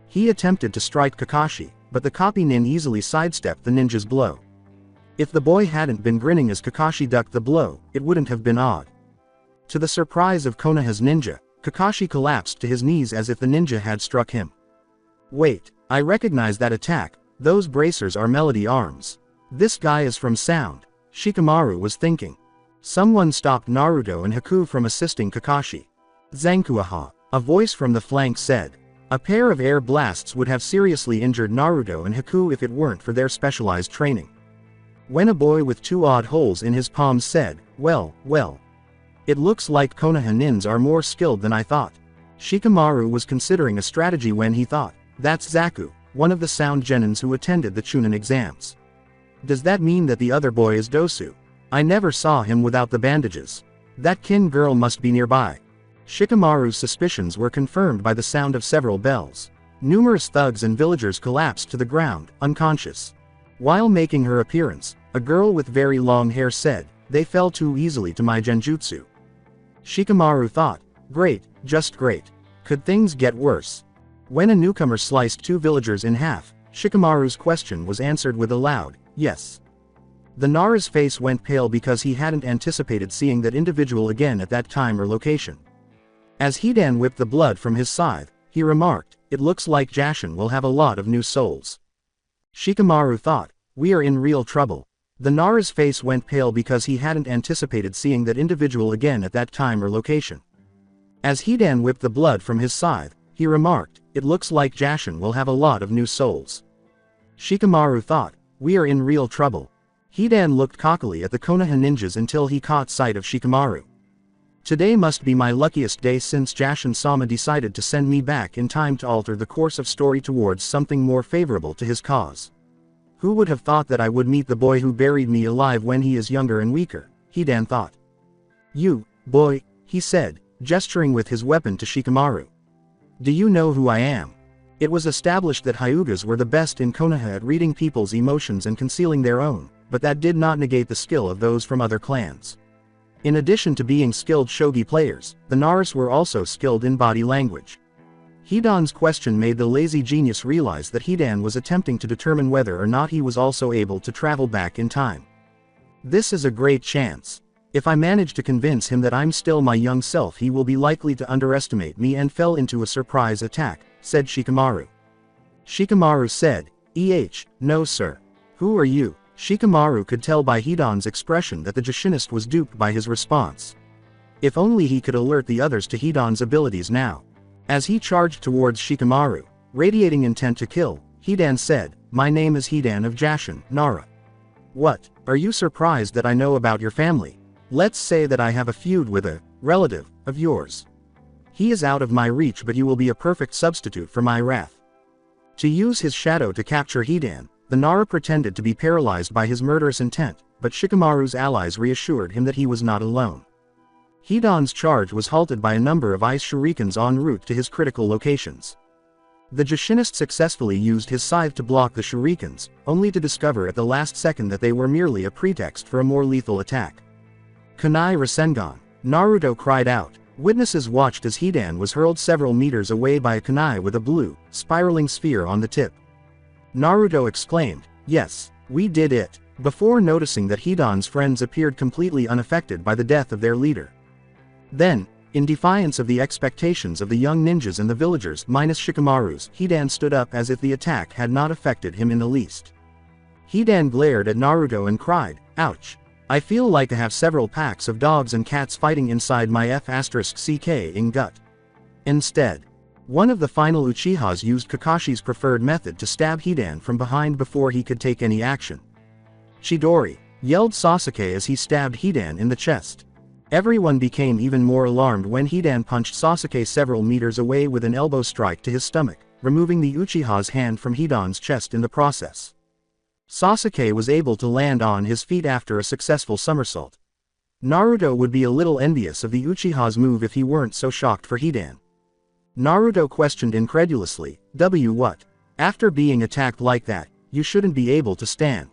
He attempted to strike Kakashi, but the copy nin easily sidestepped the ninja's blow. If the boy hadn't been grinning as Kakashi ducked the blow, it wouldn't have been odd. To the surprise of Konoha's ninja, Kakashi collapsed to his knees as if the ninja had struck him. "Wait, I recognize that attack, those bracers are Melody arms. This guy is from Sound," Shikamaru was thinking. Someone stopped Naruto and Haku from assisting Kakashi. "Zankuaha," a voice from the flank said. A pair of air blasts would have seriously injured Naruto and Haku if it weren't for their specialized training. When a boy with 2 odd holes in his palms said, well, well. It looks like Konoha nins are more skilled than I thought. Shikamaru was considering a strategy when he thought, that's Zaku, one of the sound genins who attended the Chunin exams. Does that mean that the other boy is Dosu? I never saw him without the bandages. That kin girl must be nearby. Shikamaru's suspicions were confirmed by the sound of several bells. Numerous thugs and villagers collapsed to the ground, unconscious. While making her appearance, a girl with very long hair said, they fell too easily to my genjutsu. Shikamaru thought, great, just great. Could things get worse? When a newcomer sliced 2 villagers in half, Shikamaru's question was answered with a loud, yes. The Nara's face went pale because he hadn't anticipated seeing that individual again at that time or location. As Hidan whipped the blood from his scythe, he remarked, it looks like Jashin will have a lot of new souls. Shikamaru thought, we are in real trouble. The Nara's face went pale because he hadn't anticipated seeing that individual again at that time or location. As Hidan whipped the blood from his scythe, he remarked, it looks like Jashin will have a lot of new souls. Shikamaru thought, we are in real trouble. Hidan looked cockily at the Konoha ninjas until he caught sight of Shikamaru. Today must be my luckiest day since Jashin-sama decided to send me back in time to alter the course of story towards something more favorable to his cause. Who would have thought that I would meet the boy who buried me alive when he is younger and weaker, Hidan thought. You, boy, he said, gesturing with his weapon to Shikamaru. Do you know who I am? It was established that Hyugas were the best in Konoha at reading people's emotions and concealing their own, but that did not negate the skill of those from other clans. In addition to being skilled shogi players, the Naras were also skilled in body language. Hidan's question made the lazy genius realize that Hidan was attempting to determine whether or not he was also able to travel back in time. This is a great chance. If I manage to convince him that I'm still my young self, he will be likely to underestimate me and fell into a surprise attack, said Shikamaru. Shikamaru said, no sir. Who are you? Shikamaru could tell by Hidan's expression that the Jashinist was duped by his response. If only he could alert the others to Hidan's abilities now. As he charged towards Shikamaru, radiating intent to kill, Hidan said, my name is Hidan of Jashin, Nara. What, are you surprised that I know about your family? Let's say that I have a feud with a relative of yours. He is out of my reach, but you will be a perfect substitute for my wrath. To use his shadow to capture Hidan, the Nara pretended to be paralyzed by his murderous intent, but Shikamaru's allies reassured him that he was not alone. Hidan's charge was halted by a number of ice shurikens en route to his critical locations. The Jashinist successfully used his scythe to block the shurikens, only to discover at the last second that they were merely a pretext for a more lethal attack. Kunai Rasengan, Naruto cried out. Witnesses watched as Hidan was hurled several meters away by a kunai with a blue, spiraling sphere on the tip. Naruto exclaimed, yes, we did it, before noticing that Hidan's friends appeared completely unaffected by the death of their leader. Then, in defiance of the expectations of the young ninjas and the villagers minus Shikamaru's, Hidan stood up as if the attack had not affected him in the least. Hidan glared at Naruto and cried, ouch. I feel like I have several packs of dogs and cats fighting inside my F***ing gut. Instead, one of the final Uchihas used Kakashi's preferred method to stab Hidan from behind before he could take any action. Chidori, yelled Sasuke as he stabbed Hidan in the chest. Everyone became even more alarmed when Hidan punched Sasuke several meters away with an elbow strike to his stomach, removing the Uchiha's hand from Hidan's chest in the process. Sasuke was able to land on his feet after a successful somersault. Naruto would be a little envious of the Uchiha's move if he weren't so shocked for Hidan. Naruto questioned incredulously, what? After being attacked like that, you shouldn't be able to stand.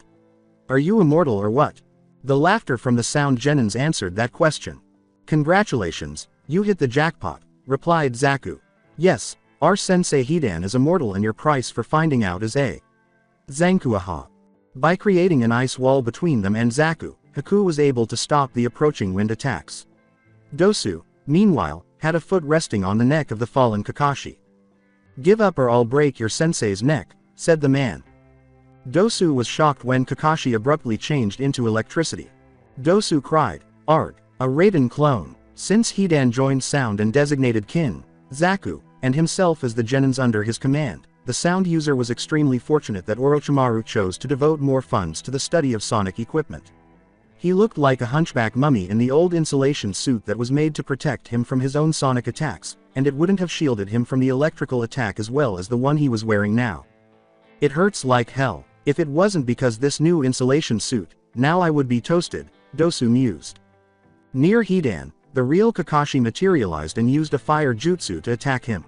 Are you immortal or what? The laughter from the sound genins answered that question. Congratulations, you hit the jackpot, replied Zaku. Yes, our sensei Hidan is immortal and your price for finding out is a Zankuaha. By creating an ice wall between them and Zaku, Haku was able to stop the approaching wind attacks. Dosu, meanwhile, had a foot resting on the neck of the fallen Kakashi. Give up or I'll break your sensei's neck, said the man. Dosu was shocked when Kakashi abruptly changed into electricity. Dosu cried, Arg, a Raiden clone. Since Hidan joined Sound and designated Kin, Zaku, and himself as the genins under his command, the sound user was extremely fortunate that Orochimaru chose to devote more funds to the study of sonic equipment. He looked like a hunchback mummy in the old insulation suit that was made to protect him from his own sonic attacks, and it wouldn't have shielded him from the electrical attack as well as the one he was wearing now. It hurts like hell. If it wasn't because this new insulation suit, now I would be toasted, Dosu mused. Near Hidan, the real Kakashi materialized and used a fire jutsu to attack him.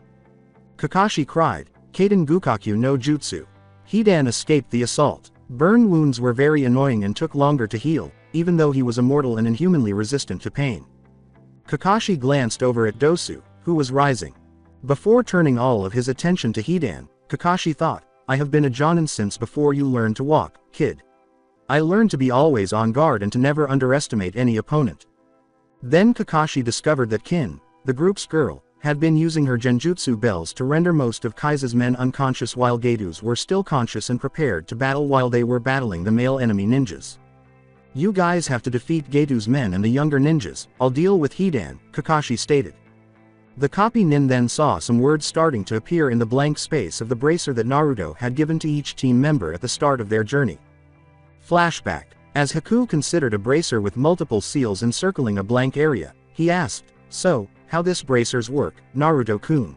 Kakashi cried, Kaden Gukaku no Jutsu. Hidan escaped the assault. Burn wounds were very annoying and took longer to heal, even though he was immortal and inhumanly resistant to pain. Kakashi glanced over at Dosu, who was rising. Before turning all of his attention to Hidan, Kakashi thought, I have been a Jonin since before you learned to walk, kid. I learned to be always on guard and to never underestimate any opponent. Then Kakashi discovered that Kin, the group's girl, had been using her genjutsu bells to render most of Kaisa's men unconscious while Geidus were still conscious and prepared to battle while they were battling the male enemy ninjas. You guys have to defeat Geidus' men and the younger ninjas, I'll deal with Hidan, Kakashi stated. The copy nin then saw some words starting to appear in the blank space of the bracer that Naruto had given to each team member at the start of their journey. Flashback. As Haku considered a bracer with multiple seals encircling a blank area, he asked, so, how this bracers work, Naruto-kun?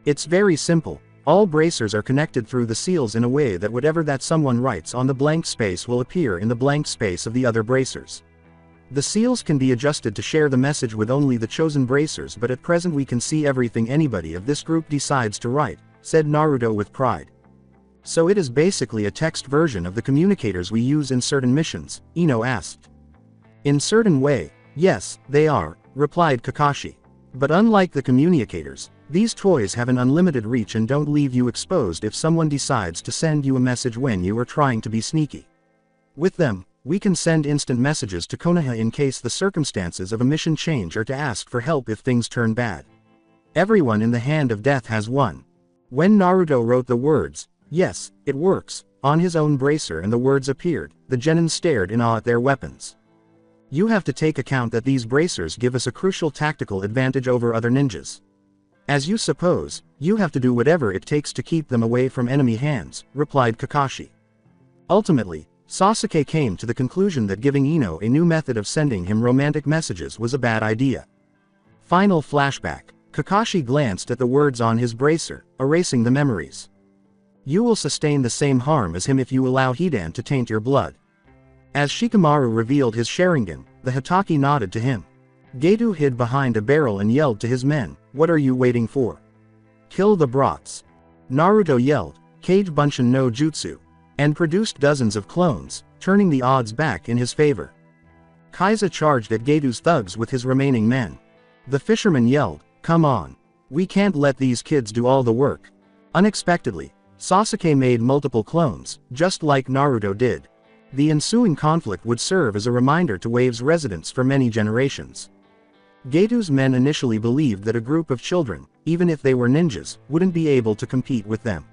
It's very simple. All bracers are connected through the seals in a way that whatever that someone writes on the blank space will appear in the blank space of the other bracers. The seals can be adjusted to share the message with only the chosen bracers, but at present we can see everything anybody of this group decides to write, said Naruto with pride. So it is basically a text version of the communicators we use in certain missions, Ino asked. In certain way, yes, they are, replied Kakashi. But unlike the communicators, these toys have an unlimited reach and don't leave you exposed if someone decides to send you a message when you are trying to be sneaky. With them, we can send instant messages to Konoha in case the circumstances of a mission change or to ask for help if things turn bad. Everyone in the hand of death has one. When Naruto wrote the words, yes, it works, on his own bracer and the words appeared, the genin stared in awe at their weapons. You have to take account that these bracers give us a crucial tactical advantage over other ninjas. As you suppose, you have to do whatever it takes to keep them away from enemy hands, replied Kakashi. Ultimately, Sasuke came to the conclusion that giving Ino a new method of sending him romantic messages was a bad idea. Final flashback. Kakashi glanced at the words on his bracer, erasing the memories. You will sustain the same harm as him if you allow Hidan to taint your blood. As Shikamaru revealed his Sharingan, the Hitaki nodded to him. Gedu hid behind a barrel and yelled to his men, what are you waiting for? Kill the brats. Naruto yelled, Kage Bunshin no Jutsu, and produced dozens of clones, turning the odds back in his favor. Kaiza charged at Gedu's thugs with his remaining men. The fisherman yelled, come on. We can't let these kids do all the work. Unexpectedly, Sasuke made multiple clones, just like Naruto did. The ensuing conflict would serve as a reminder to Wave's residents for many generations. Gedu's men initially believed that a group of children, even if they were ninjas, wouldn't be able to compete with them.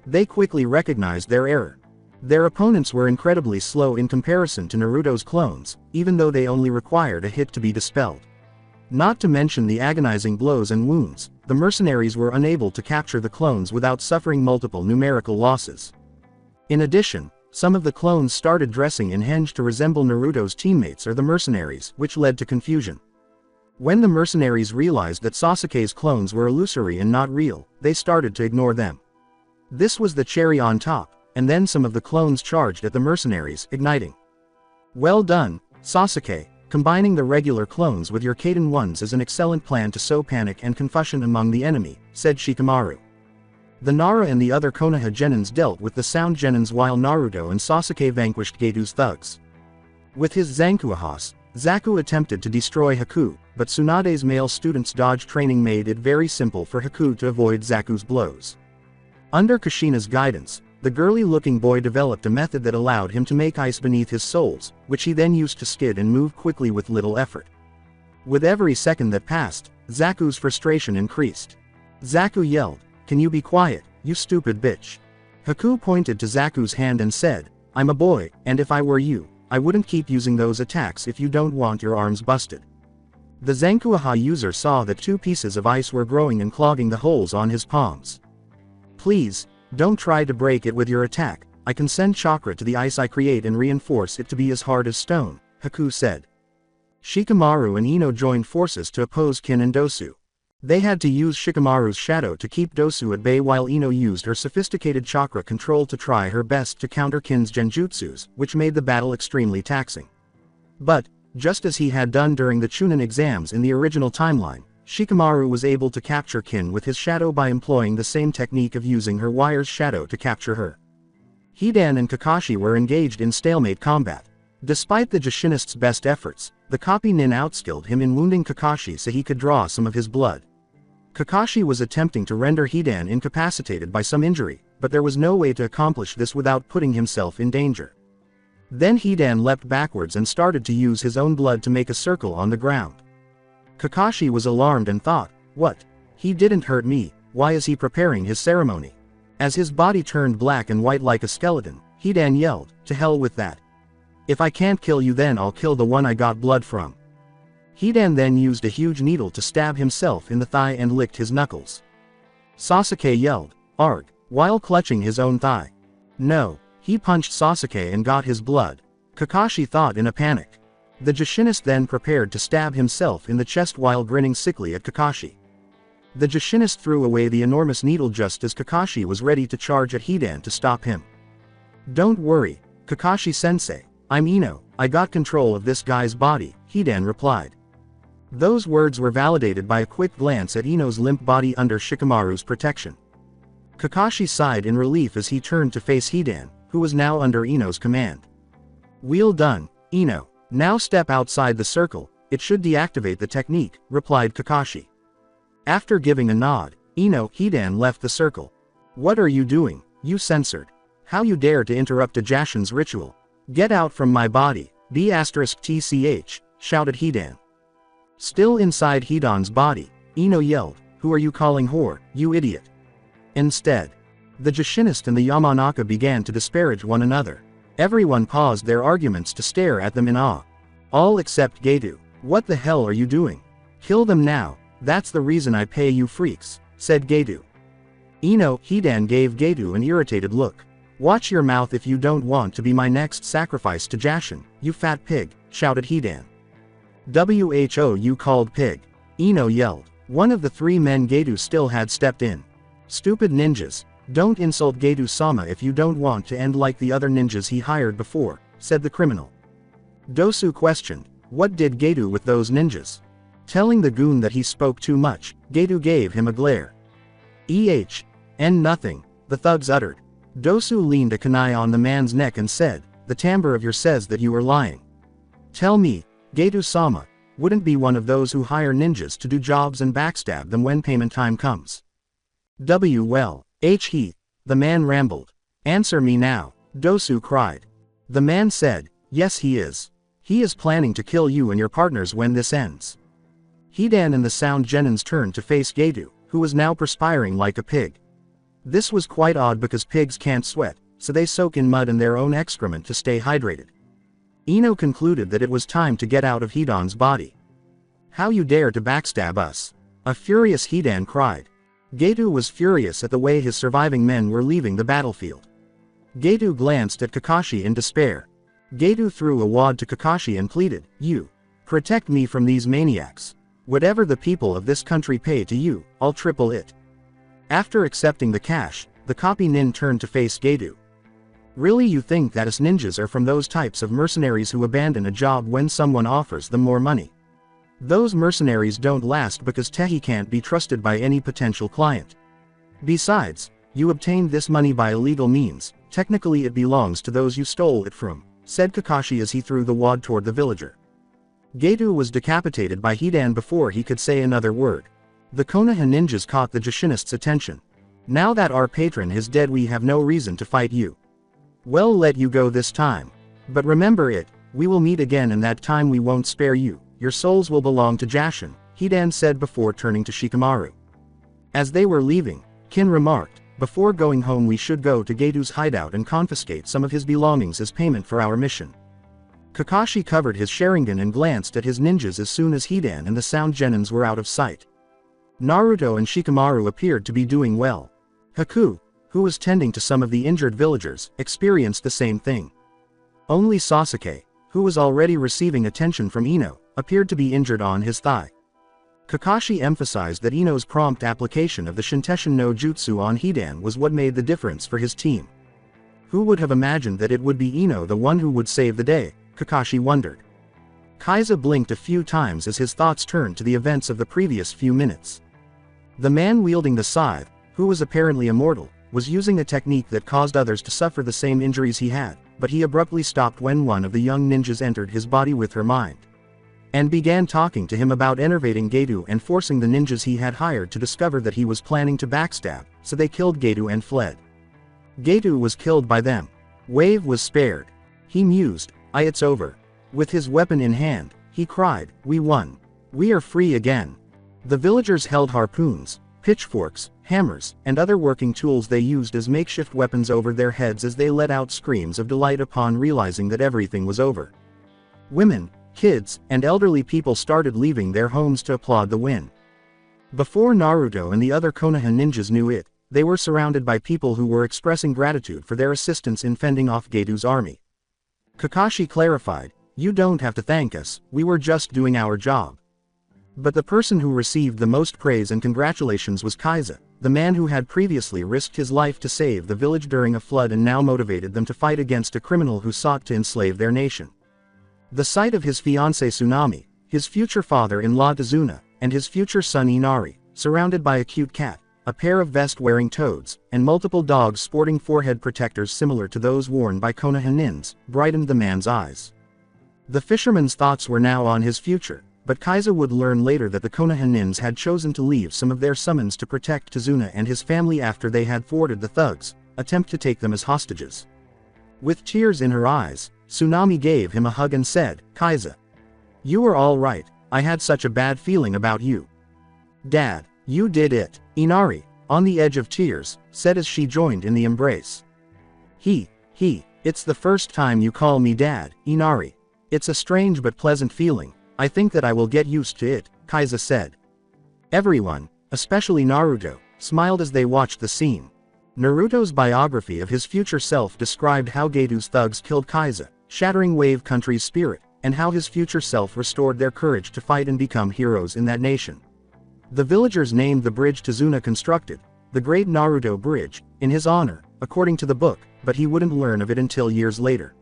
They quickly recognized their error. Their opponents were incredibly slow in comparison to Naruto's clones, even though they only required a hit to be dispelled. Not to mention the agonizing blows and wounds, the mercenaries were unable to capture the clones without suffering multiple numerical losses. In addition, some of the clones started dressing in henge to resemble Naruto's teammates or the mercenaries, which led to confusion. When the mercenaries realized that Sasuke's clones were illusory and not real, they started to ignore them. This was the cherry on top, and then some of the clones charged at the mercenaries, igniting. Well done, Sasuke, combining the regular clones with your Kaden ones is an excellent plan to sow panic and confusion among the enemy, said Shikamaru. The Nara and the other Konoha genins dealt with the sound genins while Naruto and Sasuke vanquished Gedu's thugs. With his Zankuahas, Zaku attempted to destroy Haku, but Tsunade's male student's dodge training made it very simple for Haku to avoid Zaku's blows. Under Kushina's guidance, the girly-looking boy developed a method that allowed him to make ice beneath his soles, which he then used to skid and move quickly with little effort. With every second that passed, Zaku's frustration increased. Zaku yelled, can you be quiet, you stupid bitch? Haku pointed to Zaku's hand and said, I'm a boy, and if I were you, I wouldn't keep using those attacks if you don't want your arms busted. The Zankuaha user saw that 2 pieces of ice were growing and clogging the holes on his palms. Please, don't try to break it with your attack. I can send chakra to the ice I create and reinforce it to be as hard as stone, Haku said. Shikamaru and Ino joined forces to oppose Kin and Dosu. They had to use Shikamaru's shadow to keep Dosu at bay while Ino used her sophisticated chakra control to try her best to counter Kin's genjutsus, which made the battle extremely taxing. But, just as he had done during the Chunin exams in the original timeline, Shikamaru was able to capture Kin with his shadow by employing the same technique of using her wire's shadow to capture her. Hidan and Kakashi were engaged in stalemate combat. Despite the Jushinist's best efforts, the copy nin outskilled him in wounding Kakashi so he could draw some of his blood. Kakashi was attempting to render Hidan incapacitated by some injury, but there was no way to accomplish this without putting himself in danger. Then Hidan leapt backwards and started to use his own blood to make a circle on the ground. Kakashi was alarmed and thought, "What? He didn't hurt me, why is he preparing his ceremony?" As his body turned black and white like a skeleton, Hidan yelled, "To hell with that. If I can't kill you then I'll kill the one I got blood from." Hidan then used a huge needle to stab himself in the thigh and licked his knuckles. Sasuke yelled, "Arg," while clutching his own thigh. No, he punched Sasuke and got his blood. Kakashi thought in a panic. The Jushinist then prepared to stab himself in the chest while grinning sickly at Kakashi. The Jushinist threw away the enormous needle just as Kakashi was ready to charge at Hidan to stop him. "Don't worry, Kakashi-sensei, I'm Ino, I got control of this guy's body," Hidan replied. Those words were validated by a quick glance at Ino's limp body under Shikamaru's protection. Kakashi sighed in relief as he turned to face Hidan, who was now under Ino's command. "Well done, Ino. Now step outside the circle, it should deactivate the technique," replied Kakashi. After giving a nod, Hidan left the circle. "What are you doing, you censored? How you dare to interrupt a Jashin's ritual? Get out from my body, B*TCH, shouted Hidan. Still inside Hidan's body, Ino yelled, "Who are you calling whore, you idiot?" Instead, the Jushinist and the Yamanaka began to disparage one another. Everyone paused their arguments to stare at them in awe. All except Gedu. "What the hell are you doing? Kill them now, that's the reason I pay you freaks," said Gedu. Hidan gave Gedu an irritated look. "Watch your mouth if you don't want to be my next sacrifice to Jashin, you fat pig," shouted Hidan. "Who you called pig?" Ino yelled. One of the three men Gedu still had stepped in. "Stupid ninjas, don't insult Gedu-sama if you don't want to end like the other ninjas he hired before," said the criminal. Dosu questioned, "What did Gedu with those ninjas?" Telling the goon that he spoke too much, Gedu gave him a glare. Nothing," the thugs uttered. Dosu leaned a kunai on the man's neck and said, "The timbre of your says that you are lying. Tell me, Gedu-sama, wouldn't be one of those who hire ninjas to do jobs and backstab them when payment time comes?" He, the man rambled. "Answer me now," Dosu cried. The man said, "Yes he is. He is planning to kill you and your partners when this ends." Hidan and the sound genins turned to face Gedu, who was now perspiring like a pig. This was quite odd because pigs can't sweat, so they soak in mud and their own excrement to stay hydrated. Ino concluded that it was time to get out of Hidan's body. "How you dare to backstab us?" a furious Hidan cried. Gedu was furious at the way his surviving men were leaving the battlefield. Gedu glanced at Kakashi in despair. Gedu threw a wad to Kakashi and pleaded, "You protect me from these maniacs. Whatever the people of this country pay to you, I'll triple it." After accepting the cash, the copy nin turned to face Gedu. "Really you think that us ninjas are from those types of mercenaries who abandon a job when someone offers them more money? Those mercenaries don't last because Tehi can't be trusted by any potential client. Besides, you obtained this money by illegal means, technically it belongs to those you stole it from," said Kakashi as he threw the wad toward the villager. Gedu was decapitated by Hidan before he could say another word. The Konoha ninjas caught the Jushinist's attention. "Now that our patron is dead we have no reason to fight you. We'll let you go this time. But remember it, we will meet again and that time we won't spare you, your souls will belong to Jashin," Hidan said before turning to Shikamaru. As they were leaving, Kin remarked, "Before going home we should go to Gedu's hideout and confiscate some of his belongings as payment for our mission." Kakashi covered his Sharingan and glanced at his ninjas as soon as Hidan and the sound genins were out of sight. Naruto and Shikamaru appeared to be doing well. "Haku, who was tending to some of the injured villagers, experienced the same thing. Only Sasuke, who was already receiving attention from Ino, appeared to be injured on his thigh. Kakashi emphasized that Ino's prompt application of the Shinteshin no Jutsu on Hidan was what made the difference for his team. Who would have imagined that it would be Ino the one who would save the day, Kakashi wondered. Kaiza blinked a few times as his thoughts turned to the events of the previous few minutes. The man wielding the scythe, who was apparently immortal, was using a technique that caused others to suffer the same injuries he had, but he abruptly stopped when one of the young ninjas entered his body with her mind, and began talking to him about enervating Gedo and forcing the ninjas he had hired to discover that he was planning to backstab, so they killed Gedo and fled. Gedo was killed by them. Wave was spared. He mused, it's over. With his weapon in hand, he cried, we won. We are free again. The villagers held harpoons, pitchforks, hammers, and other working tools they used as makeshift weapons over their heads as they let out screams of delight upon realizing that everything was over. Women, kids, and elderly people started leaving their homes to applaud the win. Before Naruto and the other Konoha ninjas knew it, they were surrounded by people who were expressing gratitude for their assistance in fending off Gedo's army. Kakashi clarified, you don't have to thank us, we were just doing our job. But the person who received the most praise and congratulations was Kaiza, the man who had previously risked his life to save the village during a flood and now motivated them to fight against a criminal who sought to enslave their nation. The sight of his fiancée Tsunami, his future father-in-law Tazuna, and his future son Inari, surrounded by a cute cat, a pair of vest-wearing toads, and multiple dogs sporting forehead protectors similar to those worn by Konoha nins, brightened the man's eyes. The fisherman's thoughts were now on his future, but Kaiza would learn later that the Konoha nins had chosen to leave some of their summons to protect Tazuna and his family after they had thwarted the thugs' attempt to take them as hostages. With tears in her eyes, Tsunami gave him a hug and said, Kaiza, you were all right, I had such a bad feeling about you. Dad, you did it, Inari, on the edge of tears, said as she joined in the embrace. It's the first time you call me Dad, Inari. It's a strange but pleasant feeling, I think that I will get used to it, Kaiza said. Everyone, especially Naruto, smiled as they watched the scene. Naruto's biography of his future self described how Gedo's thugs killed Kaiza, shattering Wave Country's spirit, and how his future self restored their courage to fight and become heroes in that nation. The villagers named the bridge Tazuna constructed, the Great Naruto Bridge, in his honor, according to the book, but he wouldn't learn of it until years later.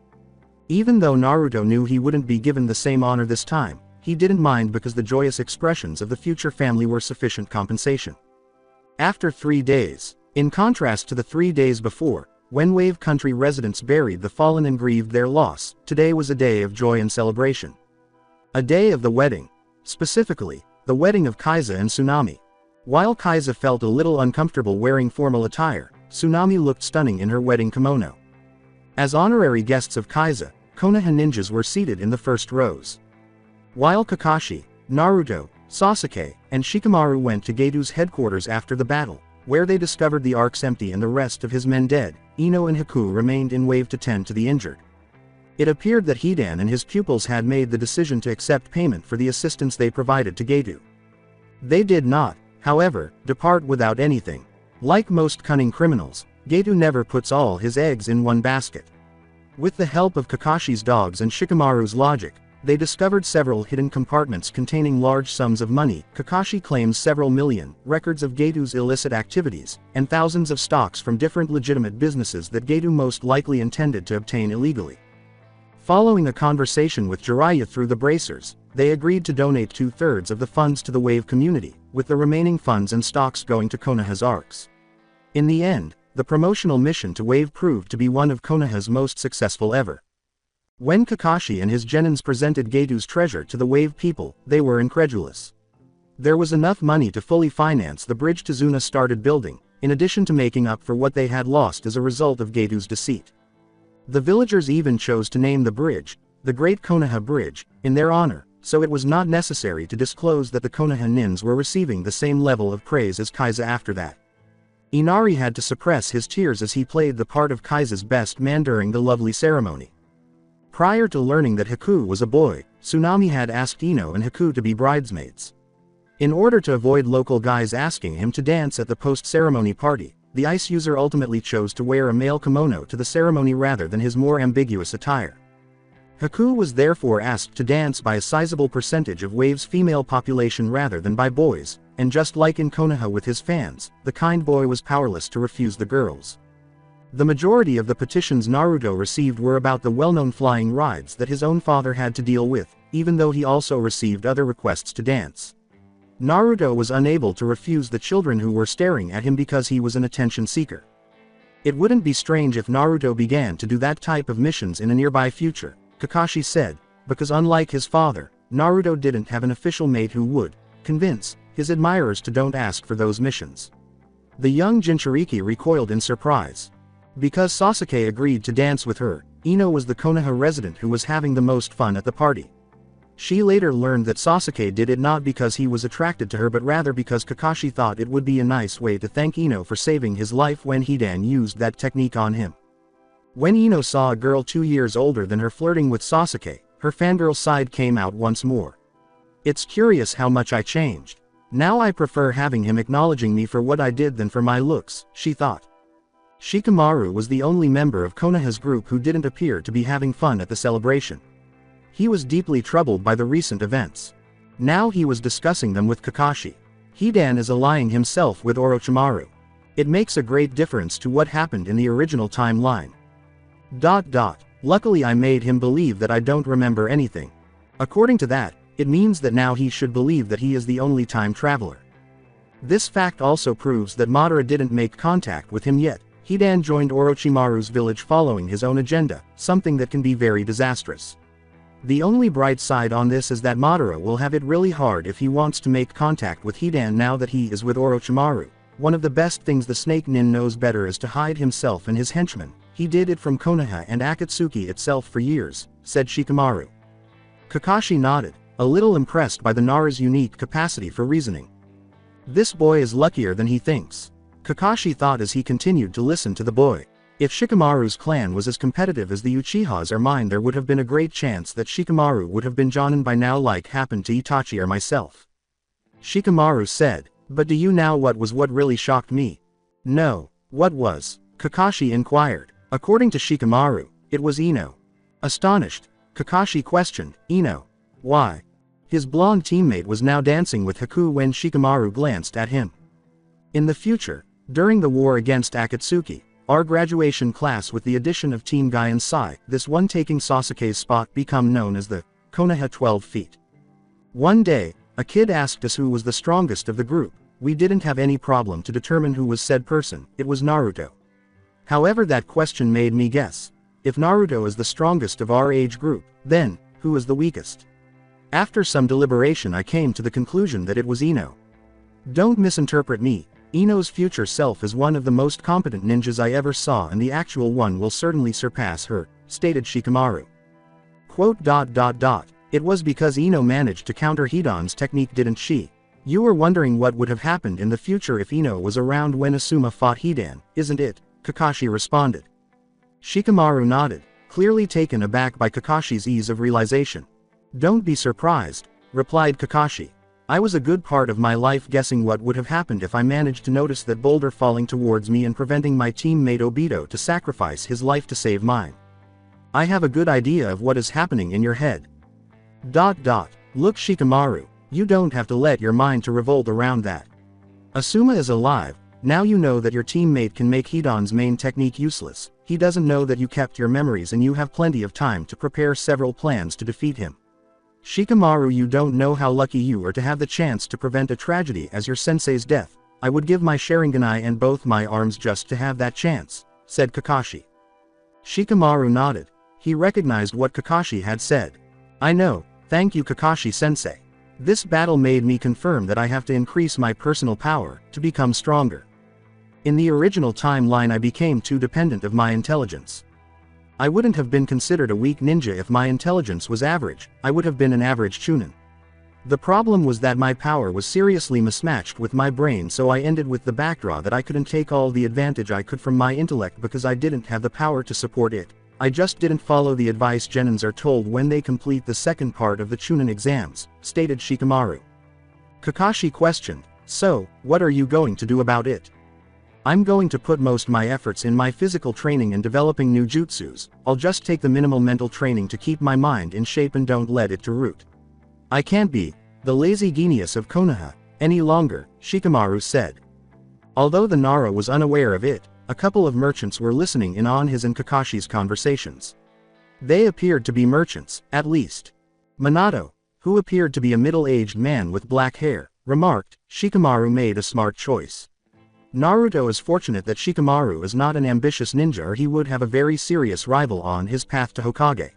Even though Naruto knew he wouldn't be given the same honor this time, he didn't mind because the joyous expressions of the future family were sufficient compensation. After 3 days, in contrast to the 3 days before, when Wave Country residents buried the fallen and grieved their loss, today was a day of joy and celebration. A day of the wedding. Specifically, the wedding of Kaiza and Tsunami. While Kaiza felt a little uncomfortable wearing formal attire, Tsunami looked stunning in her wedding kimono. As honorary guests of Kaiza, Konoha ninjas were seated in the first rows. While Kakashi, Naruto, Sasuke, and Shikamaru went to Gedo's headquarters after the battle, where they discovered the arcs empty and the rest of his men dead, Ino and Haku remained in Wave to tend to the injured. It appeared that Hidan and his pupils had made the decision to accept payment for the assistance they provided to Gedo. They did not, however, depart without anything. Like most cunning criminals, Gedo never puts all his eggs in one basket. With the help of Kakashi's dogs and Shikamaru's logic, they discovered several hidden compartments containing large sums of money. Kakashi claims several million records of Gedo's illicit activities, and thousands of stocks from different legitimate businesses that Gedo most likely intended to obtain illegally. Following a conversation with Jiraiya through the bracers, they agreed to donate 2/3 of the funds to the Wave community, with the remaining funds and stocks going to Konoha's arcs. In the end, the promotional mission to Wave proved to be one of Konoha's most successful ever. When Kakashi and his genins presented Gedo's treasure to the Wave people, they were incredulous. There was enough money to fully finance the bridge Tazuna started building, in addition to making up for what they had lost as a result of Gedo's deceit. The villagers even chose to name the bridge, the Great Konoha Bridge, in their honor, so it was not necessary to disclose that the Konoha nins were receiving the same level of praise as Kaiza after that. Inari had to suppress his tears as he played the part of Kaiza's best man during the lovely ceremony. Prior to learning that Haku was a boy, Tsunami had asked Ino and Haku to be bridesmaids. In order to avoid local guys asking him to dance at the post-ceremony party, the ice user ultimately chose to wear a male kimono to the ceremony rather than his more ambiguous attire. Haku was therefore asked to dance by a sizable percentage of Wave's female population rather than by boys, and just like in Konoha with his fans, the kind boy was powerless to refuse the girls. The majority of the petitions Naruto received were about the well-known flying rides that his own father had to deal with, even though he also received other requests to dance. Naruto was unable to refuse the children who were staring at him because he was an attention seeker. It wouldn't be strange if Naruto began to do that type of missions in a nearby future, Kakashi said, because unlike his father, Naruto didn't have an official mate who would convince his admirers to don't ask for those missions. The young Jinchuriki recoiled in surprise. Because Sasuke agreed to dance with her, Ino was the Konoha resident who was having the most fun at the party. She later learned that Sasuke did it not because he was attracted to her but rather because Kakashi thought it would be a nice way to thank Ino for saving his life when Hidan used that technique on him. When Ino saw a girl 2 years older than her flirting with Sasuke, her fangirl side came out once more. It's curious how much I changed. Now I prefer having him acknowledging me for what I did than for my looks, she thought. Shikamaru was the only member of Konoha's group who didn't appear to be having fun at the celebration. He was deeply troubled by the recent events. Now he was discussing them with Kakashi. Hidan is allying himself with Orochimaru. It makes a great difference to what happened in the original timeline. Luckily I made him believe that I don't remember anything. According to that, it means that now he should believe that he is the only time traveler. This fact also proves that Madara didn't make contact with him yet. Hidan joined Orochimaru's village following his own agenda, something that can be very disastrous. The only bright side on this is that Madara will have it really hard if he wants to make contact with Hidan now that he is with Orochimaru. One of the best things the Snake Nin knows better is to hide himself and his henchmen. He did it from Konoha and Akatsuki itself for years, said Shikamaru. Kakashi nodded, a little impressed by the Nara's unique capacity for reasoning. This boy is luckier than he thinks, Kakashi thought as he continued to listen to the boy. If Shikamaru's clan was as competitive as the Uchihas are mine, there would have been a great chance that Shikamaru would have been Jonin by now, like happened to Itachi or myself. Shikamaru said, but do you know what really shocked me? No, what was? Kakashi inquired. According to Shikamaru, it was Ino. Astonished, Kakashi questioned, Ino? Why? His blonde teammate was now dancing with Haku when Shikamaru glanced at him. In the future, during the war against Akatsuki, our graduation class with the addition of Team Guy and Sai, this one taking Sasuke's spot, become known as the Konoha 12 Feet. One day, a kid asked us who was the strongest of the group. We didn't have any problem to determine who was said person. It was Naruto. However, that question made me guess. If Naruto is the strongest of our age group, then, who is the weakest? After some deliberation I came to the conclusion that it was Ino. Don't misinterpret me. Ino's future self is one of the most competent ninjas I ever saw, and the actual one will certainly surpass her, stated Shikamaru. It was because Ino managed to counter Hidan's technique, didn't she? You were wondering what would have happened in the future if Ino was around when Asuma fought Hidan, isn't it? Kakashi responded. Shikamaru nodded, clearly taken aback by Kakashi's ease of realization. Don't be surprised, replied Kakashi. I was a good part of my life guessing what would have happened if I managed to notice that boulder falling towards me and preventing my teammate Obito to sacrifice his life to save mine. I have a good idea of what is happening in your head. Look, Shikamaru, you don't have to let your mind to revolt around that. Asuma is alive. Now you know that your teammate can make Hidan's main technique useless. He doesn't know that you kept your memories and you have plenty of time to prepare several plans to defeat him. Shikamaru, you don't know how lucky you are to have the chance to prevent a tragedy as your sensei's death. I would give my Sharinganai and both my arms just to have that chance, said Kakashi. Shikamaru nodded. He recognized what Kakashi had said. I know, thank you Kakashi-sensei. This battle made me confirm that I have to increase my personal power to become stronger. In the original timeline I became too dependent of my intelligence. I wouldn't have been considered a weak ninja if my intelligence was average. I would have been an average chunin. The problem was that my power was seriously mismatched with my brain, so I ended with the backdraw that I couldn't take all the advantage I could from my intellect because I didn't have the power to support it. I just didn't follow the advice genins are told when they complete the second part of the chunin exams, stated Shikamaru. Kakashi questioned, so, what are you going to do about it? I'm going to put most my efforts in my physical training and developing new jutsus. I'll just take the minimal mental training to keep my mind in shape and don't let it to root. I can't be the lazy genius of Konoha any longer, Shikamaru said. Although the Nara was unaware of it, a couple of merchants were listening in on his and Kakashi's conversations. They appeared to be merchants, at least. Minato, who appeared to be a middle-aged man with black hair, remarked, "Shikamaru made a smart choice. Naruto is fortunate that Shikamaru is not an ambitious ninja, or he would have a very serious rival on his path to Hokage."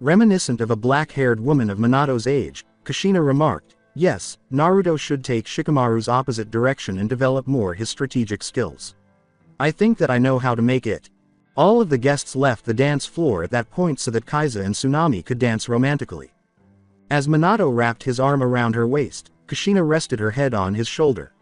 Reminiscent of a black-haired woman of Minato's age, Kushina remarked, "Yes, Naruto should take Shikamaru's opposite direction and develop more his strategic skills. I think that I know how to make it." All of the guests left the dance floor at that point so that Kaiza and Tsunami could dance romantically. As Minato wrapped his arm around her waist, Kushina rested her head on his shoulder.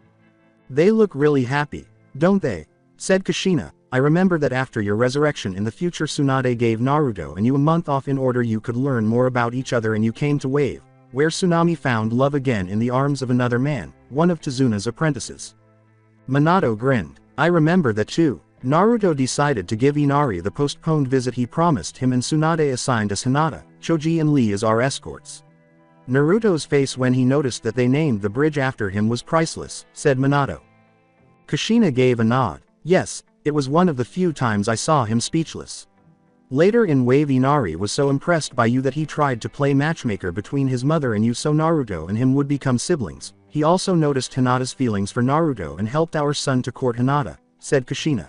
"They look really happy, don't they?" said Kushina. "I remember that after your resurrection in the future, Sunade gave Naruto and you a month off in order you could learn more about each other, and you came to Weeb, where Tsunami found love again in the arms of another man, one of Tezuna's apprentices." Minato grinned. "I remember that too. Naruto decided to give Inari the postponed visit he promised him, and Sunade assigned us Hinata, Choji and Lee as our escorts." Naruto's face when he noticed that they named the bridge after him was priceless, said Minato. Kushina gave a nod. "Yes, it was one of the few times I saw him speechless. Later in Wave, Inari was so impressed by you that he tried to play matchmaker between his mother and you so Naruto and him would become siblings. He also noticed Hinata's feelings for Naruto and helped our son to court Hinata," said Kushina.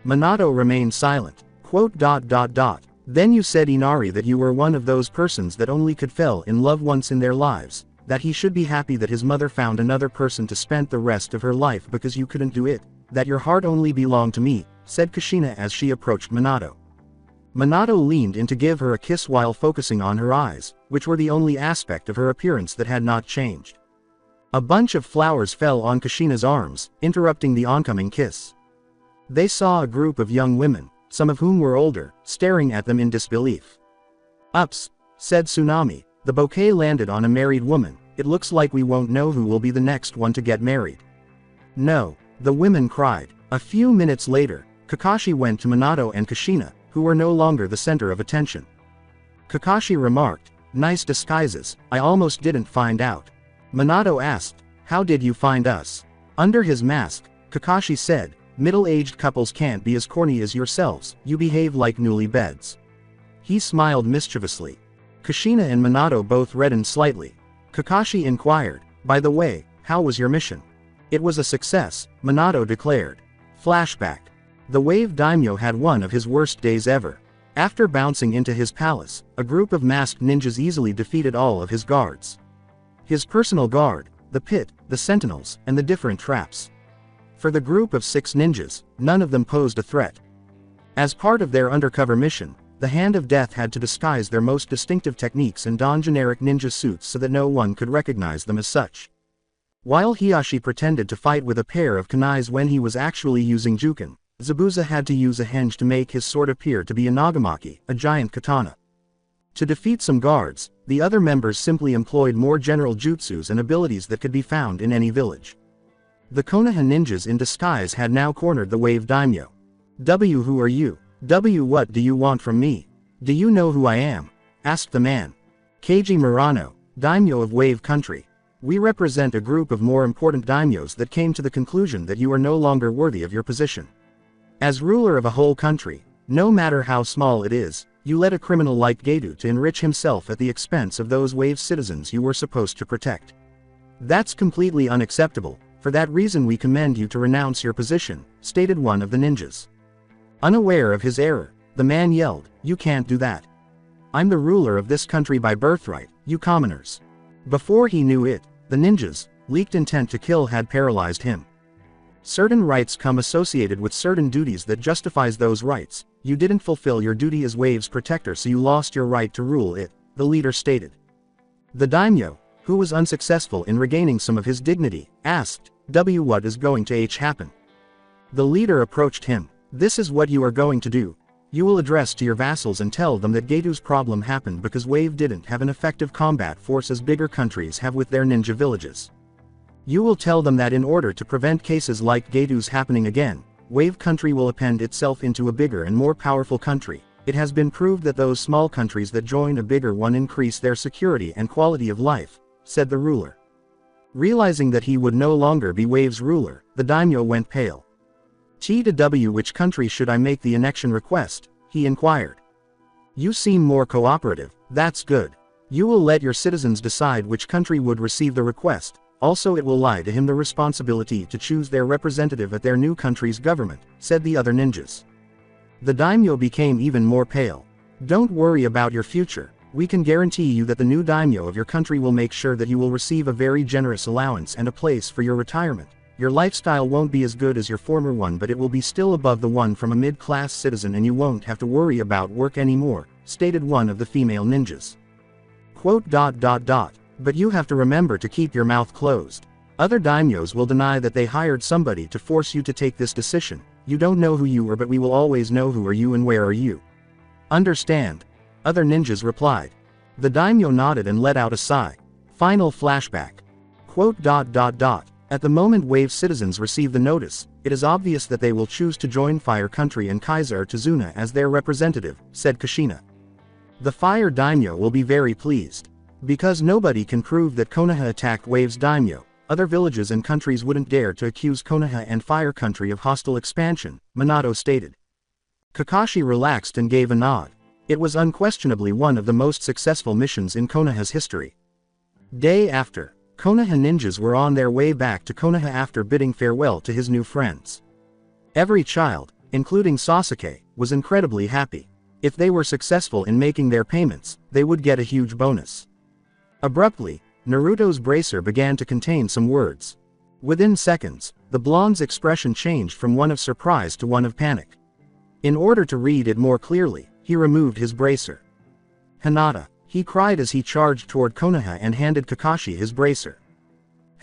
Minato remained silent. Then you said, Inari, that you were one of those persons that only could fall in love once in their lives, that he should be happy that his mother found another person to spend the rest of her life because you couldn't do it, that your heart only belonged to me," said Kushina as she approached Minato. Minato leaned in to give her a kiss while focusing on her eyes, which were the only aspect of her appearance that had not changed. A bunch of flowers fell on Kushina's arms, interrupting the oncoming kiss. They saw a group of young women, some of whom were older, staring at them in disbelief. "Ups," said Tsunami, "the bouquet landed on a married woman. It looks like we won't know who will be the next one to get married." "No," the women cried. A few minutes later, Kakashi went to Minato and Kushina, who were no longer the center of attention. Kakashi remarked, "Nice disguises, I almost didn't find out." Minato asked, "How did you find us?" Under his mask, Kakashi said, "Middle-aged couples can't be as corny as yourselves, you behave like newlyweds." He smiled mischievously. Kushina and Minato both reddened slightly. Kakashi inquired, "By the way, how was your mission?" "It was a success," Minato declared. Flashback. The Wave Daimyo had one of his worst days ever. After bouncing into his palace, a group of masked ninjas easily defeated all of his guards. His personal guard, the pit, the sentinels, and the different traps. For the group of 6 ninjas, none of them posed a threat. As part of their undercover mission, the Hand of Death had to disguise their most distinctive techniques and don generic ninja suits so that no one could recognize them as such. While Hiyashi pretended to fight with a pair of kunais when he was actually using Juken, Zabuza had to use a henge to make his sword appear to be a nagamaki, a giant katana. To defeat some guards, the other members simply employed more general jutsus and abilities that could be found in any village. The Konoha ninjas in disguise had now cornered the Wave Daimyo. "W, who are you? W, what do you want from me? Do you know who I am?" asked the man. "Keiji Murano, Daimyo of Wave Country. We represent a group of more important daimyos that came to the conclusion that you are no longer worthy of your position. As ruler of a whole country, no matter how small it is, you let a criminal like Gedo to enrich himself at the expense of those Wave citizens you were supposed to protect. That's completely unacceptable. For that reason we commend you to renounce your position," stated one of the ninjas. Unaware of his error, the man yelled, "You can't do that. I'm the ruler of this country by birthright, you commoners." Before he knew it, the ninjas' leaked intent to kill had paralyzed him. Certain rights come associated with certain duties that justifies those rights. You didn't fulfill your duty as Wave's protector, so you lost your right to rule it, the leader stated. The daimyo, who was unsuccessful in regaining some of his dignity, asked, "W, what is going to happen?" The leader approached him. "This is what you are going to do. You will address to your vassals and tell them that Gedo's problem happened because Wave didn't have an effective combat force as bigger countries have with their ninja villages. You will tell them that in order to prevent cases like Getu's happening again, Wave country will append itself into a bigger and more powerful country. It has been proved that those small countries that join a bigger one increase their security and quality of life, said the ruler. Realizing that he would no longer be Wave's ruler, the daimyo went pale. Which country should I make the annexion request? He inquired. You seem more cooperative, that's good. You will let your citizens decide which country would receive the request. Also it will lie to him the responsibility to choose their representative at their new country's government, said the other ninjas. The daimyo became even more pale. Don't worry about your future, we can guarantee you that the new daimyo of your country will make sure that you will receive a very generous allowance and a place for your retirement. Your lifestyle won't be as good as your former one, but it will be still above the one from a mid-class citizen, and you won't have to worry about work anymore, stated one of the female ninjas. But you have to remember to keep your mouth closed. Other daimyos will deny that they hired somebody to force you to take this decision. You don't know who you are, but we will always know who are you and where are you. Understand? Other ninjas replied. The daimyo nodded and let out a sigh. Final flashback. At the moment Wave citizens receive the notice, it is obvious that they will choose to join Fire Country and Kaiser Tazuna as their representative, said Kushina. The Fire Daimyo will be very pleased. Because nobody can prove that Konoha attacked Wave's daimyo, other villages and countries wouldn't dare to accuse Konoha and Fire Country of hostile expansion, Minato stated. Kakashi relaxed and gave a nod. It was unquestionably one of the most successful missions in Konoha's history. Day after, Konoha ninjas were on their way back to Konoha after bidding farewell to his new friends. Every child, including Sasuke, was incredibly happy. If they were successful in making their payments, they would get a huge bonus. Abruptly, Naruto's bracer began to contain some words. Within seconds, the blonde's expression changed from one of surprise to one of panic. In order to read it more clearly, he removed his bracer. Hinata, he cried as he charged toward Konoha and handed Kakashi his bracer.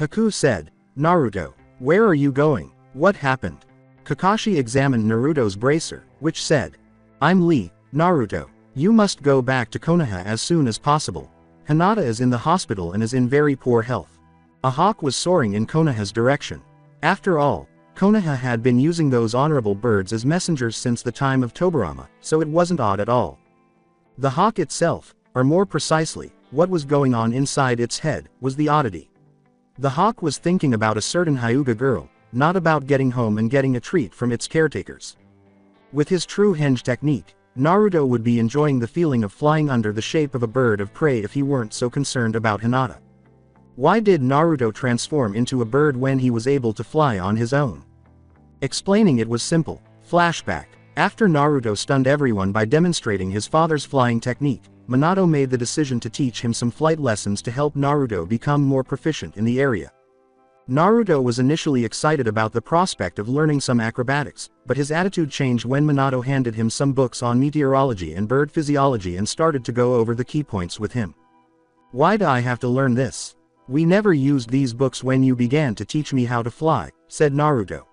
Haku said, Naruto, where are you going? What happened? Kakashi examined Naruto's bracer, which said, I'm Lee, Naruto. You must go back to Konoha as soon as possible. Hinata is in the hospital and is in very poor health. A hawk was soaring in Konoha's direction. After all, Konoha had been using those honorable birds as messengers since the time of Tobirama, so it wasn't odd at all. The hawk itself, or more precisely, what was going on inside its head, was the oddity. The hawk was thinking about a certain Hyuga girl, not about getting home and getting a treat from its caretakers. With his true henge technique, Naruto would be enjoying the feeling of flying under the shape of a bird of prey if he weren't so concerned about Hinata. Why did Naruto transform into a bird when he was able to fly on his own? Explaining it was simple. Flashback. After Naruto stunned everyone by demonstrating his father's flying technique, Minato made the decision to teach him some flight lessons to help Naruto become more proficient in the area. Naruto was initially excited about the prospect of learning some acrobatics, but his attitude changed when Minato handed him some books on meteorology and bird physiology and started to go over the key points with him. Why do I have to learn this? We never used these books when you began to teach me how to fly, said Naruto.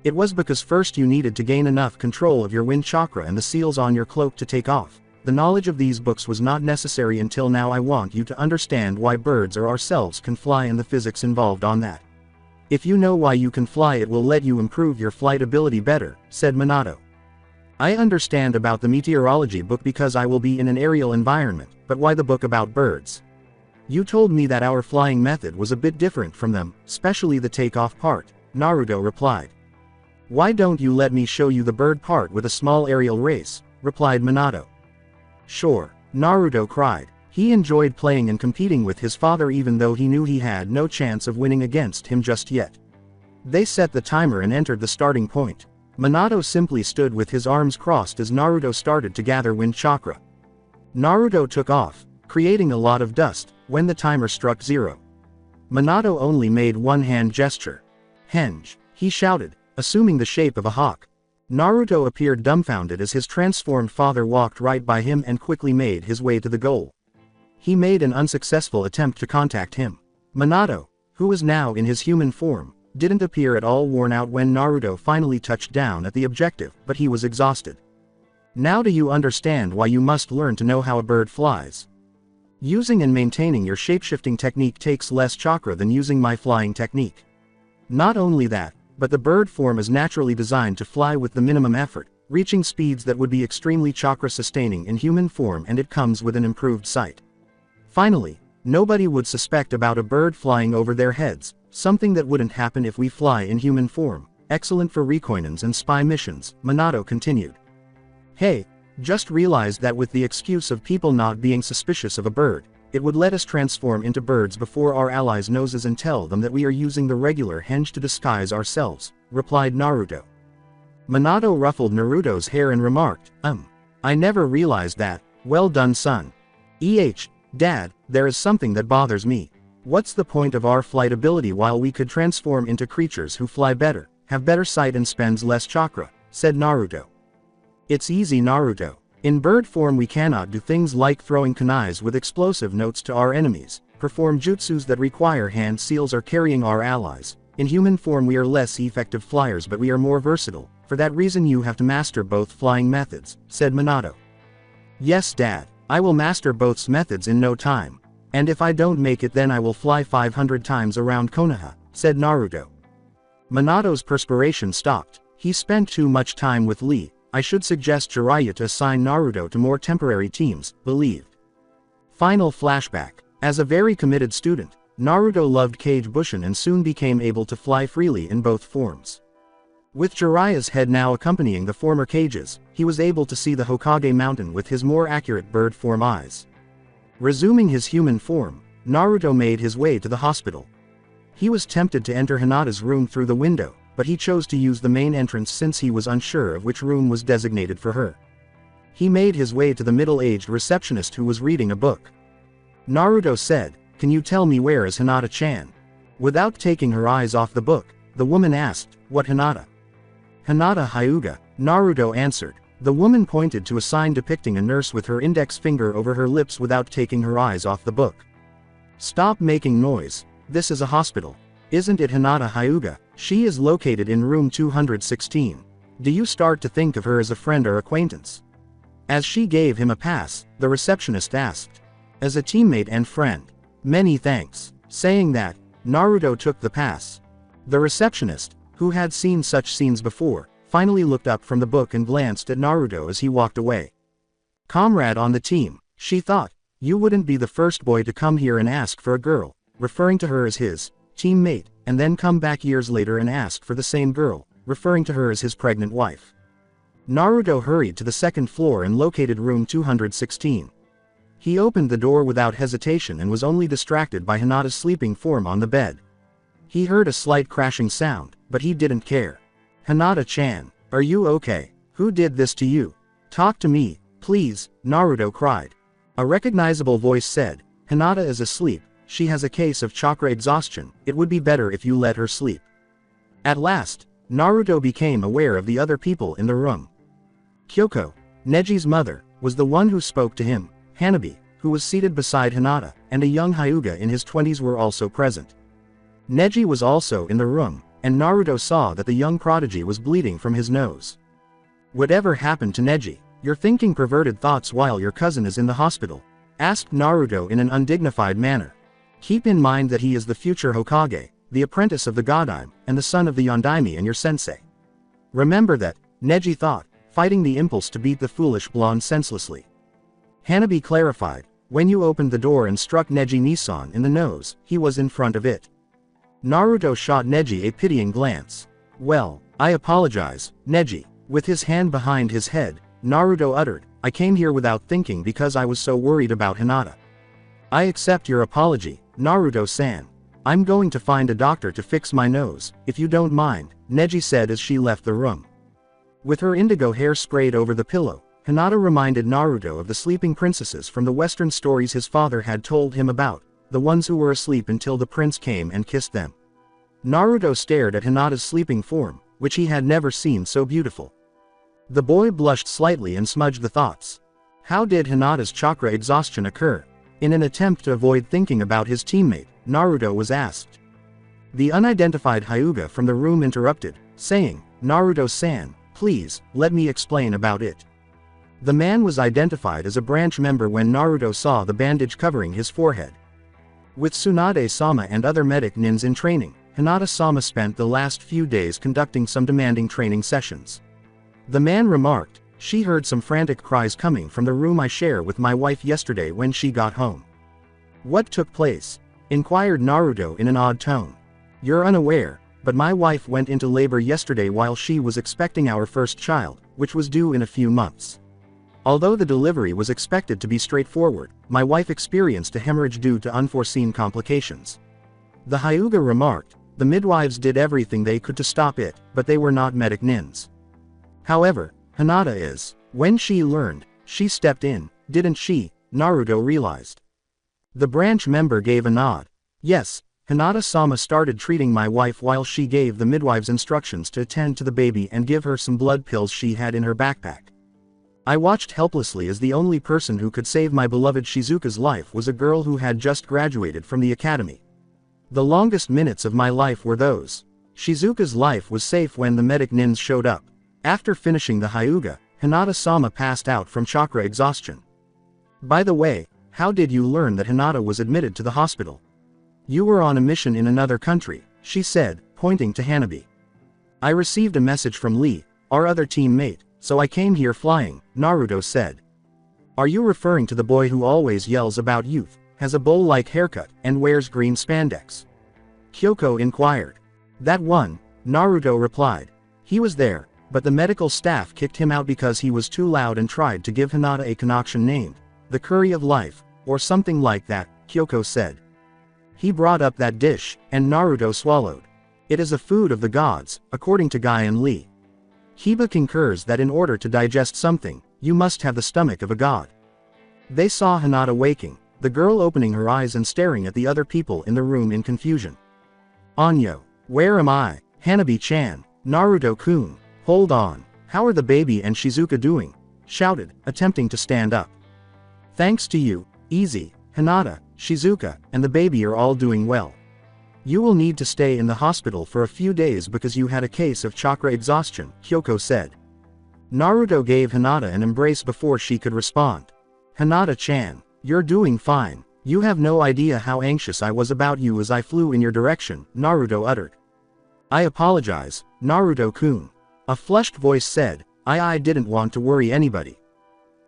It was because first you needed to gain enough control of your wind chakra and the seals on your cloak to take off. The knowledge of these books was not necessary until now. I want you to understand why birds or ourselves can fly and the physics involved on that. If you know why you can fly, it will let you improve your flight ability better, said Minato. I understand about the meteorology book because I will be in an aerial environment, but why the book about birds? You told me that our flying method was a bit different from them, especially the takeoff part, Naruto replied. Why don't you let me show you the bird part with a small aerial race, replied Minato. Sure, Naruto cried. He enjoyed playing and competing with his father even though he knew he had no chance of winning against him just yet. They set the timer and entered the starting point. Minato simply stood with his arms crossed as Naruto started to gather wind chakra. Naruto took off, creating a lot of dust, when the timer struck 0. Minato only made one hand gesture. Henge, he shouted, assuming the shape of a hawk. Naruto appeared dumbfounded as his transformed father walked right by him and quickly made his way to the goal. He made an unsuccessful attempt to contact him. Minato, who was now in his human form, didn't appear at all worn out when Naruto finally touched down at the objective, but he was exhausted. Now do you understand why you must learn to know how a bird flies? Using and maintaining your shapeshifting technique takes less chakra than using my flying technique. Not only that, but the bird form is naturally designed to fly with the minimum effort, reaching speeds that would be extremely chakra sustaining in human form, and it comes with an improved sight. Finally, nobody would suspect about a bird flying over their heads, something that wouldn't happen if we fly in human form. Excellent for reconnaissance and spy missions, Minato continued. Hey, just realized that with the excuse of people not being suspicious of a bird, it would let us transform into birds before our allies' noses and tell them that we are using the regular henge to disguise ourselves, replied Naruto. Minato ruffled Naruto's hair and remarked, I never realized that. Well done, son. Dad, there is something that bothers me. What's the point of our flight ability while we could transform into creatures who fly better, have better sight and spends less chakra, said Naruto. It's easy, Naruto. In bird form we cannot do things like throwing kunais with explosive notes to our enemies, perform jutsus that require hand seals or carrying our allies. In human form we are less effective flyers, but we are more versatile. For that reason you have to master both flying methods, said Minato. Yes, Dad, I will master both methods in no time. And if I don't make it, then I will fly 500 times around Konoha, said Naruto. Minato's perspiration stopped. He spent too much time with Lee. I should suggest Jiraiya to assign Naruto to more temporary teams, believed. Final flashback. As a very committed student, Naruto loved Kage Bushin and soon became able to fly freely in both forms. With Jiraiya's head now accompanying the former Kages, he was able to see the Hokage mountain with his more accurate bird form eyes. Resuming his human form, Naruto made his way to the hospital. He was tempted to enter Hinata's room through the window, but he chose to use the main entrance since he was unsure of which room was designated for her. He made his way to the middle-aged receptionist who was reading a book. Naruto said, "Can you tell me where is Hinata-chan?" Without taking her eyes off the book, the woman asked, "What Hinata?" "Hinata Hyuga," Naruto answered. The woman pointed to a sign depicting a nurse with her index finger over her lips without taking her eyes off the book. "Stop making noise. This is a hospital. Isn't it Hinata Hyuga? She is located in room 216. Do you start to think of her as a friend or acquaintance?" As she gave him a pass, the receptionist asked, "As a teammate and friend. Many thanks." Saying that, Naruto took the pass. The receptionist, who had seen such scenes before, finally looked up from the book and glanced at Naruto as he walked away. "Comrade on the team," she thought, "you wouldn't be the first boy to come here and ask for a girl," referring to her as his teammate, and then come back years later and ask for the same girl, referring to her as his pregnant wife. Naruto hurried to the second floor and located room 216. He opened the door without hesitation and was only distracted by Hinata's sleeping form on the bed. He heard a slight crashing sound, but he didn't care. "Hinata-chan, are you okay? Who did this to you? Talk to me, please," Naruto cried. A recognizable voice said, "Hinata is asleep. She has a case of chakra exhaustion. It would be better if you let her sleep." At last, Naruto became aware of the other people in the room. Kyoko, Neji's mother, was the one who spoke to him. Hanabi, who was seated beside Hinata, and a young Hyuga in his 20s were also present. Neji was also in the room, and Naruto saw that the young prodigy was bleeding from his nose. "Whatever happened to Neji? You're thinking perverted thoughts while your cousin is in the hospital?" asked Naruto in an undignified manner. "Keep in mind that he is the future Hokage, the apprentice of the Yondaime, and the son of the Yondaime and your sensei. Remember that," Neji thought, fighting the impulse to beat the foolish blonde senselessly. Hanabi clarified, "When you opened the door and struck Neji Nisan in the nose, he was in front of it." Naruto shot Neji a pitying glance. "Well, I apologize, Neji." With his hand behind his head, Naruto uttered, "I came here without thinking because I was so worried about Hinata." "I accept your apology, Naruto-san. I'm going to find a doctor to fix my nose, if you don't mind," Neji said as she left the room. With her indigo hair sprayed over the pillow, Hinata reminded Naruto of the sleeping princesses from the Western stories his father had told him about, the ones who were asleep until the prince came and kissed them. Naruto stared at Hinata's sleeping form, which he had never seen so beautiful. The boy blushed slightly and smudged the thoughts. How did Hinata's chakra exhaustion occur? In an attempt to avoid thinking about his teammate, Naruto was asked. The unidentified Hyuga from the room interrupted, saying, "Naruto-san, please, let me explain about it." The man was identified as a branch member when Naruto saw the bandage covering his forehead. With Tsunade-sama and other medic nins in training, Hinata-sama spent the last few days conducting some demanding training sessions. The man remarked, "She heard some frantic cries coming from the room I share with my wife yesterday when she got home." "What took place?" inquired Naruto in an odd tone. "You're unaware, but my wife went into labor yesterday while she was expecting our first child, which was due in a few months. Although the delivery was expected to be straightforward, my wife experienced a hemorrhage due to unforeseen complications." The Hyuga remarked, "The midwives did everything they could to stop it, but they were not medic nins. However, Hinata is. When she learned, she stepped in, didn't she?" Naruto realized. The branch member gave a nod. "Yes, Hinata-sama started treating my wife while she gave the midwives instructions to attend to the baby and give her some blood pills she had in her backpack. I watched helplessly as the only person who could save my beloved Shizuka's life was a girl who had just graduated from the academy. The longest minutes of my life were those. Shizuka's life was safe when the medic nins showed up. After finishing the Hyuga, Hinata-sama passed out from chakra exhaustion. By the way, how did you learn that Hinata was admitted to the hospital?" "You were on a mission in another country," she said, pointing to Hanabi. "I received a message from Lee, our other teammate, so I came here flying," Naruto said. "Are you referring to the boy who always yells about youth, has a bowl-like haircut, and wears green spandex?" Kyoko inquired. "That one," Naruto replied. "He was there, but the medical staff kicked him out because he was too loud and tried to give Hinata a concoction named the Curry of Life, or something like that," Kyoko said. "He brought up that dish, and Naruto swallowed. It is a food of the gods, according to Guy and Lee. Hiba concurs that in order to digest something, you must have the stomach of a god." They saw Hinata waking, the girl opening her eyes and staring at the other people in the room in confusion. "Anyo, where am I? Hanabi-chan, Naruto-kun, hold on, how are the baby and Shizuka doing?" shouted, attempting to stand up. "Thanks to you, Easy, Hinata, Shizuka, and the baby are all doing well. You will need to stay in the hospital for a few days because you had a case of chakra exhaustion," Kyoko said. Naruto gave Hinata an embrace before she could respond. "Hinata-chan, you're doing fine. You have no idea how anxious I was about you as I flew in your direction," Naruto uttered. "I apologize, Naruto-kun," a flushed voice said. I didn't want to worry anybody.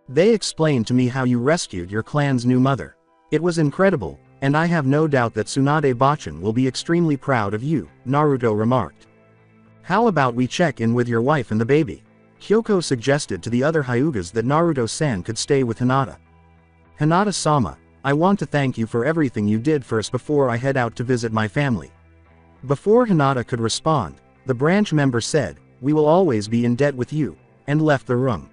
They explained to me how you rescued your clan's new mother. It was incredible, and I have no doubt that Tsunade-bachan will be extremely proud of you," Naruto remarked. "How about we check in with your wife and the baby?" Kyoko suggested to the other Hyugas that Naruto-san could stay with Hinata. "Hinata-sama, I want to thank you for everything you did for us before I head out to visit my family." Before Hinata could respond, the branch member said, "We will always be in debt with you," and left the room.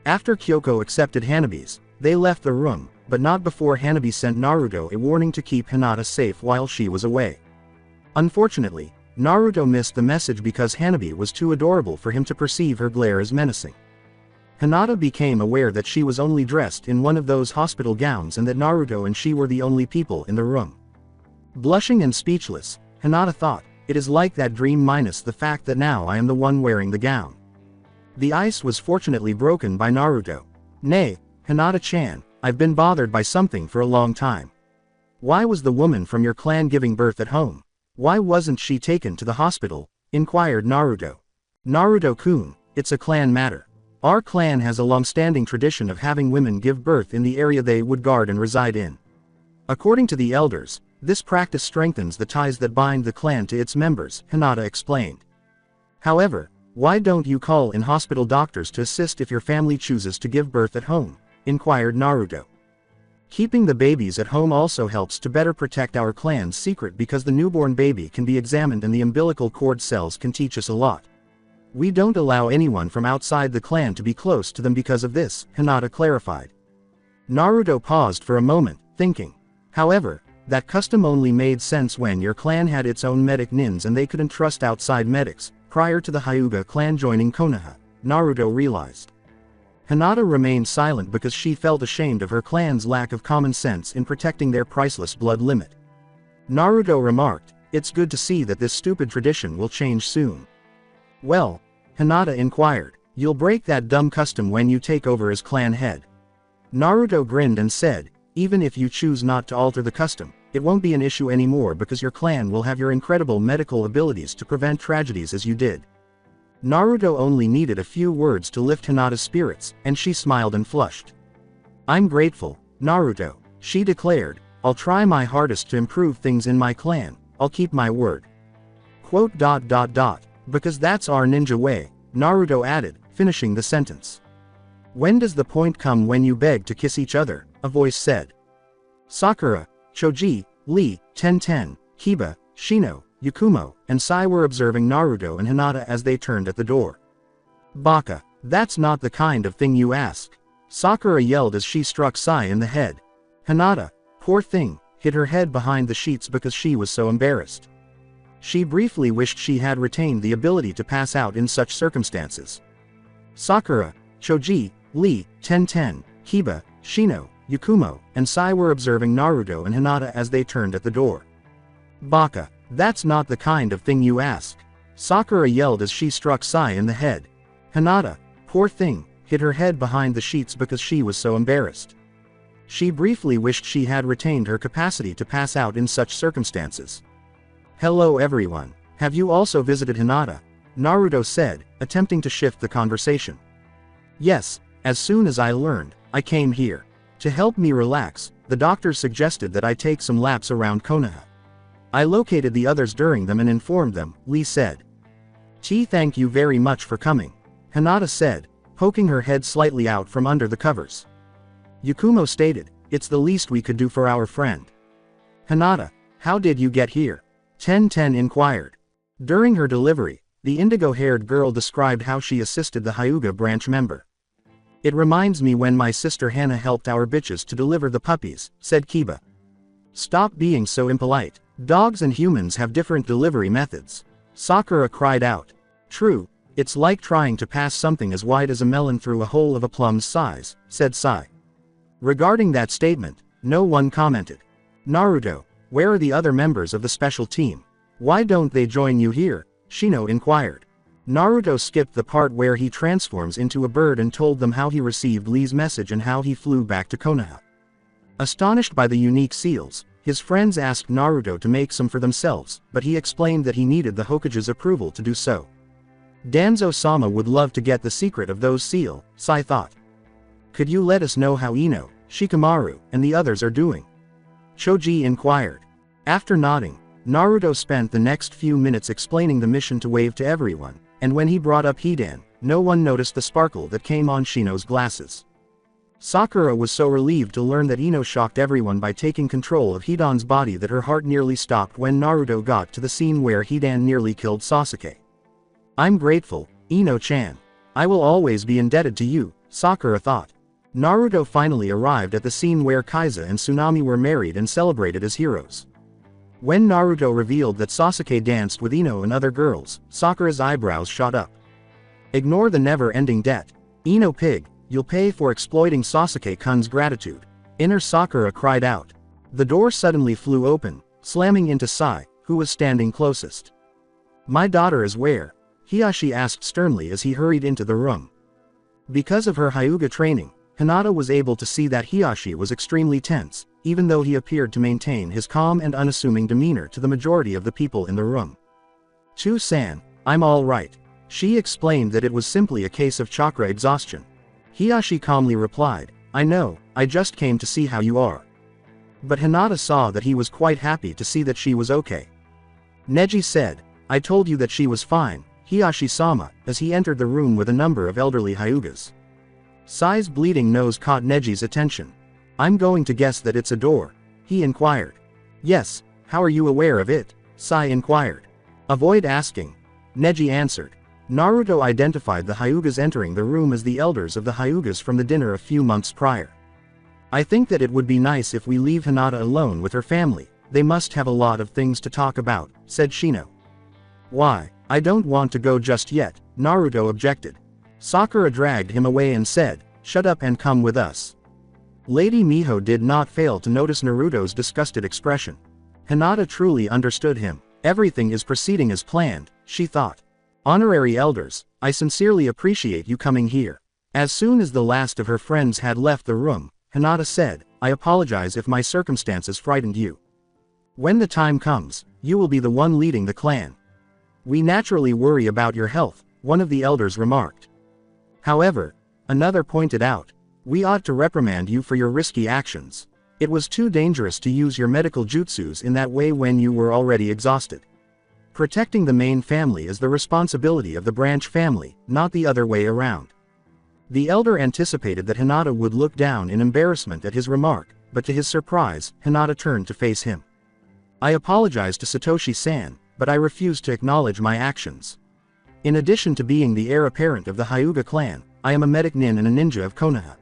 After Kyoko accepted Hanabi's, they left the room, but not before Hanabi sent Naruto a warning to keep Hinata safe while she was away. Unfortunately, Naruto missed the message because Hanabi was too adorable for him to perceive her glare as menacing. Hinata became aware that she was only dressed in one of those hospital gowns and that Naruto and she were the only people in the room. Blushing and speechless, Hinata thought, "It is like that dream minus the fact that now I am the one wearing the gown." The ice was fortunately broken by Naruto. "Nay, Hinata-chan, I've been bothered by something for a long time. Why was the woman from your clan giving birth at home? Why wasn't she taken to the hospital?" inquired Naruto. "Naruto-kun, it's a clan matter. Our clan has a long-standing tradition of having women give birth in the area they would guard and reside in. According to the elders, this practice strengthens the ties that bind the clan to its members," Hinata explained. "However, why don't you call in hospital doctors to assist if your family chooses to give birth at home?" inquired Naruto. "Keeping the babies at home also helps to better protect our clan's secret because the newborn baby can be examined and the umbilical cord cells can teach us a lot. We don't allow anyone from outside the clan to be close to them because of this," Hinata clarified. Naruto paused for a moment, thinking. However, that custom only made sense when your clan had its own medic nins and they couldn't trust outside medics, prior to the Hyuga clan joining Konoha, Naruto realized. Hinata remained silent because she felt ashamed of her clan's lack of common sense in protecting their priceless blood limit. Naruto remarked, "It's good to see that this stupid tradition will change soon." "Well?" Hinata inquired. You'll break that dumb custom when you take over as clan head. Naruto grinned and said, even if you choose not to alter the custom, it won't be an issue anymore because your clan will have your incredible medical abilities to prevent tragedies as you did. Naruto only needed a few words to lift Hinata's spirits, and she smiled and flushed. I'm grateful, Naruto, she declared. I'll try my hardest to improve things in my clan. I'll keep my word. Quote. Because that's our ninja way, Naruto added, finishing the sentence. When does the point come when you beg to kiss each other? A voice said. Sakura, Choji, Lee, Tenten, Kiba, Shino, Yakumo, and Sai were observing Naruto and Hinata as they turned at the door. Baka, that's not the kind of thing you ask. Sakura yelled as she struck Sai in the head. Hinata, poor thing, hid her head behind the sheets because she was so embarrassed. She briefly wished she had retained the ability to pass out in such circumstances. Sakura, Choji, Lee, Tenten, Kiba, Shino, Yakumo, and Sai were observing Naruto and Hinata as they turned at the door. Baka, that's not the kind of thing you ask. Sakura yelled as she struck Sai in the head. Hinata, poor thing, hid her head behind the sheets because she was so embarrassed. She briefly wished she had retained her capacity to pass out in such circumstances. Hello everyone, have you also visited Hinata? Naruto said, attempting to shift the conversation. Yes, as soon as I learned, I came here. To help me relax, the doctors suggested that I take some laps around Konoha. I located the others during them and informed them, Lee said. Thank you very much for coming, Hinata said, poking her head slightly out from under the covers. Yakumo stated, it's the least we could do for our friend. Hinata, how did you get here? Tenten inquired. During her delivery, the indigo-haired girl described how she assisted the Hyuga branch member. It reminds me when my sister Hannah helped our bitches to deliver the puppies, said Kiba. Stop being so impolite. Dogs and humans have different delivery methods. Sakura cried out. True, it's like trying to pass something as wide as a melon through a hole of a plum's size, said Sai. Regarding that statement, no one commented. Naruto, where are the other members of the special team? Why don't they join you here? Shino inquired. Naruto skipped the part where he transforms into a bird and told them how he received Lee's message and how he flew back to Konoha. Astonished by the unique seals, his friends asked Naruto to make some for themselves, but he explained that he needed the Hokage's approval to do so. Danzo-sama would love to get the secret of those seal, Sai thought. Could you let us know how Ino, Shikamaru, and the others are doing? Choji inquired. After nodding, Naruto spent the next few minutes explaining the mission to Wave to everyone, and when he brought up Hidan, no one noticed the sparkle that came on Shino's glasses. Sakura was so relieved to learn that Ino shocked everyone by taking control of Hidan's body that her heart nearly stopped when Naruto got to the scene where Hidan nearly killed Sasuke. I'm grateful, Ino-chan. I will always be indebted to you, Sakura thought. Naruto finally arrived at the scene where Kaiza and Tsunami were married and celebrated as heroes. When Naruto revealed that Sasuke danced with Ino and other girls, Sakura's eyebrows shot up. Ignore the never-ending debt. Ino pig, you'll pay for exploiting Sasuke-kun's gratitude. Inner Sakura cried out. The door suddenly flew open, slamming into Sai, who was standing closest. My daughter is where? Hiyashi asked sternly as he hurried into the room. Because of her Hyuga training, Hinata was able to see that Hiyashi was extremely tense, even though he appeared to maintain his calm and unassuming demeanor to the majority of the people in the room. Chu-san, I'm all right. She explained that it was simply a case of chakra exhaustion. Hiyashi calmly replied, I know, I just came to see how you are. But Hinata saw that he was quite happy to see that she was okay. Neji said, I told you that she was fine, Hiyashi-sama, as he entered the room with a number of elderly Hyugas. Sai's bleeding nose caught Neji's attention. I'm going to guess that it's a door, he inquired. Yes, how are you aware of it? Sai inquired. Avoid asking. Neji answered. Naruto identified the Hyugas entering the room as the elders of the Hyugas from the dinner a few months prior. I think that it would be nice if we leave Hinata alone with her family, they must have a lot of things to talk about, said Shino. Why, I don't want to go just yet, Naruto objected. Sakura dragged him away and said, shut up and come with us. Lady Miho did not fail to notice Naruto's disgusted expression. Hinata truly understood him. Everything is proceeding as planned, she thought. Honorary elders, I sincerely appreciate you coming here. As soon as the last of her friends had left the room, Hinata said, I apologize if my circumstances frightened you. When the time comes, you will be the one leading the clan. We naturally worry about your health, one of the elders remarked. However, another pointed out, we ought to reprimand you for your risky actions. It was too dangerous to use your medical jutsus in that way when you were already exhausted. Protecting the main family is the responsibility of the branch family, not the other way around. The elder anticipated that Hinata would look down in embarrassment at his remark, but to his surprise, Hinata turned to face him. I apologize to Satoshi-san, but I refuse to acknowledge my actions. In addition to being the heir apparent of the Hyuga clan, I am a medic nin and a ninja of Konoha.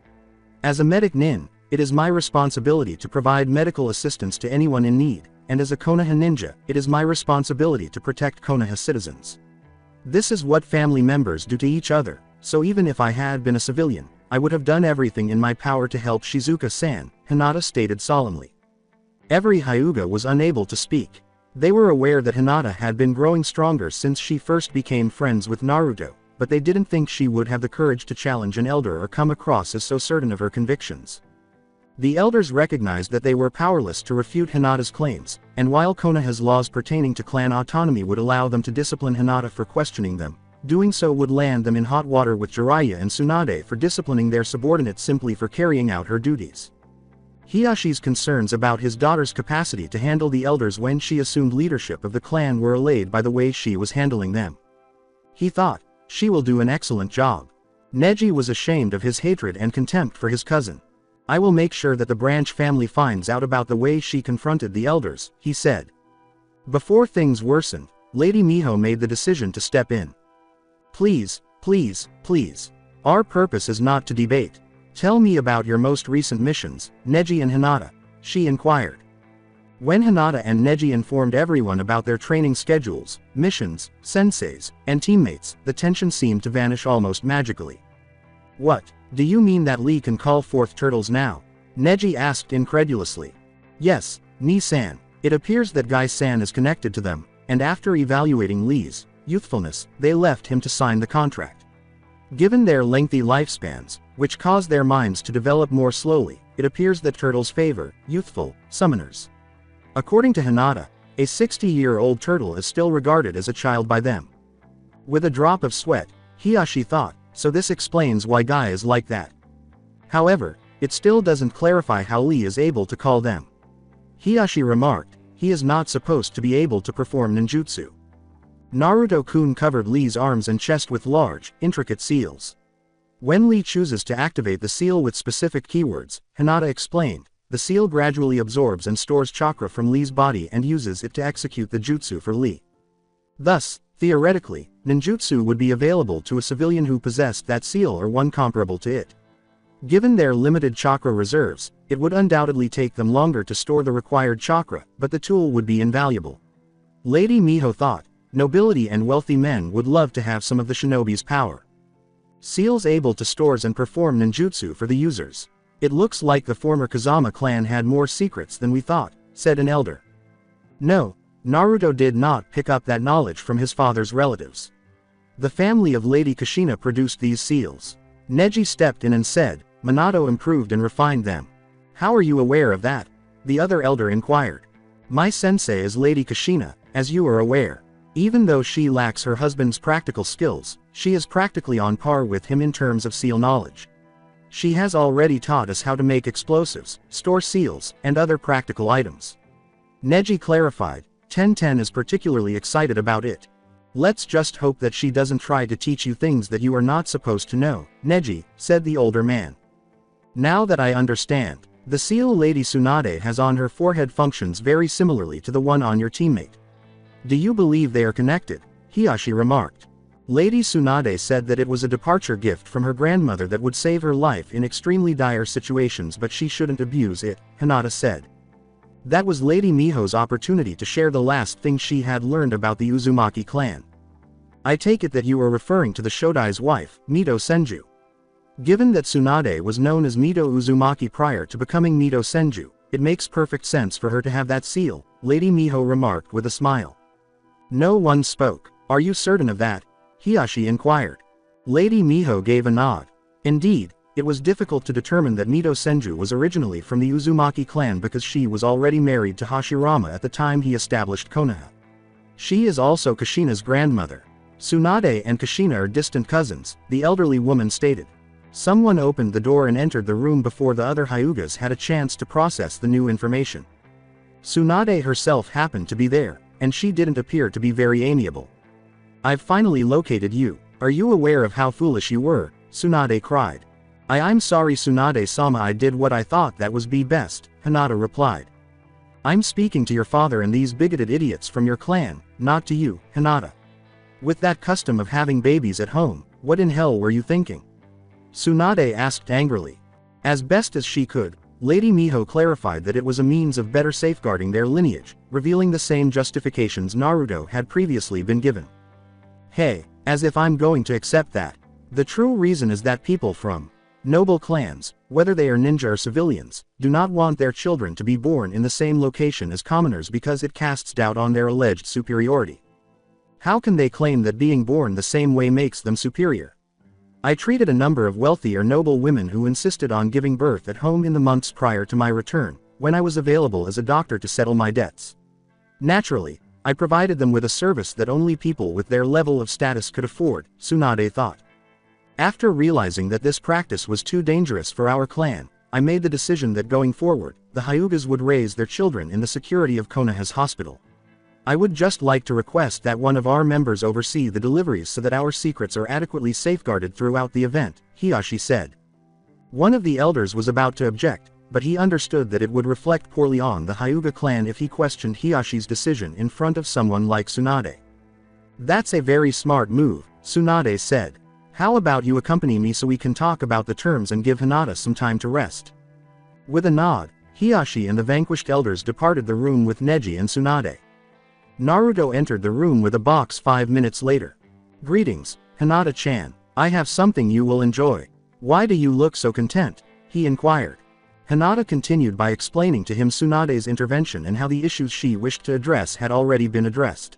As a medic nin, it is my responsibility to provide medical assistance to anyone in need, and as a Konoha ninja, it is my responsibility to protect Konoha citizens. This is what family members do to each other, so even if I had been a civilian, I would have done everything in my power to help Shizuka-san, Hinata stated solemnly. Every Hyuga was unable to speak. They were aware that Hinata had been growing stronger since she first became friends with Naruto, but they didn't think she would have the courage to challenge an elder or come across as so certain of her convictions. The elders recognized that they were powerless to refute Hinata's claims, and while Konoha's laws pertaining to clan autonomy would allow them to discipline Hinata for questioning them, doing so would land them in hot water with Jiraiya and Sunade for disciplining their subordinates simply for carrying out her duties. Hiyashi's concerns about his daughter's capacity to handle the elders when she assumed leadership of the clan were allayed by the way she was handling them. He thought, she will do an excellent job. Neji was ashamed of his hatred and contempt for his cousin. I will make sure that the branch family finds out about the way she confronted the elders, he said. Before things worsened, Lady Miho made the decision to step in. Please, please, please. Our purpose is not to debate. Tell me about your most recent missions, Neji and Hinata, she inquired. When Hinata and Neji informed everyone about their training schedules, missions, senseis, and teammates, the tension seemed to vanish almost magically. What, do you mean that Lee can call forth turtles now? Neji asked incredulously. Yes, Ni-san. It appears that Guy-san is connected to them, and after evaluating Lee's youthfulness, they left him to sign the contract. Given their lengthy lifespans, which cause their minds to develop more slowly, it appears that turtles favor youthful summoners. According to Hinata, a 60-year-old turtle is still regarded as a child by them. With a drop of sweat, Hiyashi thought, so this explains why Guy is like that. However, it still doesn't clarify how Lee is able to call them. Hiyashi remarked, he is not supposed to be able to perform ninjutsu. Naruto-kun covered Lee's arms and chest with large, intricate seals. When Lee chooses to activate the seal with specific keywords, Hinata explained, the seal gradually absorbs and stores chakra from Lee's body and uses it to execute the jutsu for Lee. Thus, theoretically, ninjutsu would be available to a civilian who possessed that seal or one comparable to it. Given their limited chakra reserves, it would undoubtedly take them longer to store the required chakra, but the tool would be invaluable. Lady Miho thought, nobility and wealthy men would love to have some of the shinobi's power. Seals able to store and perform ninjutsu for the users. It looks like the former Kazama clan had more secrets than we thought, said an elder. No, Naruto did not pick up that knowledge from his father's relatives. The family of Lady Kushina produced these seals. Neji stepped in and said, Minato improved and refined them. How are you aware of that? The other elder inquired. My sensei is Lady Kushina, as you are aware. Even though she lacks her husband's practical skills, she is practically on par with him in terms of seal knowledge. She has already taught us how to make explosives, store seals, and other practical items. Neji clarified, Ten is particularly excited about it. Let's just hope that she doesn't try to teach you things that you are not supposed to know, Neji, said the older man. Now that I understand, the seal Lady Sunade has on her forehead functions very similarly to the one on your teammate. Do you believe they are connected? Hiyashi remarked. Lady Sunade said that it was a departure gift from her grandmother that would save her life in extremely dire situations, but she shouldn't abuse it, Hinata said. That was Lady Miho's opportunity to share the last thing she had learned about the Uzumaki clan. I take it that you are referring to the Shodai's wife, Mito Senju. Given that Sunade was known as Mito Uzumaki prior to becoming Mito Senju, it makes perfect sense for her to have that seal, Lady Miho remarked with a smile. No one spoke. Are you certain of that? Hiyashi inquired. Lady Miho gave a nod. Indeed, it was difficult to determine that Mito Senju was originally from the Uzumaki clan because she was already married to Hashirama at the time he established Konoha. She is also Kushina's grandmother. Sunade and Kushina are distant cousins, the elderly woman stated. Someone opened the door and entered the room before the other Hyugas had a chance to process the new information. Sunade herself happened to be there, and she didn't appear to be very amiable. "I've finally located you. Are you aware of how foolish you were?" Sunade cried. I'm sorry Sunade-sama, I did what I thought that was best," Hinata replied. "I'm speaking to your father and these bigoted idiots from your clan, not to you, Hinata. With that custom of having babies at home, what in hell were you thinking?" Sunade asked angrily. As best as she could, Lady Miho clarified that it was a means of better safeguarding their lineage, revealing the same justifications Naruto had previously been given. "Hey, as if I'm going to accept that. The true reason is that people from noble clans, whether they are ninja or civilians, do not want their children to be born in the same location as commoners because it casts doubt on their alleged superiority. How can they claim that being born the same way makes them superior? I treated a number of wealthy or noble women who insisted on giving birth at home in the months prior to my return, when I was available as a doctor to settle my debts. Naturally, I provided them with a service that only people with their level of status could afford," Sunade thought. "After realizing that this practice was too dangerous for our clan, I made the decision that going forward, the Hyugas would raise their children in the security of Konoha's hospital. I would just like to request that one of our members oversee the deliveries so that our secrets are adequately safeguarded throughout the event," Hiyashi said. One of the elders was about to object, but he understood that it would reflect poorly on the Hyuga clan if he questioned Hiyashi's decision in front of someone like Sunade. "That's a very smart move," Sunade said. "How about you accompany me so we can talk about the terms and give Hinata some time to rest?" With a nod, Hiyashi and the vanquished elders departed the room with Neji and Sunade. Naruto entered the room with a box 5 minutes later. "Greetings, Hinata-chan. I have something you will enjoy. Why do you look so content?" he inquired. Hinata continued by explaining to him Sunade's intervention and how the issues she wished to address had already been addressed.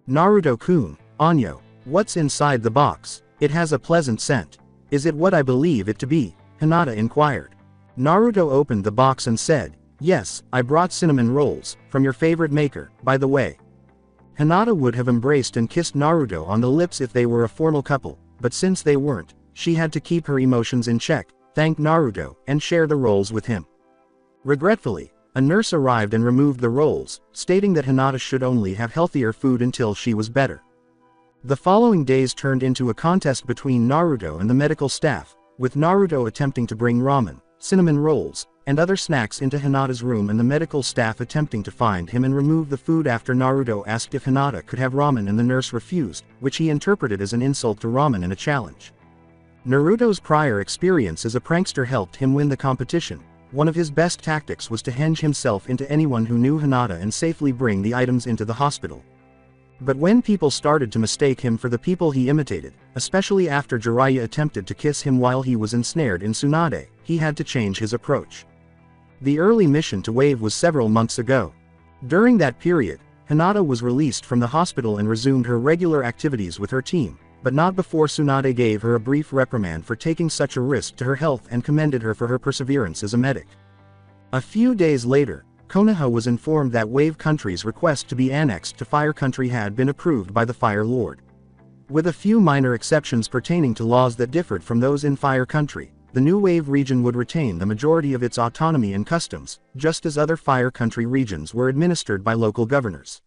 "Naruto-kun, Anyo, what's inside the box? It has a pleasant scent. Is it what I believe it to be?" Hinata inquired. Naruto opened the box and said, "Yes, I brought cinnamon rolls, from your favorite maker, by the way." Hinata would have embraced and kissed Naruto on the lips if they were a formal couple, but since they weren't, she had to keep her emotions in check, thank Naruto, and share the rolls with him. Regretfully, a nurse arrived and removed the rolls, stating that Hinata should only have healthier food until she was better. The following days turned into a contest between Naruto and the medical staff, with Naruto attempting to bring ramen, cinnamon rolls, and other snacks into Hinata's room and the medical staff attempting to find him and remove the food after Naruto asked if Hinata could have ramen and the nurse refused, which he interpreted as an insult to ramen and a challenge. Naruto's prior experience as a prankster helped him win the competition. One of his best tactics was to henge himself into anyone who knew Hinata and safely bring the items into the hospital. But when people started to mistake him for the people he imitated, especially after Jiraiya attempted to kiss him while he was ensnared in Sunade, he had to change his approach. The early mission to Weeb was several months ago. During that period, Hinata was released from the hospital and resumed her regular activities with her team, but not before Sunade gave her a brief reprimand for taking such a risk to her health and commended her for her perseverance as a medic. A few days later, Konoha was informed that Wave Country's request to be annexed to Fire Country had been approved by the Fire Lord. With a few minor exceptions pertaining to laws that differed from those in Fire Country, the new Wave region would retain the majority of its autonomy and customs, just as other Fire Country regions were administered by local governors.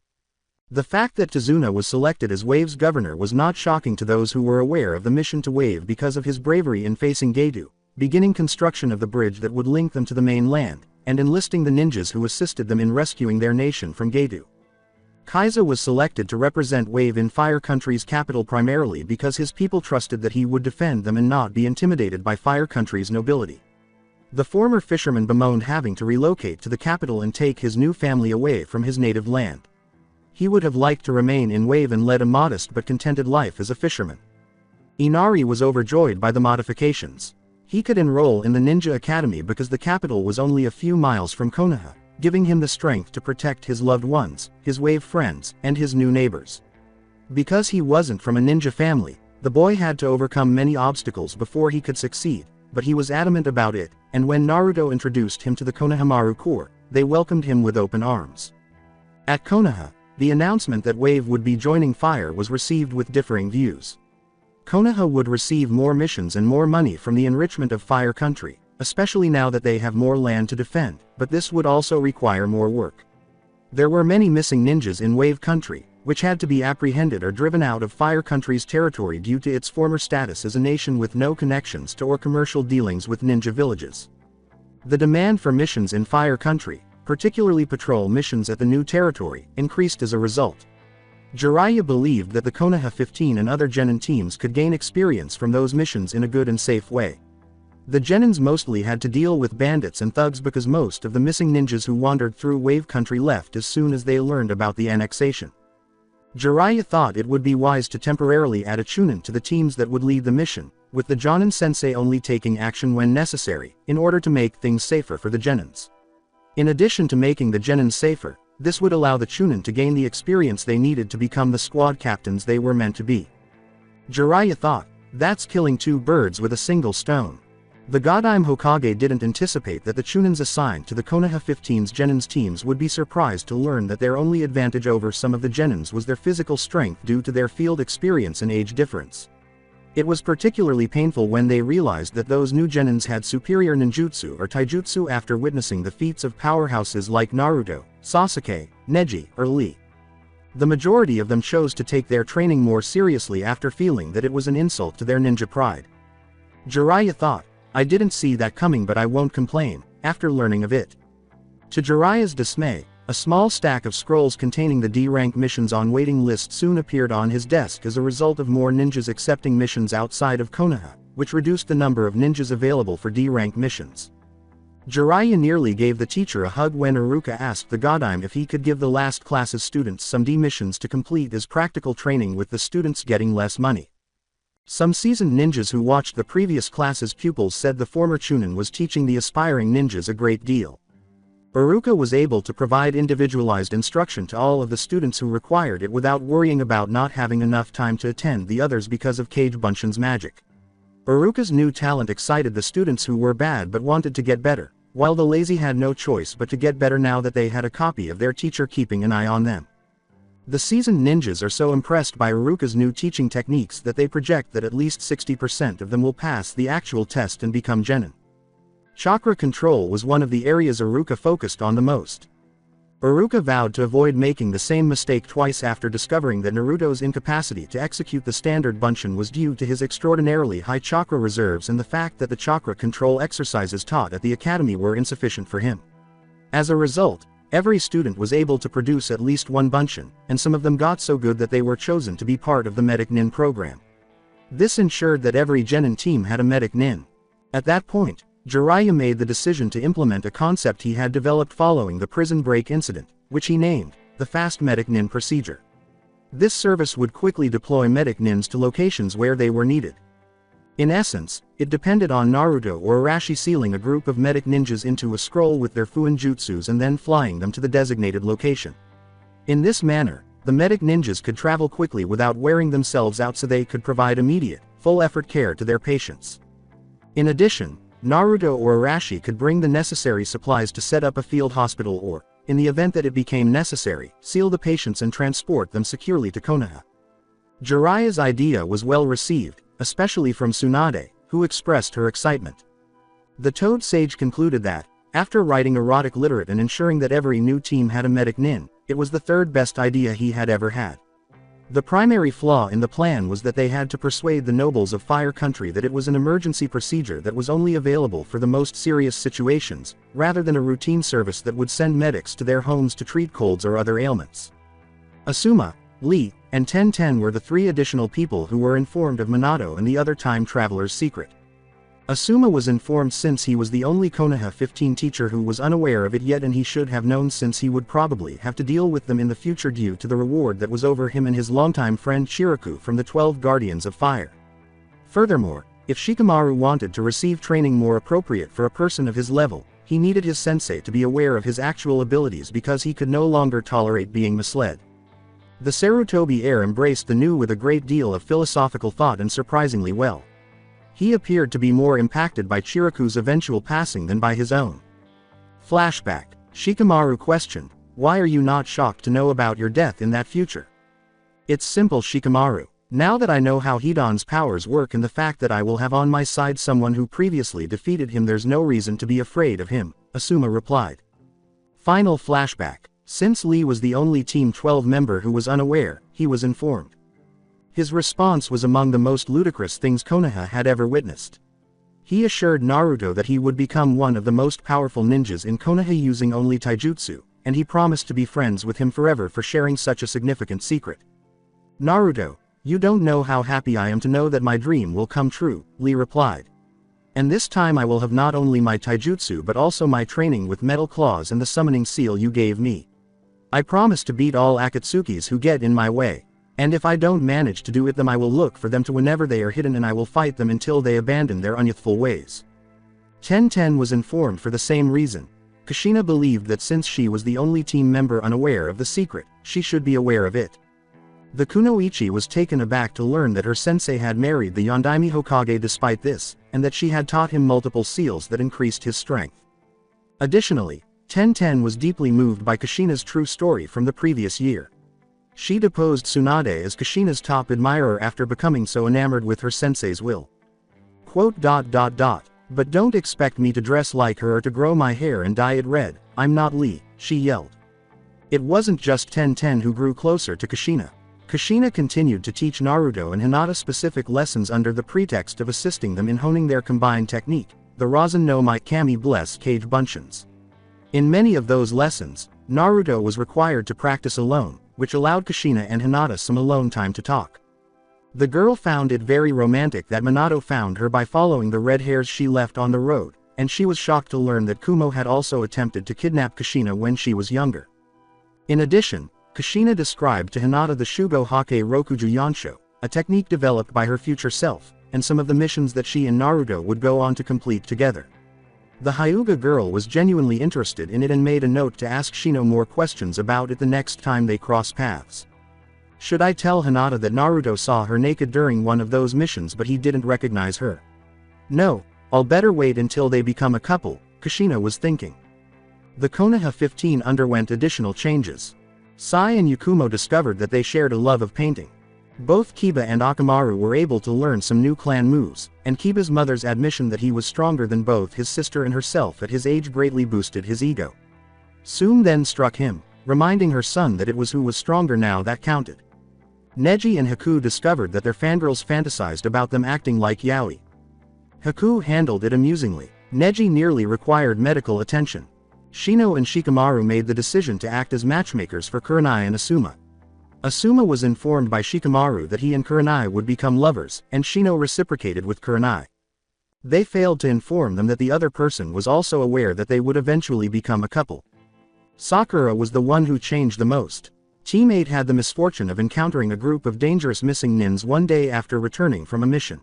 The fact that Tazuna was selected as Wave's governor was not shocking to those who were aware of the mission to Wave because of his bravery in facing Gedo, beginning construction of the bridge that would link them to the mainland, and enlisting the ninjas who assisted them in rescuing their nation from Gedo. Kaiza was selected to represent Wave in Fire Country's capital primarily because his people trusted that he would defend them and not be intimidated by Fire Country's nobility. The former fisherman bemoaned having to relocate to the capital and take his new family away from his native land. He would have liked to remain in Wave and led a modest but contented life as a fisherman. Inari was overjoyed by the modifications. He could enroll in the Ninja Academy because the capital was only a few miles from Konoha, giving him the strength to protect his loved ones, his Wave friends, and his new neighbors. Because he wasn't from a ninja family, the boy had to overcome many obstacles before he could succeed, but he was adamant about it, and when Naruto introduced him to the Konohamaru Corps, they welcomed him with open arms. At Konoha, the announcement that Wave would be joining Fire was received with differing views. Konoha would receive more missions and more money from the enrichment of Fire Country, especially now that they have more land to defend, but this would also require more work. There were many missing ninjas in Wave Country, which had to be apprehended or driven out of Fire Country's territory due to its former status as a nation with no connections to or commercial dealings with ninja villages. The demand for missions in Fire Country, particularly patrol missions at the new territory, increased as a result. Jiraiya believed that the Konoha 15 and other genin teams could gain experience from those missions in a good and safe way. The genins mostly had to deal with bandits and thugs because most of the missing ninjas who wandered through Wave Country left as soon as they learned about the annexation. Jiraiya thought it would be wise to temporarily add a chunin to the teams that would lead the mission, with the Jonin sensei only taking action when necessary, in order to make things safer for the genins. In addition to making the genins safer, this would allow the chunin to gain the experience they needed to become the squad captains they were meant to be. Jiraiya thought, that's killing two birds with a single stone. The Yondaime Hokage didn't anticipate that the chunins assigned to the Konoha 15's genins teams would be surprised to learn that their only advantage over some of the genins was their physical strength due to their field experience and age difference. It was particularly painful when they realized that those new genins had superior ninjutsu or taijutsu after witnessing the feats of powerhouses like Naruto, Sasuke, Neji, or Lee. The majority of them chose to take their training more seriously after feeling that it was an insult to their ninja pride. Jiraiya thought, I didn't see that coming, but I won't complain, after learning of it. To Jiraiya's dismay, a small stack of scrolls containing the D-rank missions on waiting list soon appeared on his desk as a result of more ninjas accepting missions outside of Konoha, which reduced the number of ninjas available for D-rank missions. Jiraiya nearly gave the teacher a hug when Iruka asked the Yondaime if he could give the last class's students some D missions to complete as practical training, with the students getting less money. Some seasoned ninjas who watched the previous class's pupils said the former chunin was teaching the aspiring ninjas a great deal. Iruka was able to provide individualized instruction to all of the students who required it without worrying about not having enough time to attend the others because of Kage Bunshin's magic. Iruka's new talent excited the students who were bad but wanted to get better, while the lazy had no choice but to get better now that they had a copy of their teacher keeping an eye on them. The seasoned ninjas are so impressed by Iruka's new teaching techniques that they project that at least 60% of them will pass the actual test and become genin. Chakra control was one of the areas Iruka focused on the most. Iruka vowed to avoid making the same mistake twice after discovering that Naruto's incapacity to execute the standard Bunshin was due to his extraordinarily high chakra reserves and the fact that the chakra control exercises taught at the academy were insufficient for him. As a result, every student was able to produce at least one Bunshin, and some of them got so good that they were chosen to be part of the Medic Nin program. This ensured that every genin team had a Medic Nin. At that point, Jiraiya made the decision to implement a concept he had developed following the prison break incident, which he named the Fast Medic Nin procedure. This service would quickly deploy Medic Nins to locations where they were needed. In essence, it depended on Naruto or Arashi sealing a group of medic ninjas into a scroll with their Fuin jutsus and then flying them to the designated location. In this manner, the medic ninjas could travel quickly without wearing themselves out, so they could provide immediate, full-effort care to their patients. In addition, Naruto or Arashi could bring the necessary supplies to set up a field hospital or, in the event that it became necessary, seal the patients and transport them securely to Konoha. Jiraiya's idea was well received, especially from Sunade, who expressed her excitement. The Toad Sage concluded that, after writing erotic literate and ensuring that every new team had a medic nin, it was the third best idea he had ever had. The primary flaw in the plan was that they had to persuade the nobles of Fire Country that it was an emergency procedure that was only available for the most serious situations, rather than a routine service that would send medics to their homes to treat colds or other ailments. Asuma, Lee, and Ten were the three additional people who were informed of Minato and the other time traveler's secret. Asuma was informed since he was the only Konoha 15 teacher who was unaware of it yet, and he should have known since he would probably have to deal with them in the future due to the reward that was over him and his longtime friend Shiraku from the 12 Guardians of Fire. Furthermore, if Shikamaru wanted to receive training more appropriate for a person of his level, he needed his sensei to be aware of his actual abilities because he could no longer tolerate being misled. The Sarutobi heir embraced the new with a great deal of philosophical thought and surprisingly well. He appeared to be more impacted by Chiraku's eventual passing than by his own. Flashback. Shikamaru questioned, "Why are you not shocked to know about your death in that future?" "It's simple, Shikamaru. Now that I know how Hidan's powers work and the fact that I will have on my side someone who previously defeated him, there's no reason to be afraid of him," Asuma replied. Final flashback. Since Lee was the only Team 12 member who was unaware, he was informed. His response was among the most ludicrous things Konoha had ever witnessed. He assured Naruto that he would become one of the most powerful ninjas in Konoha using only taijutsu, and he promised to be friends with him forever for sharing such a significant secret. "Naruto, you don't know how happy I am to know that my dream will come true," Lee replied. "And this time I will have not only my taijutsu but also my training with metal claws and the summoning seal you gave me. I promise to beat all Akatsukis who get in my way. And if I don't manage to do it, then I will look for them to whenever they are hidden and I will fight them until they abandon their unyouthful ways." Ten was informed for the same reason. Kushina believed that since she was the only team member unaware of the secret, she should be aware of it. The Kunoichi was taken aback to learn that her sensei had married the Yondaime Hokage despite this, and that she had taught him multiple seals that increased his strength. Additionally, Ten was deeply moved by Kushina's true story from the previous year. She deposed Sunade as Kushina's top admirer after becoming so enamored with her sensei's will. "But don't expect me to dress like her or to grow my hair and dye it red, I'm not Lee," she yelled. It wasn't just Ten who grew closer to Kushina. Kushina continued to teach Naruto and Hinata specific lessons under the pretext of assisting them in honing their combined technique, the Rasen no Kami Bless Cage Bunshins. In many of those lessons, Naruto was required to practice alone, which allowed Kushina and Hinata some alone time to talk. The girl found it very romantic that Minato found her by following the red hairs she left on the road, and she was shocked to learn that Kumo had also attempted to kidnap Kushina when she was younger. In addition, Kushina described to Hinata the Shugo Hake Rokuju Yansho, a technique developed by her future self, and some of the missions that she and Naruto would go on to complete together. The Hyuga girl was genuinely interested in it and made a note to ask Shino more questions about it the next time they cross paths. Should I tell Hinata that Naruto saw her naked during one of those missions but he didn't recognize her? No, I'll better wait until they become a couple, Kushina was thinking. The Konoha 15 underwent additional changes. Sai and Yakumo discovered that they shared a love of painting. Both Kiba and Akamaru were able to learn some new clan moves, and Kiba's mother's admission that he was stronger than both his sister and herself at his age greatly boosted his ego. Soon then struck him, reminding her son that it was who was stronger now that counted. Neji and Haku discovered that their fangirls fantasized about them acting like yaoi. Haku handled it amusingly. Neji nearly required medical attention. Shino and Shikamaru made the decision to act as matchmakers for Kurenai and Asuma. Asuma was informed by Shikamaru that he and Kurenai would become lovers, and Shino reciprocated with Kurenai. They failed to inform them that the other person was also aware that they would eventually become a couple. Sakura was the one who changed the most. Team 8 had the misfortune of encountering a group of dangerous missing nins one day after returning from a mission.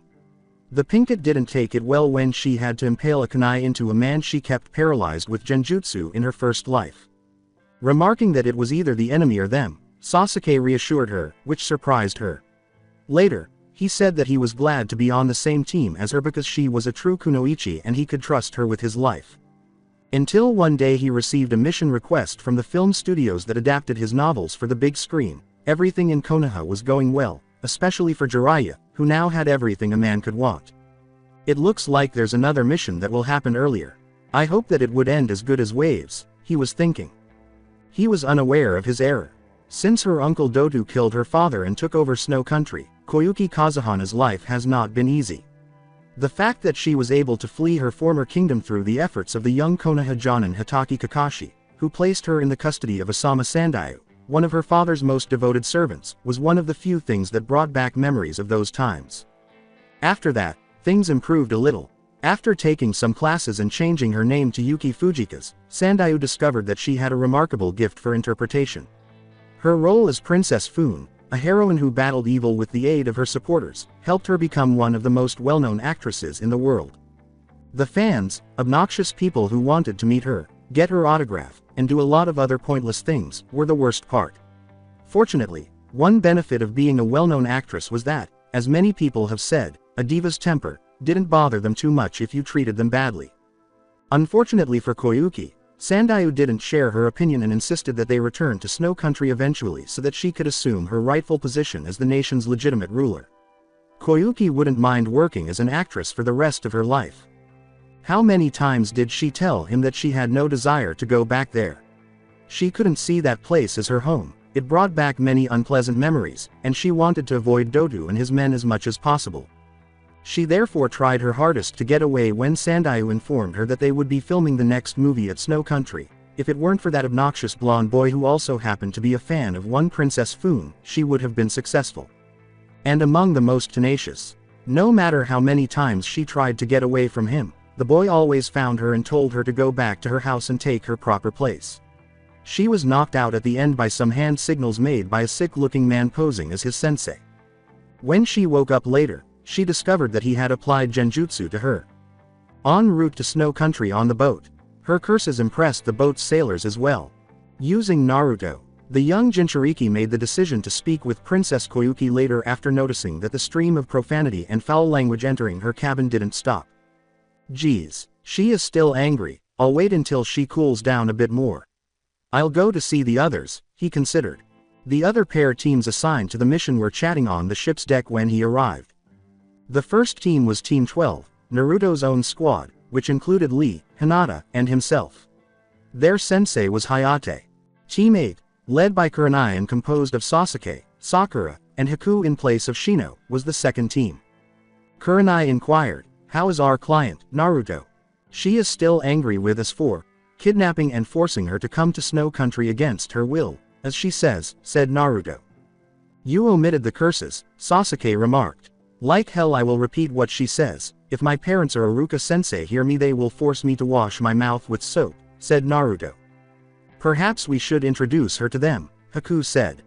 The Pinkett didn't take it well when she had to impale a kunai into a man she kept paralyzed with genjutsu in her first life. Remarking that it was either the enemy or them, Sasuke reassured her, which surprised her. Later, he said that he was glad to be on the same team as her because she was a true kunoichi and he could trust her with his life. Until one day he received a mission request from the film studios that adapted his novels for the big screen. Everything in Konoha was going well, especially for Jiraiya, who now had everything a man could want. It looks like there's another mission that will happen earlier. I hope that it would end as good as Waves, he was thinking. He was unaware of his error. Since her uncle Dodu killed her father and took over Snow Country, Koyuki Kazuhana's life has not been easy. The fact that she was able to flee her former kingdom through the efforts of the young Konoha Jonin Hitaki Kakashi, who placed her in the custody of Asama Sandayu, one of her father's most devoted servants, was one of the few things that brought back memories of those times. After that, things improved a little. After taking some classes and changing her name to Yuki Fujika's, Sandayu discovered that she had a remarkable gift for interpretation. Her role as Princess Fune, a heroine who battled evil with the aid of her supporters, helped her become one of the most well-known actresses in the world. The fans, obnoxious people who wanted to meet her, get her autograph, and do a lot of other pointless things, were the worst part. Fortunately, One benefit of being a well-known actress was that, as many people have said, a diva's temper didn't bother them too much if you treated them badly. Unfortunately for Koyuki, Sandayu didn't share her opinion and insisted that they return to Snow Country eventually so that she could assume her rightful position as the nation's legitimate ruler. Koyuki wouldn't mind working as an actress for the rest of her life. How many times did she tell him that she had no desire to go back there? She couldn't see that place as her home. It brought back many unpleasant memories, and she wanted to avoid Dodu and his men as much as possible. She therefore tried her hardest to get away when Sandayu informed her that they would be filming the next movie at Snow Country. If it weren't for that obnoxious blonde boy who also happened to be a fan of one Princess Foon, she would have been successful. And among the most tenacious. No matter how many times she tried to get away from him, the boy always found her and told her to go back to her house and take her proper place. She was knocked out at the end by some hand signals made by a sick-looking man posing as his sensei. When she woke up later, she discovered that he had applied genjutsu to her. En route to Snow Country on the boat, her curses impressed the boat's sailors as well. Using Naruto, the young Jinchuriki made the decision to speak with Princess Koyuki later after noticing that the stream of profanity and foul language entering her cabin didn't stop. Geez, she is still angry. I'll wait until she cools down a bit more. I'll go to see the others, he considered. The other pair teams assigned to the mission were chatting on the ship's deck when he arrived. The first team was Team 12, Naruto's own squad, which included Lee, Hinata, and himself. Their sensei was Hayate. Team 8, led by Kurenai and composed of Sasuke, Sakura, and Haku in place of Shino, was the second team. Kurenai inquired, "How is our client, Naruto? She is still angry with us for kidnapping and forcing her to come to Snow Country against her will, as she says," said Naruto. "You omitted the curses," Sasuke remarked. "Like hell I will repeat what she says. If my parents or Iruka-sensei hear me they will force me to wash my mouth with soap," said Naruto. "Perhaps we should introduce her to them," Haku said.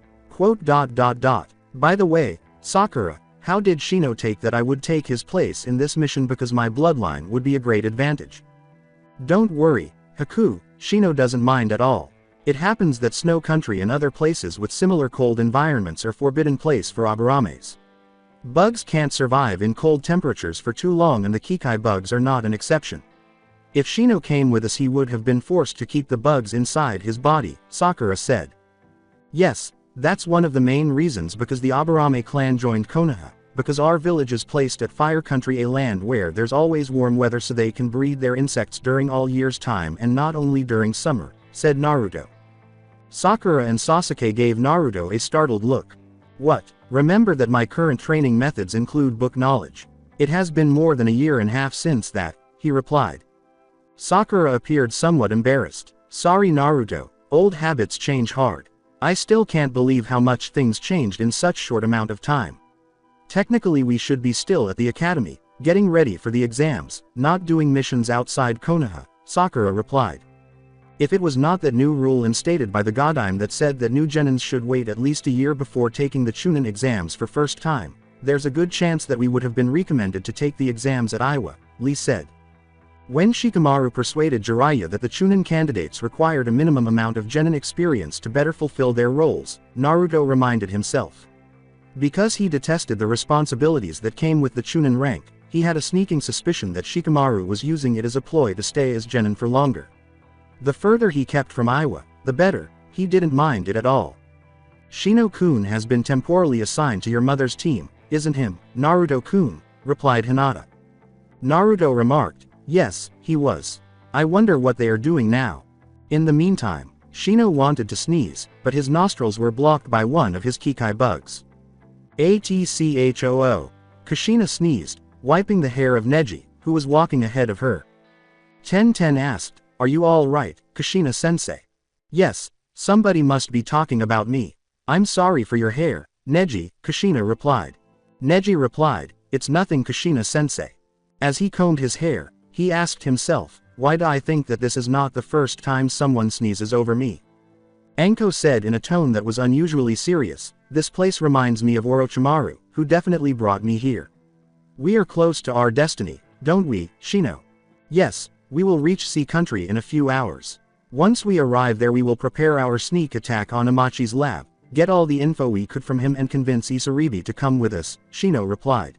By the way, Sakura, how did Shino take that I would take his place in this mission because my bloodline would be a great advantage?" "Don't worry, Haku, Shino doesn't mind at all. It happens that Snow Country and other places with similar cold environments are forbidden place for Abarames. Bugs can't survive in cold temperatures for too long and the Kikai bugs are not an exception. If Shino came with us he would have been forced to keep the bugs inside his body," Sakura said. "Yes, that's one of the main reasons because the Aburame clan joined Konoha, because our village is placed at Fire Country, a land where there's always warm weather so they can breed their insects during all year's time and not only during summer," said Naruto. Sakura and Sasuke gave Naruto a startled look. "What? Remember that my current training methods include book knowledge. It has been more than a year and a half since that," he replied. Sakura appeared somewhat embarrassed. "Sorry Naruto, old habits change hard. I still can't believe how much things changed in such short amount of time. Technically we should be still at the academy, getting ready for the exams, not doing missions outside Konoha," Sakura replied. "If it was not that new rule instated by the Yondaime that said that new genins should wait at least a year before taking the Chunin exams for first time, there's a good chance that we would have been recommended to take the exams at Iowa," Lee said. When Shikamaru persuaded Jiraiya that the Chunin candidates required a minimum amount of genin experience to better fulfill their roles, Naruto reminded himself. Because he detested the responsibilities that came with the Chunin rank, he had a sneaking suspicion that Shikamaru was using it as a ploy to stay as genin for longer. The further he kept from Iowa, the better. He didn't mind it at all. "Shino-kun has been temporally assigned to your mother's team, isn't him, Naruto-kun?" replied Hinata. Naruto remarked, "Yes, he was. I wonder what they are doing now." In the meantime, Shino wanted to sneeze, but his nostrils were blocked by one of his Kikai bugs. "Atchoo." Kushina sneezed, wiping the hair of Neji, who was walking ahead of her. Ten asked, "Are you all right, Kushina-sensei?" "Yes, somebody must be talking about me. I'm sorry for your hair, Neji," Kushina replied. Neji replied, "It's nothing Kushina-sensei." As he combed his hair, he asked himself, "Why do I think that this is not the first time someone sneezes over me?" Anko said in a tone that was unusually serious, "This place reminds me of Orochimaru, who definitely brought me here. We are close to our destiny, don't we, Shino?" "Yes, we will reach Sea Country in a few hours. Once we arrive there we will prepare our sneak attack on Amachi's lab," Get all the info we could from him and convince Isaribi to come with us, Shino replied.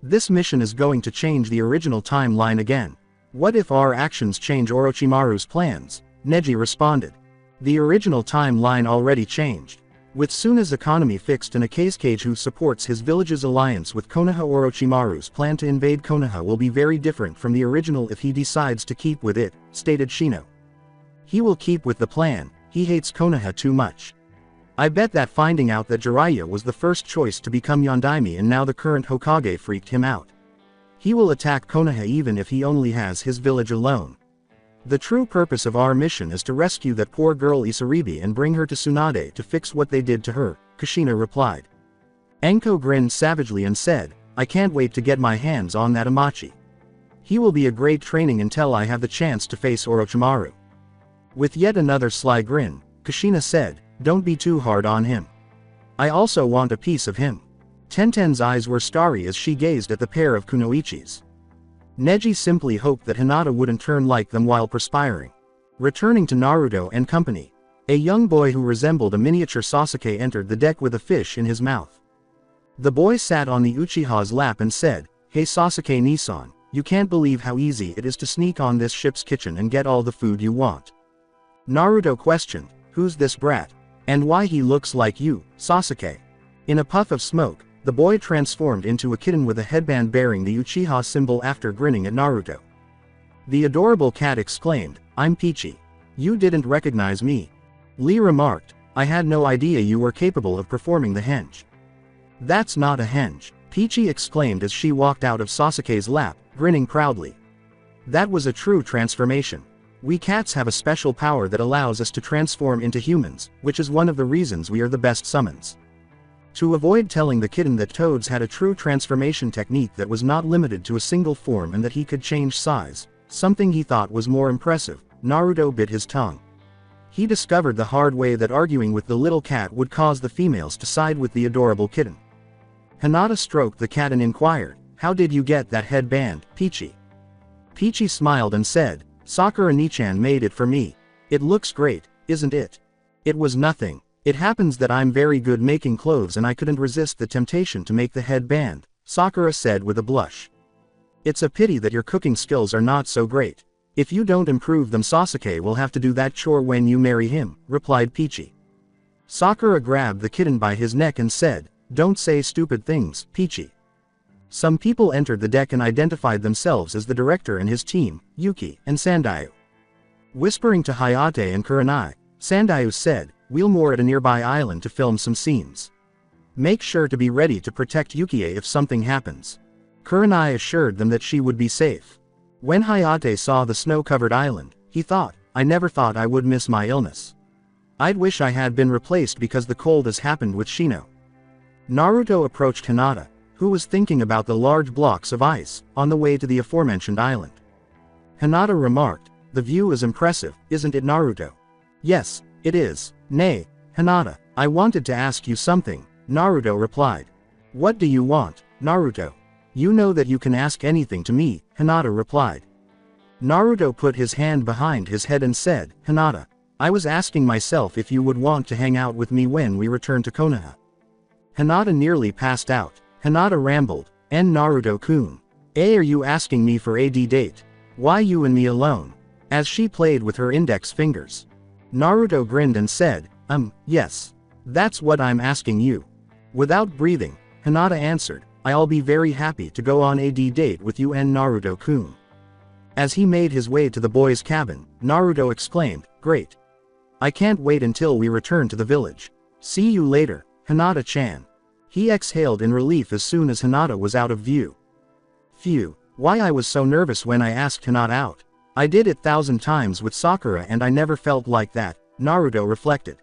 This mission is going to change the original timeline again. What if our actions change Orochimaru's plans? Neji responded. The original timeline already changed. With Suna's economy fixed and a Kazekage who supports his village's alliance with Konoha, Orochimaru's plan to invade Konoha will be very different from the original if he decides to keep with it, stated Shino. He will keep with the plan, he hates Konoha too much. I bet that finding out that Jiraiya was the first choice to become Yondaime and now the current Hokage freaked him out. He will attack Konoha even if he only has his village alone. The true purpose of our mission is to rescue that poor girl Isaribi and bring her to Sunade to fix what they did to her, Kushina replied. Enko grinned savagely and said, I can't wait to get my hands on that Amachi. He will be a great training until I have the chance to face Orochimaru. With yet another sly grin, Kushina said, don't be too hard on him. I also want a piece of him. Tenten's eyes were starry as she gazed at the pair of kunoichis. Neji simply hoped that Hinata wouldn't turn like them while perspiring. Returning to Naruto and company, a young boy who resembled a miniature Sasuke entered the deck with a fish in his mouth. The boy sat on the Uchiha's lap and said, Hey Sasuke Nisan, you can't believe how easy it is to sneak on this ship's kitchen and get all the food you want. Naruto questioned, who's this brat? And why he looks like you, Sasuke? In a puff of smoke, the boy transformed into a kitten with a headband bearing the Uchiha symbol after grinning at Naruto. The adorable cat exclaimed, I'm Peachy. You didn't recognize me. Lee remarked, I had no idea you were capable of performing the henge. That's not a henge, Peachy exclaimed as she walked out of Sasuke's lap, grinning proudly. That was a true transformation. We cats have a special power that allows us to transform into humans, which is one of the reasons we are the best summons. To avoid telling the kitten that toads had a true transformation technique that was not limited to a single form and that he could change size, something he thought was more impressive, Naruto bit his tongue. He discovered the hard way that arguing with the little cat would cause the females to side with the adorable kitten. Hinata stroked the cat and inquired, how did you get that headband, Peachy? Peachy smiled and said, Sakura Nichan made it for me. It looks great, isn't it? It was nothing. It happens that I'm very good making clothes and I couldn't resist the temptation to make the headband, Sakura said with a blush. It's a pity that your cooking skills are not so great. If you don't improve them, Sasuke will have to do that chore when you marry him, replied Peachy. Sakura grabbed the kitten by his neck and said, don't say stupid things, Peachy. Some people entered the deck and identified themselves as the director and his team, Yuki and Sandayu. Whispering to Hayate and Kurenai, Sandayu said, we'll moor at a nearby island to film some scenes. Make sure to be ready to protect Yukie if something happens. Kurenai assured them that she would be safe. When Hayate saw the snow-covered island, he thought, I never thought I would miss my illness. I'd wish I had been replaced because the cold has happened with Shino. Naruto approached Hinata, who was thinking about the large blocks of ice on the way to the aforementioned island. Hinata remarked, the view is impressive, isn't it, Naruto? Yes, it is. Nay, Hinata, I wanted to ask you something, Naruto replied. What do you want, Naruto? You know that you can ask anything to me, Hinata replied. Naruto put his hand behind his head and said, Hinata, I was asking myself if you would want to hang out with me when we return to Konoha. Hinata nearly passed out. Hinata rambled, and Naruto-kun. Are you asking me for a date? Why you and me alone? As she played with her index fingers. Naruto grinned and said, yes. That's what I'm asking you. Without breathing, Hinata answered, I'll be very happy to go on a date with you and Naruto-kun. As he made his way to the boys' cabin, Naruto exclaimed, great. I can't wait until we return to the village. See you later, Hinata-chan. He exhaled in relief as soon as Hinata was out of view. Phew, why I was so nervous when I asked Hinata out. I did it 1,000 times with Sakura and I never felt like that, Naruto reflected.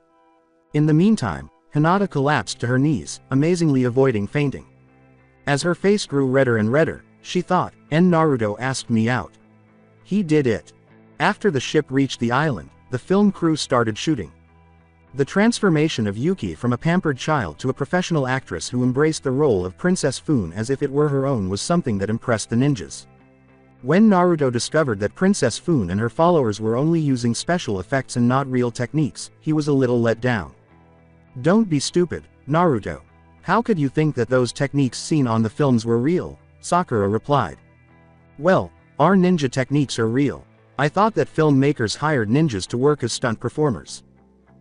In the meantime, Hinata collapsed to her knees, amazingly avoiding fainting. As her face grew redder and redder, she thought, and Naruto asked me out. He did it. After the ship reached the island, the film crew started shooting. The transformation of Yuki from a pampered child to a professional actress who embraced the role of Princess Fune as if it were her own was something that impressed the ninjas. When Naruto discovered that Princess Fune and her followers were only using special effects and not real techniques, he was a little let down. Don't be stupid, Naruto. How could you think that those techniques seen on the films were real? Sakura replied. Well, our ninja techniques are real. I thought that filmmakers hired ninjas to work as stunt performers.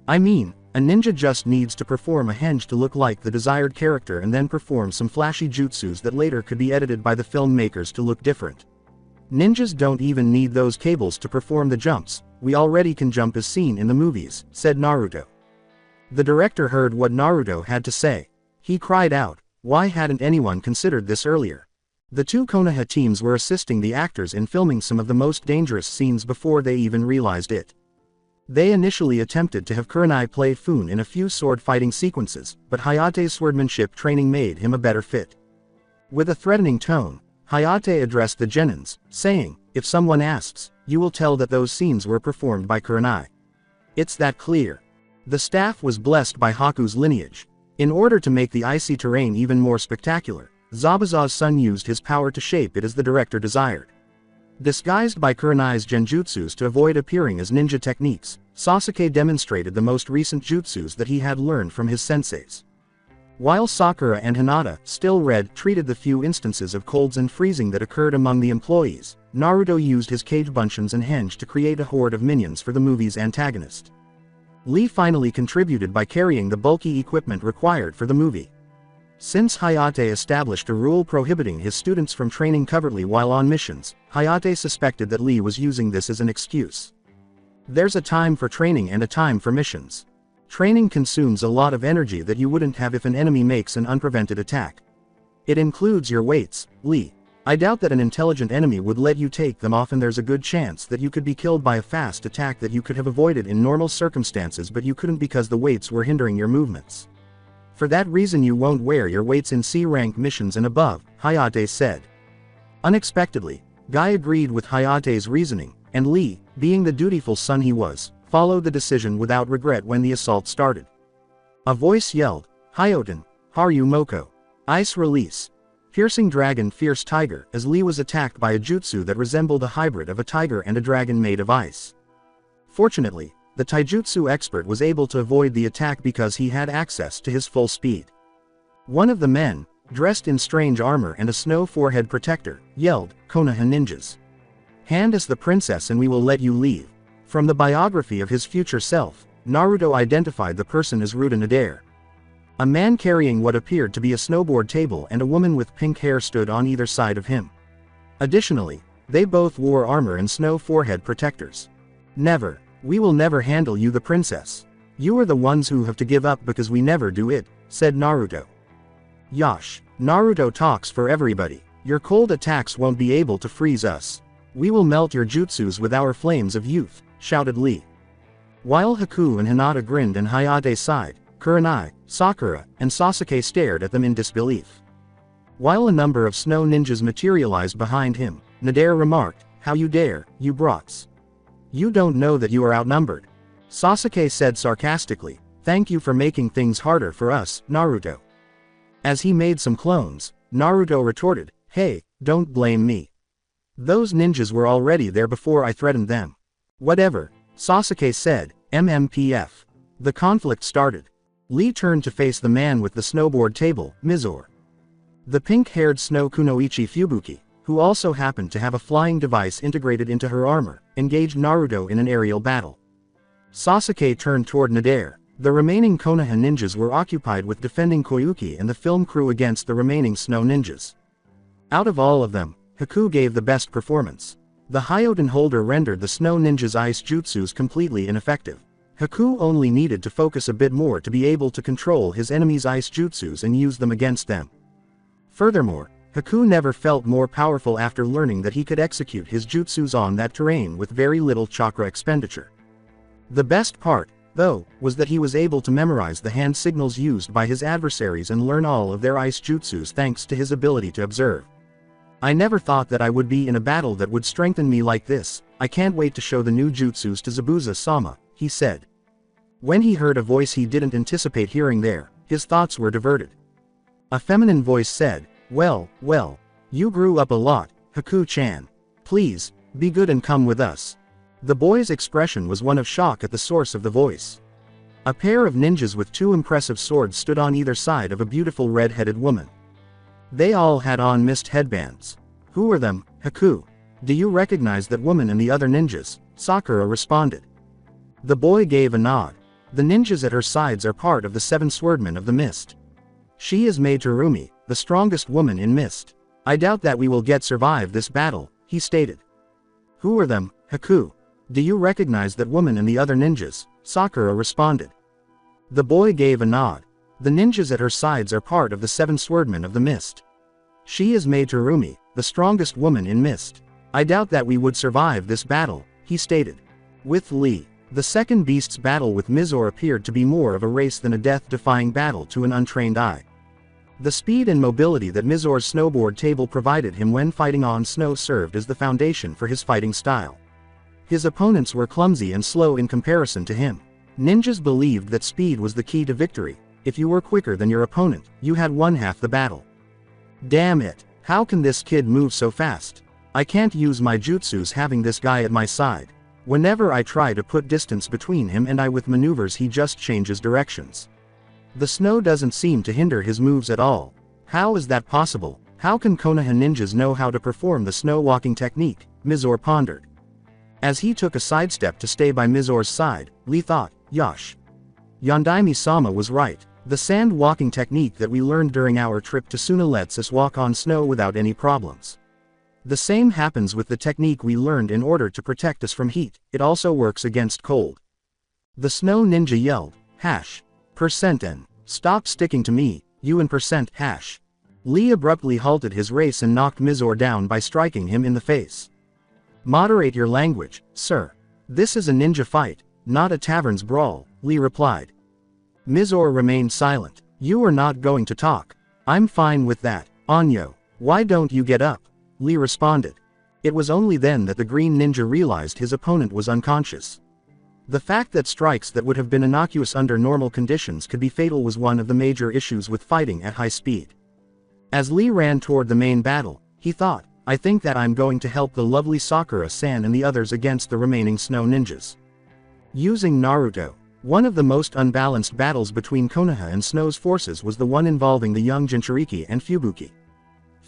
I mean, a ninja just needs to perform a henge to look like the desired character and then perform some flashy jutsus that later could be edited by the filmmakers to look different. Ninjas don't even need those cables to perform the jumps, we already can jump as seen in the movies, said Naruto. The director heard what Naruto had to say. He cried out, why hadn't anyone considered this earlier? The two Konoha teams were assisting the actors in filming some of the most dangerous scenes before they even realized it. They initially attempted to have Kurenai play Fun in a few sword fighting sequences, but Hayate's swordmanship training made him a better fit. With a threatening tone, Hayate addressed the genins, saying, if someone asks, you will tell that those scenes were performed by Kurenai. It's that clear. The staff was blessed by Haku's lineage. In order to make the icy terrain even more spectacular, Zabuza's son used his power to shape it as the director desired. Disguised by Kurenai's genjutsus to avoid appearing as ninja techniques, Sasuke demonstrated the most recent jutsus that he had learned from his senseis. While Sakura and Hinata, still red, treated the few instances of colds and freezing that occurred among the employees, Naruto used his Kage Bunshin and henge to create a horde of minions for the movie's antagonist. Lee finally contributed by carrying the bulky equipment required for the movie. Since Hayate established a rule prohibiting his students from training covertly while on missions, Hayate suspected that Lee was using this as an excuse. There's a time for training and a time for missions. Training consumes a lot of energy that you wouldn't have if an enemy makes an unprevented attack. It includes your weights, Lee. I doubt that an intelligent enemy would let you take them off, and there's a good chance that you could be killed by a fast attack that you could have avoided in normal circumstances, but you couldn't because the weights were hindering your movements. For that reason you won't wear your weights in C-rank missions and above, Hayate said. Unexpectedly, Guy agreed with Hayate's reasoning, and Lee, being the dutiful son he was, followed the decision without regret when the assault started. A voice yelled, Hyoten, Haru Moko. Ice release. Piercing Dragon Fierce Tiger, as Lee was attacked by a jutsu that resembled a hybrid of a tiger and a dragon made of ice. Fortunately, the taijutsu expert was able to avoid the attack because he had access to his full speed. One of the men, dressed in strange armor and a snow forehead protector, yelled, Konoha ninjas. Hand us the princess and we will let you leave. From the biography of his future self, Naruto identified the person as Ruda Nader. A man carrying what appeared to be a snowboard table and a woman with pink hair stood on either side of him. Additionally, they both wore armor and snow forehead protectors. Never. We will never handle you, the princess. You are the ones who have to give up because we never do it, said Naruto. Yosh. Naruto talks for everybody. Your cold attacks won't be able to freeze us. We will melt your jutsus with our flames of youth, shouted Lee. While Haku and Hinata grinned and Hayate sighed, Kurenai, Sakura, and Sasuke stared at them in disbelief. While a number of snow ninjas materialized behind him, Nader remarked, how you dare, you brats. You don't know that you are outnumbered. Sasuke said sarcastically, thank you for making things harder for us, Naruto. As he made some clones, Naruto retorted, hey, don't blame me. Those ninjas were already there before I threatened them. Whatever, Sasuke said, MMPF. The conflict started. Lee turned to face the man with the snowboard table, Mizore. The pink-haired Snow Kunoichi Fubuki, who also happened to have a flying device integrated into her armor, engaged Naruto in an aerial battle. Sasuke turned toward Nader. The remaining Konoha ninjas were occupied with defending Koyuki and the film crew against the remaining snow ninjas. Out of all of them, Haku gave the best performance. The Hyoten holder rendered the snow ninjas' ice jutsus completely ineffective. Haku only needed to focus a bit more to be able to control his enemies' ice jutsus and use them against them. Furthermore, Haku never felt more powerful after learning that he could execute his jutsus on that terrain with very little chakra expenditure. The best part, though, was that he was able to memorize the hand signals used by his adversaries and learn all of their ice jutsus thanks to his ability to observe. I never thought that I would be in a battle that would strengthen me like this. I can't wait to show the new jutsus to Zabuza-sama, he said. When he heard a voice he didn't anticipate hearing there, his thoughts were diverted. A feminine voice said, well, you grew up a lot, Haku-chan. Please, be good and come with us. The boy's expression was one of shock at the source of the voice. A pair of ninjas with two impressive swords stood on either side of a beautiful red-headed woman. They all had on mist headbands. Who are them, Haku? Do you recognize that woman and the other ninjas? Sakura responded. The boy gave a nod. The ninjas at her sides are part of the 7 swordmen of the mist. She is Materumi, the strongest woman in mist. I doubt that we will survive this battle, he stated. Who are them, Haku? Do you recognize that woman and the other ninjas? Sakura responded. The boy gave a nod. The ninjas at her sides are part of the 7 swordmen of the mist. She is Materumi, the strongest woman in mist. I doubt that we would survive this battle, he stated. With Lee, the second beast's battle with Mizor appeared to be more of a race than a death-defying battle to an untrained eye. The speed and mobility that Mizor's snowboard table provided him when fighting on snow served as the foundation for his fighting style. His opponents were clumsy and slow in comparison to him. Ninjas believed that speed was the key to victory. If you were quicker than your opponent, you had won half the battle. Damn it, how can this kid move so fast? I can't use my jutsus having this guy at my side. Whenever I try to put distance between him and I with maneuvers, he just changes directions. The snow doesn't seem to hinder his moves at all. How is that possible? How can Konoha ninjas know how to perform the snow walking technique? Mizor pondered. As he took a sidestep to stay by Mizor's side, Lee thought, Yosh. Yondaime-sama was right. The sand walking technique that we learned during our trip to Suna lets us walk on snow without any problems. The same happens with the technique we learned in order to protect us from heat. It also works against cold. The snow ninja yelled, %n. Stop sticking to me, you and %. Lee abruptly halted his race and knocked Mizor down by striking him in the face. Moderate your language, sir. This is a ninja fight, not a tavern's brawl, Lee replied. Mizor remained silent. You are not going to talk. I'm fine with that, Anyo. Why don't you get up? Lee responded. It was only then that the green ninja realized his opponent was unconscious. The fact that strikes that would have been innocuous under normal conditions could be fatal was one of the major issues with fighting at high speed. As Lee ran toward the main battle, he thought, I think that I'm going to help the lovely Sakura-san and the others against the remaining snow ninjas. Using Naruto, one of the most unbalanced battles between Konoha and Snow's forces was the one involving the young Jinchuriki and Fubuki.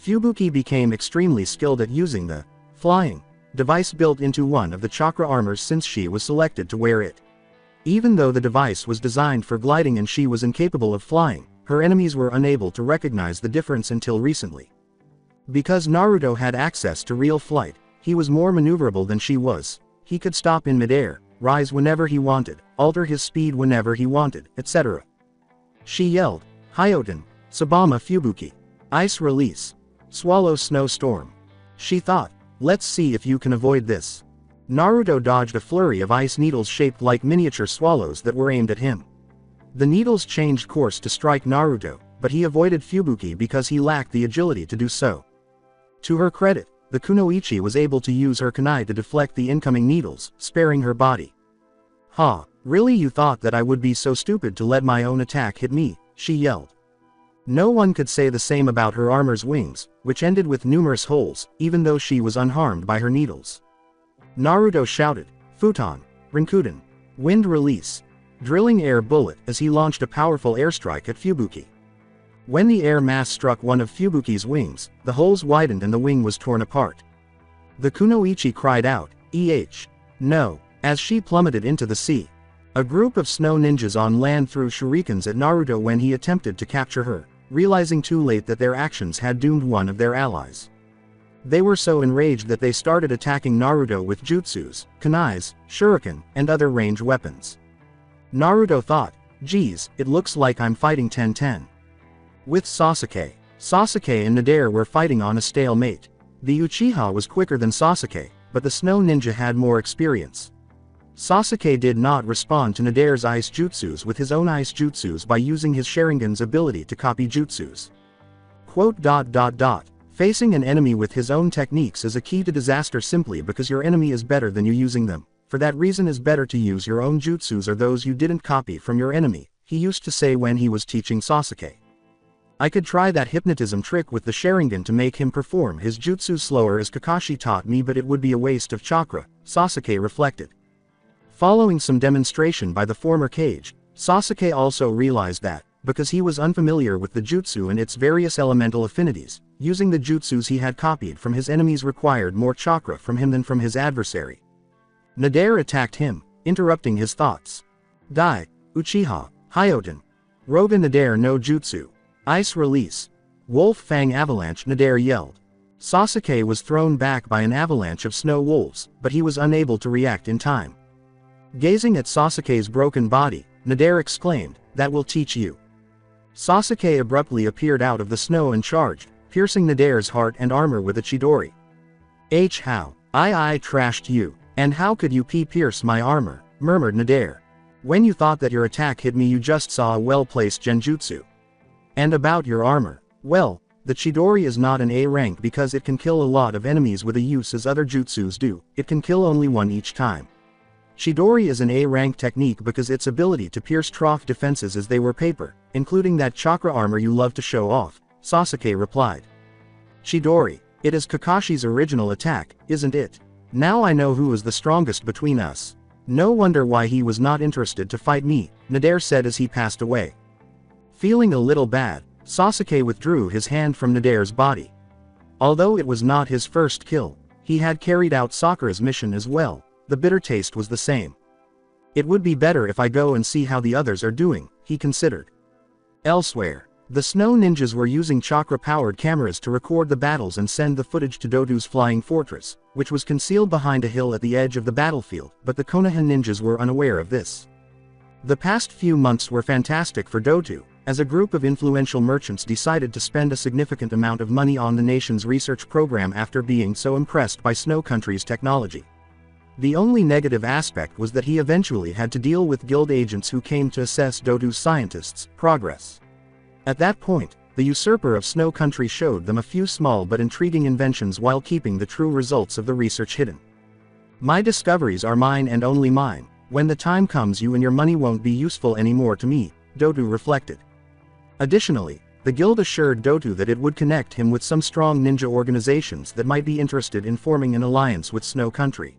Fubuki became extremely skilled at using the flying device built into one of the chakra armors since she was selected to wear it. Even though the device was designed for gliding and she was incapable of flying, her enemies were unable to recognize the difference until recently. Because Naruto had access to real flight, he was more maneuverable than she was. He could stop in midair, rise whenever he wanted, alter his speed whenever he wanted, etc. She yelled, Hyoten, Sabama Fubuki. Ice release. Swallow snowstorm. She thought, let's see if you can avoid this. Naruto dodged a flurry of ice needles shaped like miniature swallows that were aimed at him. The needles changed course to strike Naruto, but he avoided Fubuki because he lacked the agility to do so. To her credit, the kunoichi was able to use her kunai to deflect the incoming needles, sparing her body. Really, you thought that I would be so stupid to let my own attack hit me? She yelled. No one could say the same about her armor's wings, which ended with numerous holes, even though she was unharmed by her needles. Naruto shouted, Futon, Rinkuden, wind release, drilling air bullet as he launched a powerful airstrike at Fubuki. When the air mass struck one of Fubuki's wings, the holes widened and the wing was torn apart. The kunoichi cried out, no, as she plummeted into the sea. A group of snow ninjas on land threw shurikens at Naruto when he attempted to capture her, realizing too late that their actions had doomed one of their allies. They were so enraged that they started attacking Naruto with jutsus, kunais, shuriken, and other range weapons. Naruto thought, geez, it looks like I'm fighting 10-10. With Sasuke and Nader were fighting on a stalemate. The Uchiha was quicker than Sasuke, but the snow ninja had more experience. Sasuke did not respond to Nader's ice jutsus with his own ice jutsus by using his Sharingan's ability to copy jutsus. Facing an enemy with his own techniques is a key to disaster simply because your enemy is better than you using them. For that reason it's better to use your own jutsus or those you didn't copy from your enemy, he used to say when he was teaching Sasuke. I could try that hypnotism trick with the Sharingan to make him perform his jutsu slower as Kakashi taught me, but it would be a waste of chakra, Sasuke reflected. Following some demonstration by the former Kage, Sasuke also realized that, because he was unfamiliar with the jutsu and its various elemental affinities, using the jutsus he had copied from his enemies required more chakra from him than from his adversary. Nader attacked him, interrupting his thoughts. Dai, Uchiha, Hyoten. Roga Nader no Jutsu. Ice Release. Wolf Fang Avalanche Nader yelled. Sasuke was thrown back by an avalanche of snow wolves, but he was unable to react in time. Gazing at Sasuke's broken body, Nader exclaimed, "That will teach you." Sasuke abruptly appeared out of the snow and charged, piercing Nader's heart and armor with a Chidori. How? I trashed you, and how could you pierce my armor, murmured Nader. When you thought that your attack hit me you just saw a well-placed genjutsu. And about your armor, well, the Chidori is not an A rank because it can kill a lot of enemies with a use as other jutsus do, it can kill only one each time. Chidori is an A rank technique because its ability to pierce trough defenses as they were paper, including that chakra armor you love to show off, Sasuke replied. Chidori, it is Kakashi's original attack, isn't it? Now I know who is the strongest between us. No wonder why he was not interested to fight me, Nader said as he passed away. Feeling a little bad, Sasuke withdrew his hand from Nader's body. Although it was not his first kill, he had carried out Sakura's mission as well. The bitter taste was the same. It would be better if I go and see how the others are doing, he considered. Elsewhere, the snow ninjas were using chakra-powered cameras to record the battles and send the footage to Dotu's flying fortress, which was concealed behind a hill at the edge of the battlefield, but the Konoha ninjas were unaware of this. The past few months were fantastic for Dotu, as a group of influential merchants decided to spend a significant amount of money on the nation's research program after being so impressed by Snow Country's technology. The only negative aspect was that he eventually had to deal with guild agents who came to assess Dotu's scientists' progress. At that point, the usurper of Snow Country showed them a few small but intriguing inventions while keeping the true results of the research hidden. My discoveries are mine and only mine. When the time comes you and your money won't be useful anymore to me, Dotu reflected. Additionally, the guild assured Dotu that it would connect him with some strong ninja organizations that might be interested in forming an alliance with Snow Country.